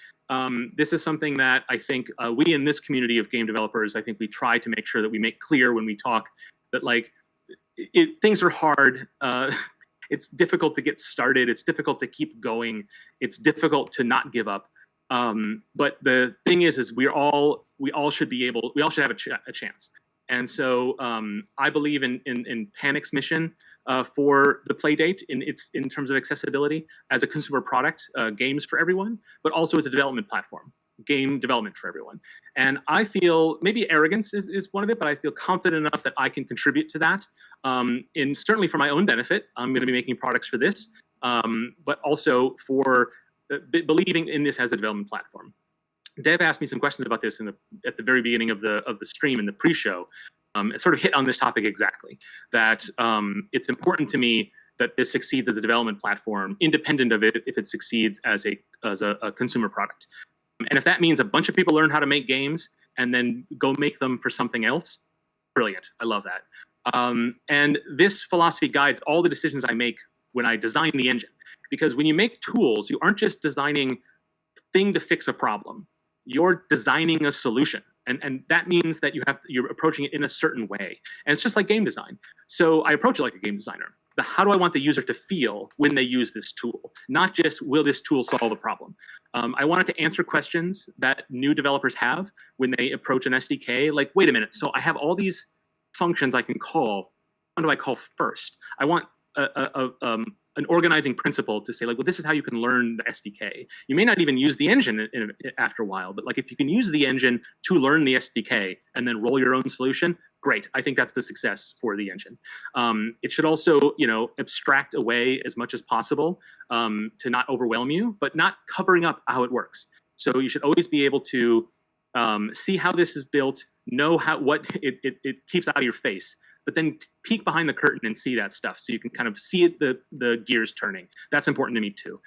This is something that I think we in this community of game developers, I think we try to make sure that we make clear when we talk that like things are hard. It's difficult to get started. It's difficult to keep going. It's difficult to not give up. But the thing is we all should have a chance. And so I believe in Panic's mission for the Playdate in terms of accessibility as a consumer product, games for everyone, but also as a development platform, game development for everyone. And I feel maybe arrogance is one of it, but I feel confident enough that I can contribute to that. Certainly for my own benefit, I'm going to be making products for this, but also for believing in this as a development platform. Dev asked me some questions about this at the very beginning of the stream in the pre-show. It sort of hit on this topic exactly, that it's important to me that this succeeds as a development platform, independent of it if it succeeds as a consumer product. And if that means a bunch of people learn how to make games and then go make them for something else, brilliant. I love that. And this philosophy guides all the decisions I make when I design the engine. Because when you make tools, you aren't just designing a thing to fix a problem. You're designing a solution. And that means that you're approaching it in a certain way. And it's just like game design. So I approach it like a game designer. How do I want the user to feel when they use this tool? Not just, will this tool solve a problem? I want it to answer questions that new developers have when they approach an SDK. Like, wait a minute, so I have all these functions I can call. What do I call first? I want an organizing principle to say, like, well, this is how you can learn the SDK. You may not even use the engine after a while, but like if you can use the engine to learn the SDK and then roll your own solution, great. I think that's the success for the engine. It should also, abstract away as much as possible to not overwhelm you, but not covering up how it works. So you should always be able to see how this is built, know what it keeps out of your face, but then peek behind the curtain and see that stuff, so you can kind of see it, the gears turning. That's important to me too.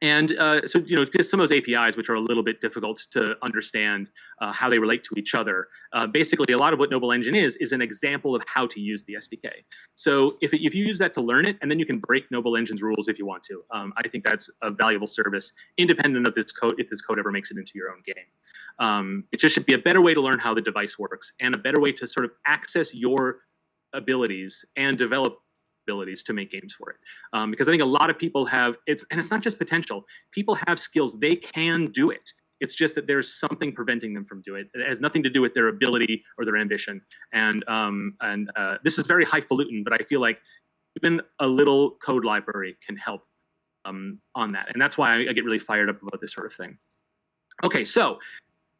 So just some of those APIs, which are a little bit difficult to understand how they relate to each other. Basically, a lot of what Noble Engine is an example of how to use the SDK. So if you use that to learn it, and then you can break Noble Engine's rules if you want to. I think that's a valuable service, independent of this code, if this code ever makes it into your own game. It just should be a better way to learn how the device works, and a better way to sort of access your abilities and develop abilities to make games for it. Because I think a lot of people have and it's not just potential. People have skills; they can do it. It's just that there's something preventing them from doing it. It has nothing to do with their ability or their ambition. And this is very highfalutin, but I feel like even a little code library can help on that. And that's why I get really fired up about this sort of thing. Okay, so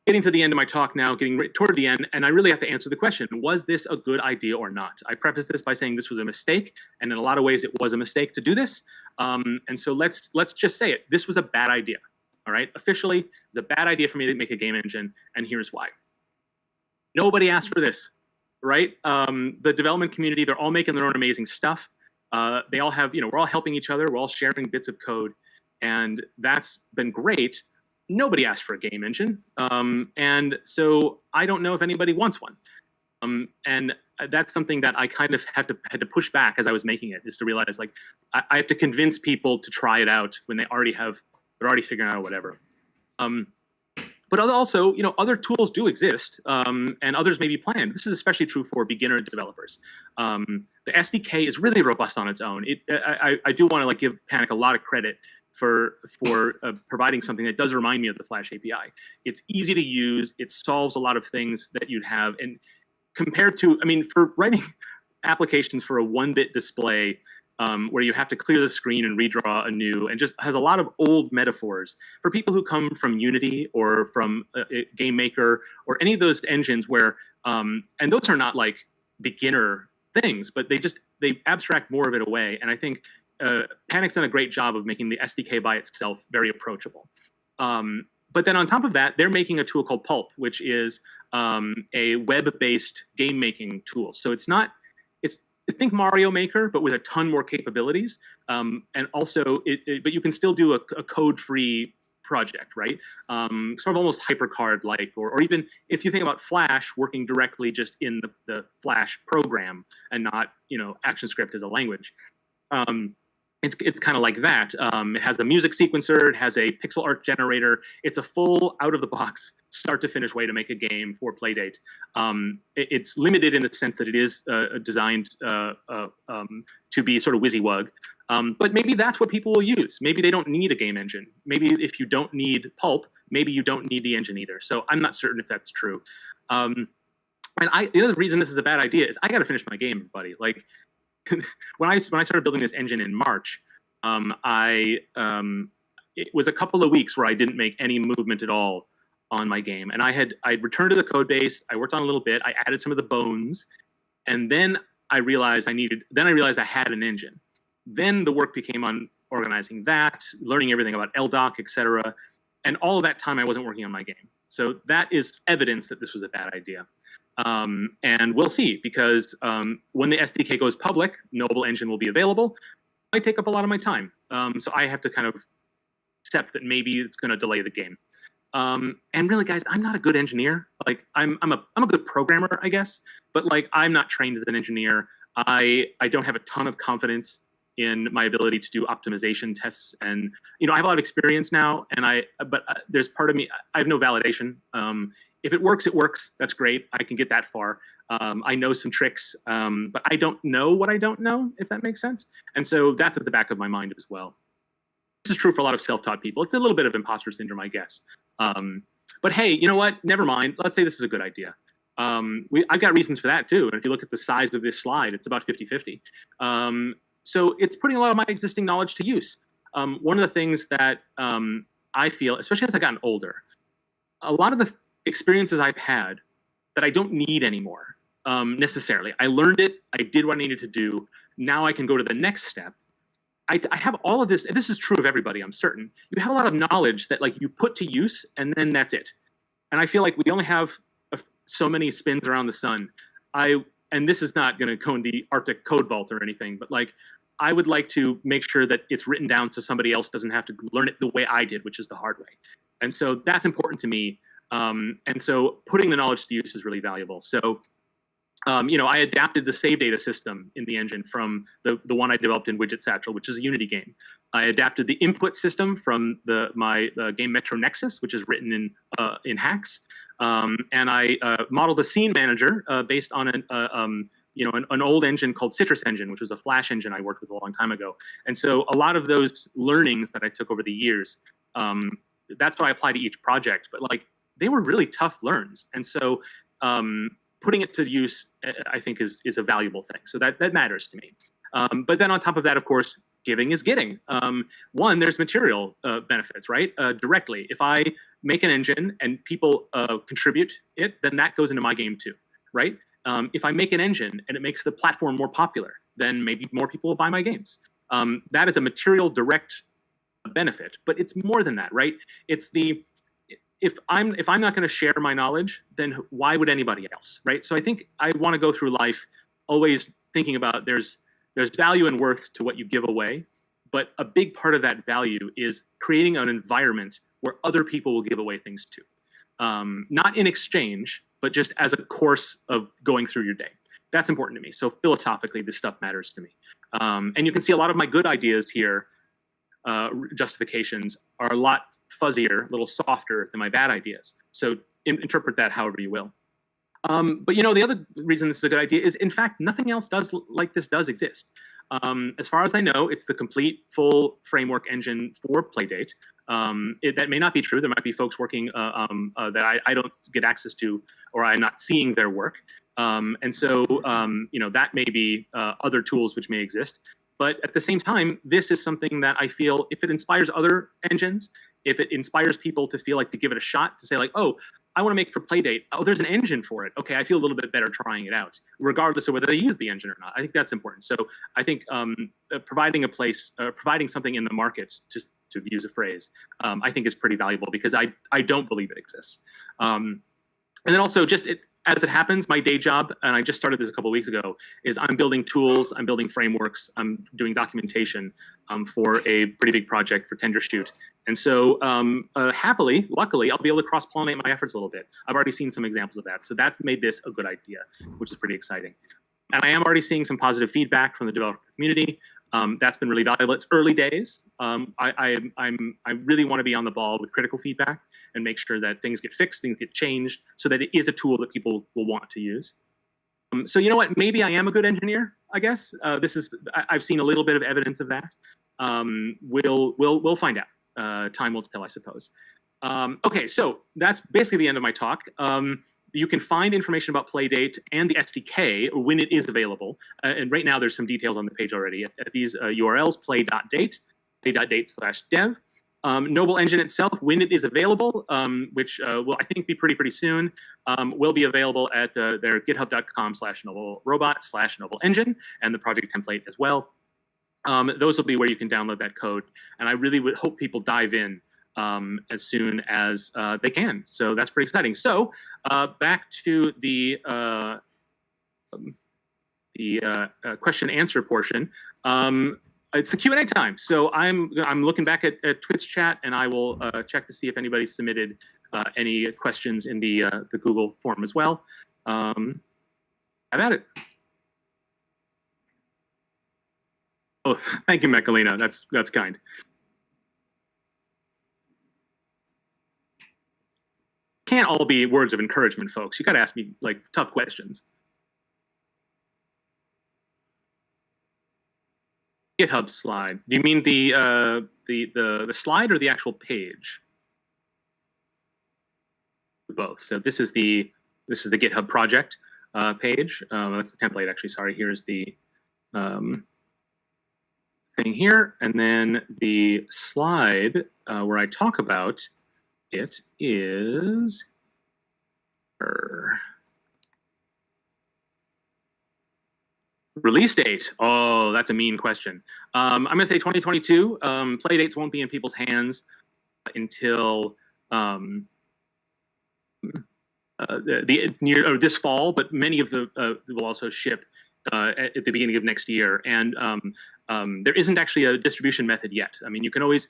getting to the end of my talk now, getting toward the end, and I really have to answer the question, was this a good idea or not? I preface this by saying this was a mistake, and in a lot of ways it was a mistake to do this. And so let's just say it. This was a bad idea. All right, officially, it's a bad idea for me to make a game engine, and here's why. Nobody asked for this, right? The development community, they're all making their own amazing stuff. They all have, we're all helping each other. We're all sharing bits of code, and that's been great. Nobody asked for a game engine, and so I don't know if anybody wants one. And that's something that I kind of had to push back as I was making it, is to realize like I have to convince people to try it out when they're already figuring out whatever. But also, other tools do exist, and others may be planned. This is especially true for beginner developers. The SDK is really robust on its own. I do want to give Panic a lot of credit for providing something that does remind me of the Flash API. It's easy to use. It solves a lot of things that you'd have. And compared to, for writing applications for a 1-bit display, where you have to clear the screen and redraw anew, and just has a lot of old metaphors. For people who come from Unity or from Game Maker or any of those engines where, and those are not like beginner things, but they abstract more of it away. And I think Panic's done a great job of making the SDK by itself very approachable. But then on top of that, they're making a tool called Pulp, which is a web-based game-making tool. So it's think Mario Maker, but with a ton more capabilities. And also, but you can still do a code-free project, right? Sort of almost HyperCard-like, or even if you think about Flash working directly just in the Flash program and not, ActionScript as a language. It's kind of like that. It has a music sequencer. It has a pixel art generator. It's a full out-of-the-box, start-to-finish way to make a game for Playdate. It's limited in the sense that it is designed to be sort of WYSIWYG. But maybe that's what people will use. Maybe they don't need a game engine. Maybe if you don't need Pulp, maybe you don't need the engine either. So I'm not certain if that's true. And the other reason this is a bad idea is I got to finish my game, buddy. Like, when I started building this engine in March, it was a couple of weeks where I didn't make any movement at all on my game, and I returned to the code base. I worked on a little bit. I added some of the bones, and then I realized I had an engine. Then the work became on organizing that, learning everything about LDoc, etc. And all of that time I wasn't working on my game. So that is evidence that this was a bad idea. And we'll see, because when the SDK goes public, Noble Engine will be available. It might take up a lot of my time. So I have to kind of accept that maybe it's going to delay the game. And really, guys, I'm not a good engineer. Like I'm a good programmer, I guess, but like I'm not trained as an engineer. I don't have a ton of confidence in my ability to do optimization tests, and I have a lot of experience now. But there's part of me, I have no validation. If it works, it works. That's great. I can get that far. I know some tricks, but I don't know what I don't know, if that makes sense. And so that's at the back of my mind as well. This is true for a lot of self-taught people. It's a little bit of imposter syndrome, I guess. But hey, you know what? Never mind. Let's say this is a good idea. I've got reasons for that too. And if you look at the size of this slide, it's about 50-50. So it's putting a lot of my existing knowledge to use. One of the things that I feel, especially as I've gotten older, a lot of the experiences I've had that I don't need anymore necessarily. I learned it. I did what I needed to do. Now I can go to the next step. I have all of this, and this is true of everybody, I'm certain. You have a lot of knowledge that like you put to use, and then that's it. And I feel like we only have so many spins around the sun. And this is not going to go in the Arctic code vault or anything, but like I would like to make sure that it's written down so somebody else doesn't have to learn it the way I did, which is the hard way. And so that's important to me. And so putting the knowledge to use is really valuable. So, I adapted the save data system in the engine from the one I developed in Widget Satchel, which is a Unity game. I adapted the input system from my game Metro Nexus, which is written in Hacks. And I modeled a scene manager based on an old engine called Citrus Engine, which was a Flash engine I worked with a long time ago. And so a lot of those learnings that I took over the years, that's what I apply to each project. But like, they were really tough learns. And so putting it to use, I think, is a valuable thing. So that matters to me. But then on top of that, of course, giving is getting. One, there's material benefits, right? Directly. If I make an engine and people contribute it, then that goes into my game too, right? If I make an engine and it makes the platform more popular, then maybe more people will buy my games. That is a material direct benefit, but it's more than that, right? It's if I'm not going to share my knowledge, then why would anybody else, right? So I think I want to go through life always thinking about there's value and worth to what you give away, but a big part of that value is creating an environment where other people will give away things too. Not in exchange, but just as a course of going through your day. That's important to me. So philosophically, this stuff matters to me. And you can see a lot of my good ideas here, justifications, are a lot fuzzier, a little softer than my bad ideas. So interpret that however you will. But the other reason this is a good idea is, in fact, nothing else like this does exist. As far as I know, it's the complete full framework engine for Playdate. That may not be true. There might be folks working that I don't get access to, or I'm not seeing their work. And so, that may be other tools which may exist. But at the same time, this is something that I feel, if it inspires other engines, if it inspires people to feel like to give it a shot, to say like, oh, I want to make for Playdate. Oh, there's an engine for it. Okay, I feel a little bit better trying it out, regardless of whether they use the engine or not. I think that's important. So I think providing a place, providing something in the market, just to use a phrase, I think is pretty valuable, because I don't believe it exists. And then also, as it happens, my day job, and I just started this a couple of weeks ago, is I'm building tools, I'm building frameworks, I'm doing documentation for a pretty big project for Tendershoot. And so luckily, I'll be able to cross-pollinate my efforts a little bit. I've already seen some examples of that. So that's made this a good idea, which is pretty exciting. And I am already seeing some positive feedback from the developer community. That's been really valuable. It's early days. I really want to be on the ball with critical feedback and make sure that things get fixed, things get changed, so that it is a tool that people will want to use. So you know what? Maybe I am a good engineer, I guess. I've seen a little bit of evidence of that. We'll find out. Time will tell, I suppose. Okay, so that's basically the end of my talk. You can find information about Playdate and the SDK when it is available. And right now, there's some details on the page already at these URLs: play.date, play.date/dev. Noble Engine itself, when it is available, which will, I think, be pretty soon, will be available at their github.com/noblerobot/Noble Engine, and the project template as well. Those will be where you can download that code. And I really would hope people dive in as soon as they can. So that's pretty exciting. So back to the question answer portion. It's the Q&A time. So I'm looking back at Twitch chat, and I will check to see if anybody submitted any questions in the Google form as well. Have at it. Oh, thank you, Mechalina. That's kind. Can't all be words of encouragement, folks. You got to ask me like tough questions. GitHub slide. Do you mean the slide or the actual page? Both. So this is the GitHub project page. That's the template, actually. Sorry. Here's the thing here, and then the slide where I talk about it is release date. Oh, that's a mean question. I'm gonna say 2022. Playdates won't be in people's hands until this fall, but many of the will also ship at the beginning of next year. And there isn't actually a distribution method yet. I mean, you can always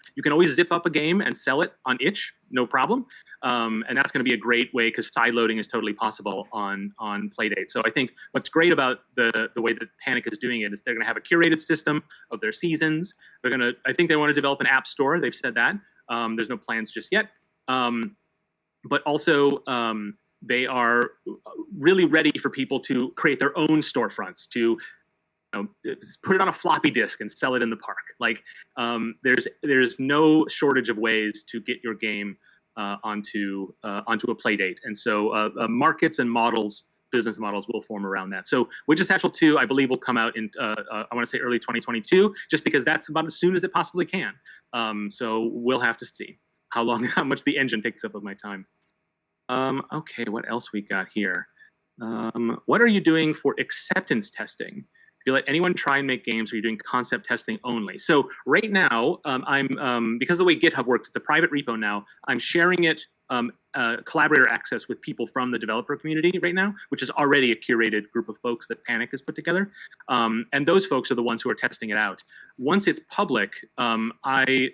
zip up a game and sell it on itch, no problem. And that's going to be a great way, because side loading is totally possible on Playdate. So I think what's great about the way that Panic is doing it is they're going to have a curated system of their seasons. I think they want to develop an app store. They've said that. There's no plans just yet. But also, they are really ready for people to create their own storefronts, to put it on a floppy disk and sell it in the park. Like there's no shortage of ways to get your game onto a play date, and so markets and business models will form around that. So Widget Satchel 2, I believe, will come out in I want to say early 2022, just because that's about as soon as it possibly can. So we'll have to see how much the engine takes up of my time. Okay, what else we got here? What are you doing for acceptance testing? Do you let anyone try and make games, or are you doing concept testing only? So right now, I'm because of the way GitHub works, it's a private repo now. I'm sharing it collaborator access with people from the developer community right now, which is already a curated group of folks that Panic has put together. And those folks are the ones who are testing it out. Once it's public, I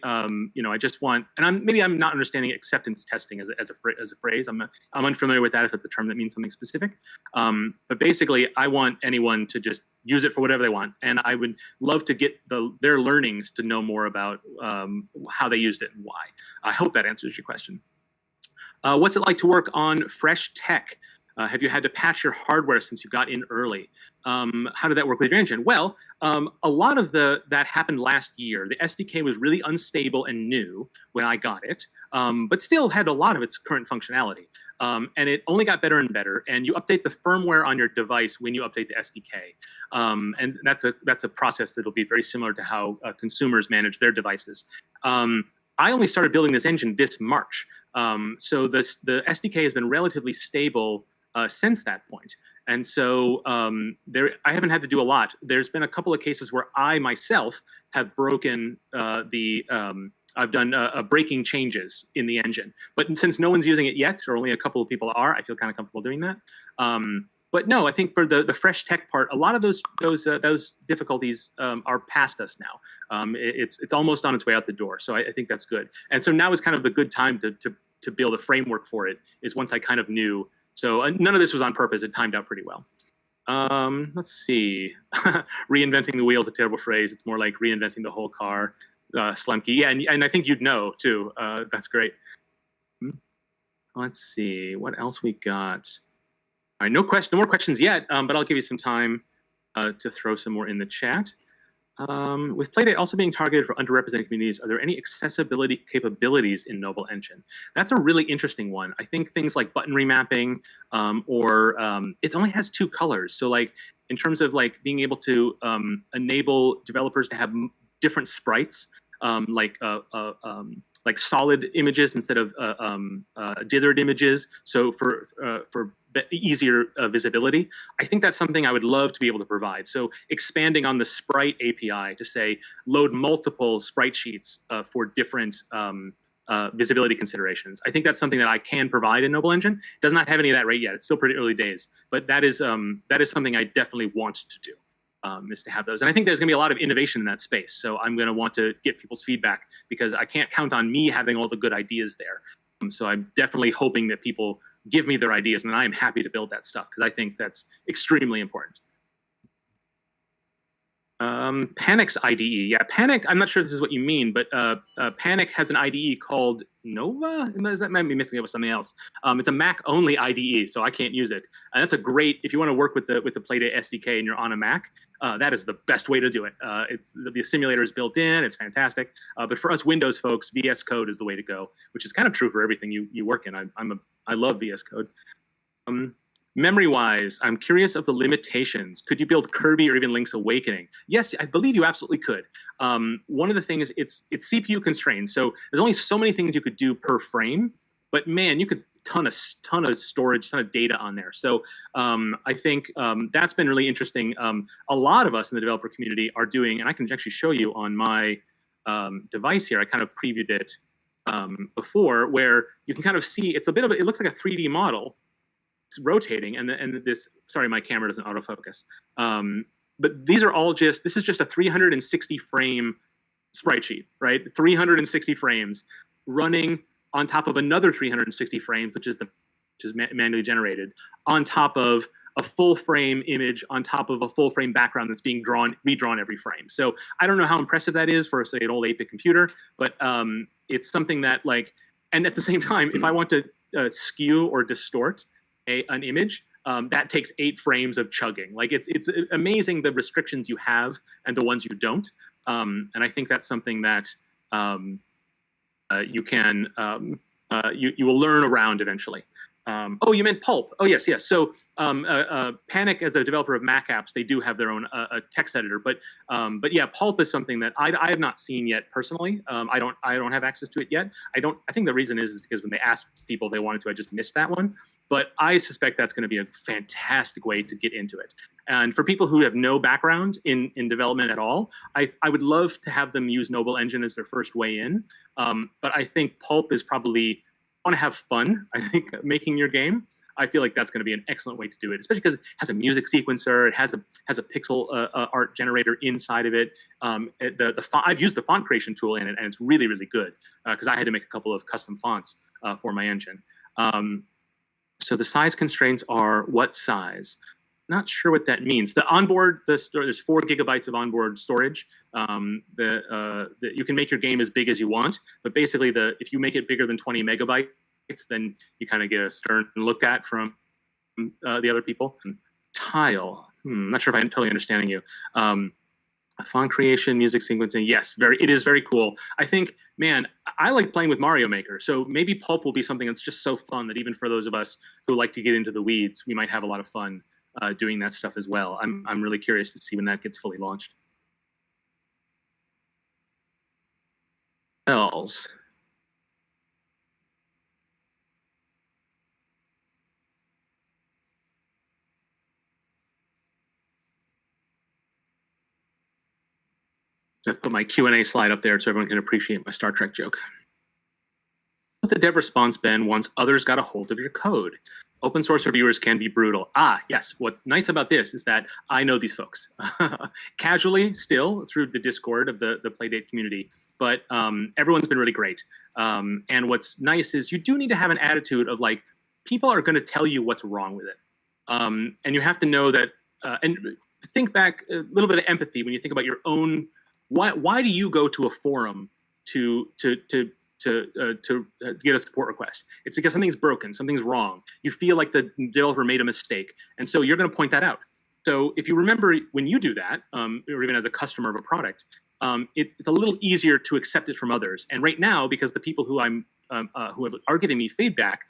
just want, and maybe I'm not understanding acceptance testing as a phrase. I'm unfamiliar with that, if it's a term that means something specific. But basically, I want anyone to just use it for whatever they want. And I would love to get their learnings to know more about how they used it and why. I hope that answers your question. What's it like to work on fresh tech? Have you had to patch your hardware since you got in early? How did that work with your engine? Well, a lot of that happened last year. The SDK was really unstable and new when I got it, but still had a lot of its current functionality. And it only got better and better. And you update the firmware on your device when you update the SDK. And that's a process that'll be very similar to how consumers manage their devices. I only started building this engine this March. So the SDK has been relatively stable since that point. And so I haven't had to do a lot. There's been a couple of cases where I myself have broken I've done breaking changes in the engine. But since no one's using it yet, or only a couple of people are, I feel kind of comfortable doing that. But no, I think for the fresh tech part, a lot of those difficulties are past us now. It's almost on its way out the door. So I think that's good. And so now is kind of the good time to build a framework for it, is once I kind of knew. So none of this was on purpose. It timed out pretty well. Let's see. Reinventing the wheel is a terrible phrase. It's more like reinventing the whole car. Slemke. Yeah, and I think you'd know, too. That's great. Let's see. What else we got? All right, no more questions yet, but I'll give you some time to throw some more in the chat. With Playdate also being targeted for underrepresented communities, are there any accessibility capabilities in Noble Engine? That's a really interesting one. I think things like button remapping, or it only has 2 colors. So like in terms of like being able to enable developers to have different sprites, like solid images instead of dithered images. So for easier visibility, I think that's something I would love to be able to provide. So expanding on the Sprite API to say load multiple sprite sheets for different visibility considerations. I think that's something that I can provide in Noble Engine. It does not have any of that right yet. It's still pretty early days, but that is something I definitely want to do. Is to have those. And I think there's going to be a lot of innovation in that space. So I'm going to want to get people's feedback, because I can't count on me having all the good ideas there. So I'm definitely hoping that people give me their ideas, and I am happy to build that stuff, because I think that's extremely important. Panic's IDE. Yeah, Panic, I'm not sure if this is what you mean, but Panic has an IDE called Nova? That might be mixing up with something else. It's a Mac-only IDE, so I can't use it. And that's a great, if you want to work with the Playdate SDK and you're on a Mac, that is the best way to do it. The simulator is built in, it's fantastic. But for us Windows folks, VS Code is the way to go, which is kind of true for everything you work in. I love VS Code. Memory-wise, I'm curious of the limitations. Could you build Kirby or even Link's Awakening? Yes, I believe you absolutely could. One of the things, it's CPU constrained, so there's only so many things you could do per frame. But man, you could ton of storage, ton of data on there. So I think that's been really interesting. A lot of us in the developer community are doing, and I can actually show you on my device here. I kind of previewed it before, where you can kind of see it looks like a 3D model. It's rotating, and this. Sorry, my camera doesn't autofocus. But these are all this is just a 360 frame sprite sheet, right? 360 frames running on top of another 360 frames, which is manually generated, on top of a full frame image, on top of a full frame background that's being redrawn every frame. So I don't know how impressive that is for, say, an old 8-bit computer, but it's something that, like, and at the same time, if I want to skew or distort an image, that takes 8 frames of chugging. Like it's amazing the restrictions you have and the ones you don't. And I think that's something that you can you will learn around eventually. Oh, you meant Pulp. Oh, yes. So Panic, as a developer of Mac apps, they do have their own text editor. But yeah, Pulp is something that I have not seen yet personally. I don't have access to it yet. I think the reason is because when they asked people they wanted to, I just missed that one. But I suspect that's going to be a fantastic way to get into it. And for people who have no background in development at all, I would love to have them use Noble Engine as their first way in. But I think Pulp is probably want to have fun. I think making your game, I feel like that's going to be an excellent way to do it, especially because it has a music sequencer, it has a pixel art generator inside of it. I've used the font creation tool in it, and it's really, really good because I had to make a couple of custom fonts for my engine. So the size constraints are what size? Not sure what that means. The onboard, there's 4 gigabytes of onboard storage. You can make your game as big as you want, but basically if you make it bigger than 20 megabytes, then you kind of get a stern look at from the other people. Tile, I'm not sure if I'm totally understanding you. Font creation, music sequencing, yes, it is very cool. I think, man, I like playing with Mario Maker, so maybe Pulp will be something that's just so fun that even for those of us who like to get into the weeds, we might have a lot of fun doing that stuff as well. I'm really curious to see when that gets fully launched. Else. Just put my Q&A slide up there so everyone can appreciate my Star Trek joke. What's the dev response been once others got a hold of your code? Open source reviewers can be brutal. Yes. What's nice about this is that I know these folks casually still through the Discord of the Playdate community, but everyone's been really great. And what's nice is you do need to have an attitude of like, people are going to tell you what's wrong with it. And you have to know that, and think back a little bit of empathy when you think about your own, why do you go to a forum to get a support request? It's because something's broken, something's wrong. You feel like the developer made a mistake, and so you're going to point that out. So if you remember when you do that, or even as a customer of a product, it's a little easier to accept it from others. And right now, because the people who are giving me feedback,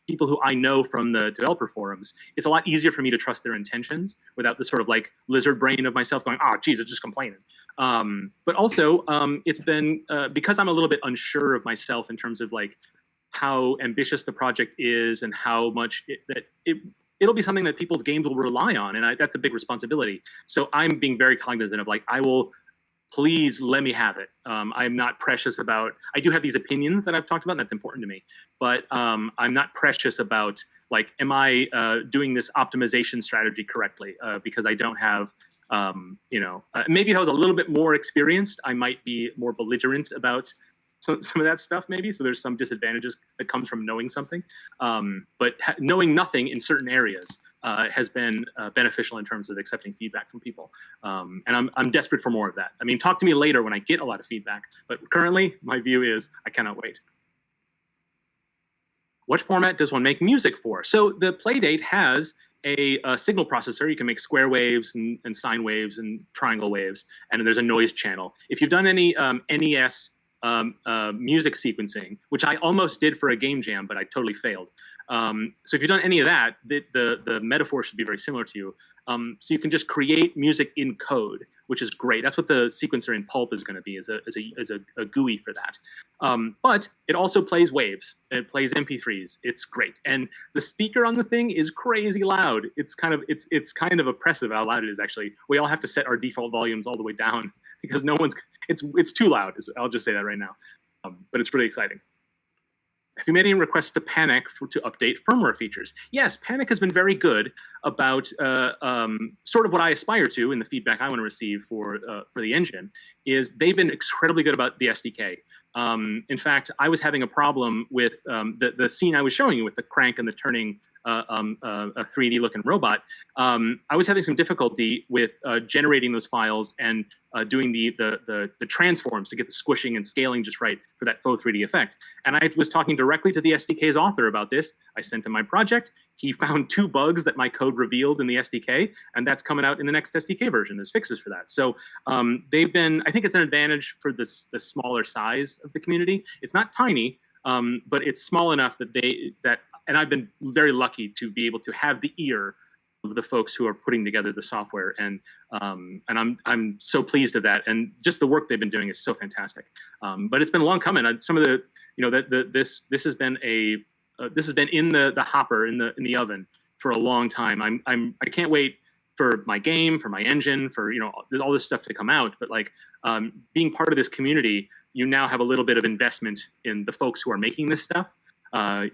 people who I know from the developer forums, it's a lot easier for me to trust their intentions without the sort of like lizard brain of myself going, geez, it's just complaining. But also, it's been, because I'm a little bit unsure of myself in terms of like how ambitious the project is and how much it'll be something that people's games will rely on. And that's a big responsibility. So I'm being very cognizant of like, please let me have it. I'm not precious about, I do have these opinions that I've talked about, and that's important to me, but I'm not precious about like, am I doing this optimization strategy correctly? Because I don't have, maybe if I was a little bit more experienced, I might be more belligerent about some of that stuff maybe. So there's some disadvantages that comes from knowing something. But knowing nothing in certain areas has been beneficial in terms of accepting feedback from people. And I'm desperate for more of that. I mean, talk to me later when I get a lot of feedback, but currently my view is I cannot wait. What format does one make music for? So the Playdate has a signal processor. You can make square waves and sine waves and triangle waves, and there's a noise channel. If you've done any NES music sequencing, which I almost did for a game jam, but I totally failed. So if you've done any of that, the metaphor should be very similar to you. So you can just create music in code, which is great. That's what the sequencer in Pulp is going to be, is a GUI for that. But it also plays waves. It plays MP3s. It's great. And the speaker on the thing is crazy loud. It's kind of oppressive how loud it is, actually. We all have to set our default volumes all the way down because it's too loud. I'll just say that right now. But it's really exciting. Have you made any requests to Panic to update firmware features? Yes, Panic has been very good about sort of what I aspire to in the feedback I want to receive for the engine, is they've been incredibly good about the SDK. In fact, I was having a problem with the scene I was showing you with the crank and the turning a 3D looking robot. I was having some difficulty with generating those files and doing the transforms to get the squishing and scaling just right for that faux 3D effect. And I was talking directly to the SDK's author about this. I sent him my project. he found 2 bugs that my code revealed in the SDK, and that's coming out in the next SDK version. There's fixes for that. So they've been, I think it's an advantage for the smaller size of the community. It's not tiny, but it's small enough that and I've been very lucky to be able to have the ear of the folks who are putting together the software, and I'm so pleased of that, and just the work they've been doing is so fantastic. But it's been a long coming. Some of the, this has been in the hopper, in the oven for a long time. I can't wait for my game, for my engine, for all this stuff to come out. But like being part of this community, you now have a little bit of investment in the folks who are making this stuff.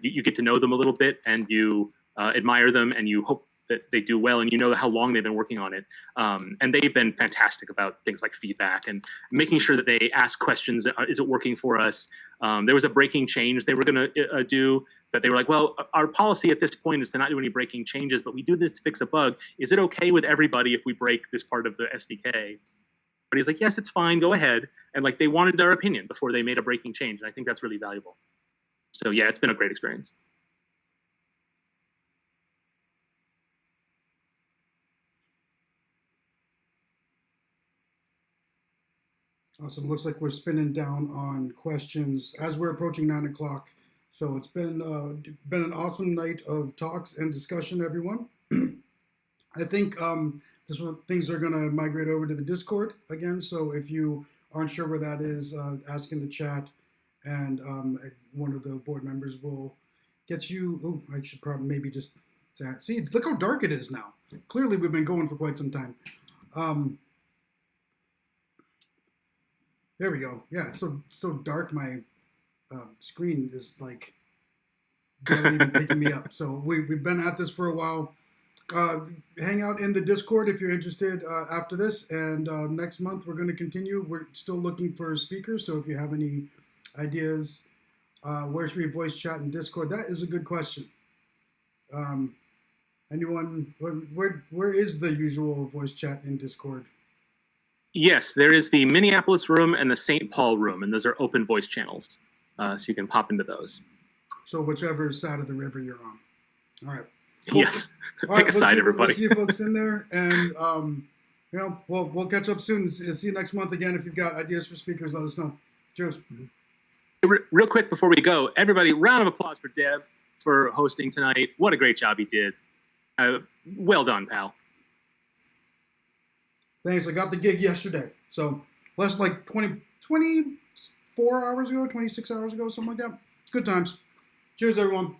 You get to know them a little bit, and you admire them, and you hope that they do well, and how long they've been working on it. And they've been fantastic about things like feedback and making sure that they ask questions. Is it working for us? There was a breaking change they were going to do that they were like, well, our policy at this point is to not do any breaking changes, but we do this to fix a bug. Is it okay with everybody if we break this part of the SDK? But he's like, yes, it's fine, go ahead. And like, they wanted their opinion before they made a breaking change. And I think that's really valuable. So yeah, it's been a great experience. Awesome. Looks like we're spinning down on questions as we're approaching 9 o'clock. So it's been an awesome night of talks and discussion, everyone. I think things are going to migrate over to the Discord again. So if you aren't sure where that is, ask in the chat, and one of the board members will get you. Oh, I should probably maybe just see. Look how dark it is now. Clearly, we've been going for quite some time. There we go. Yeah, it's so dark. My screen is like barely even picking me up. So we've been at this for a while. Hang out in the Discord if you're interested after this. And next month we're going to continue. We're still looking for speakers. So if you have any ideas, where should we voice chat in Discord? That is a good question. Anyone? Where is the usual voice chat in Discord? Yes, there is the Minneapolis room and the St. Paul room, and those are open voice channels, so you can pop into those. So whichever side of the river you're on. All right. Cool. Yes. All right, Pick a side, everybody. We'll see you folks in there, and we'll catch up soon. See you next month again. If you've got ideas for speakers, let us know. Cheers. Real quick before we go, everybody, round of applause for Dev for hosting tonight. What a great job he did. Well done, pal. Thanks. I got the gig yesterday. So less like 24 hours ago, 26 hours ago, something like that. Good times. Cheers, everyone.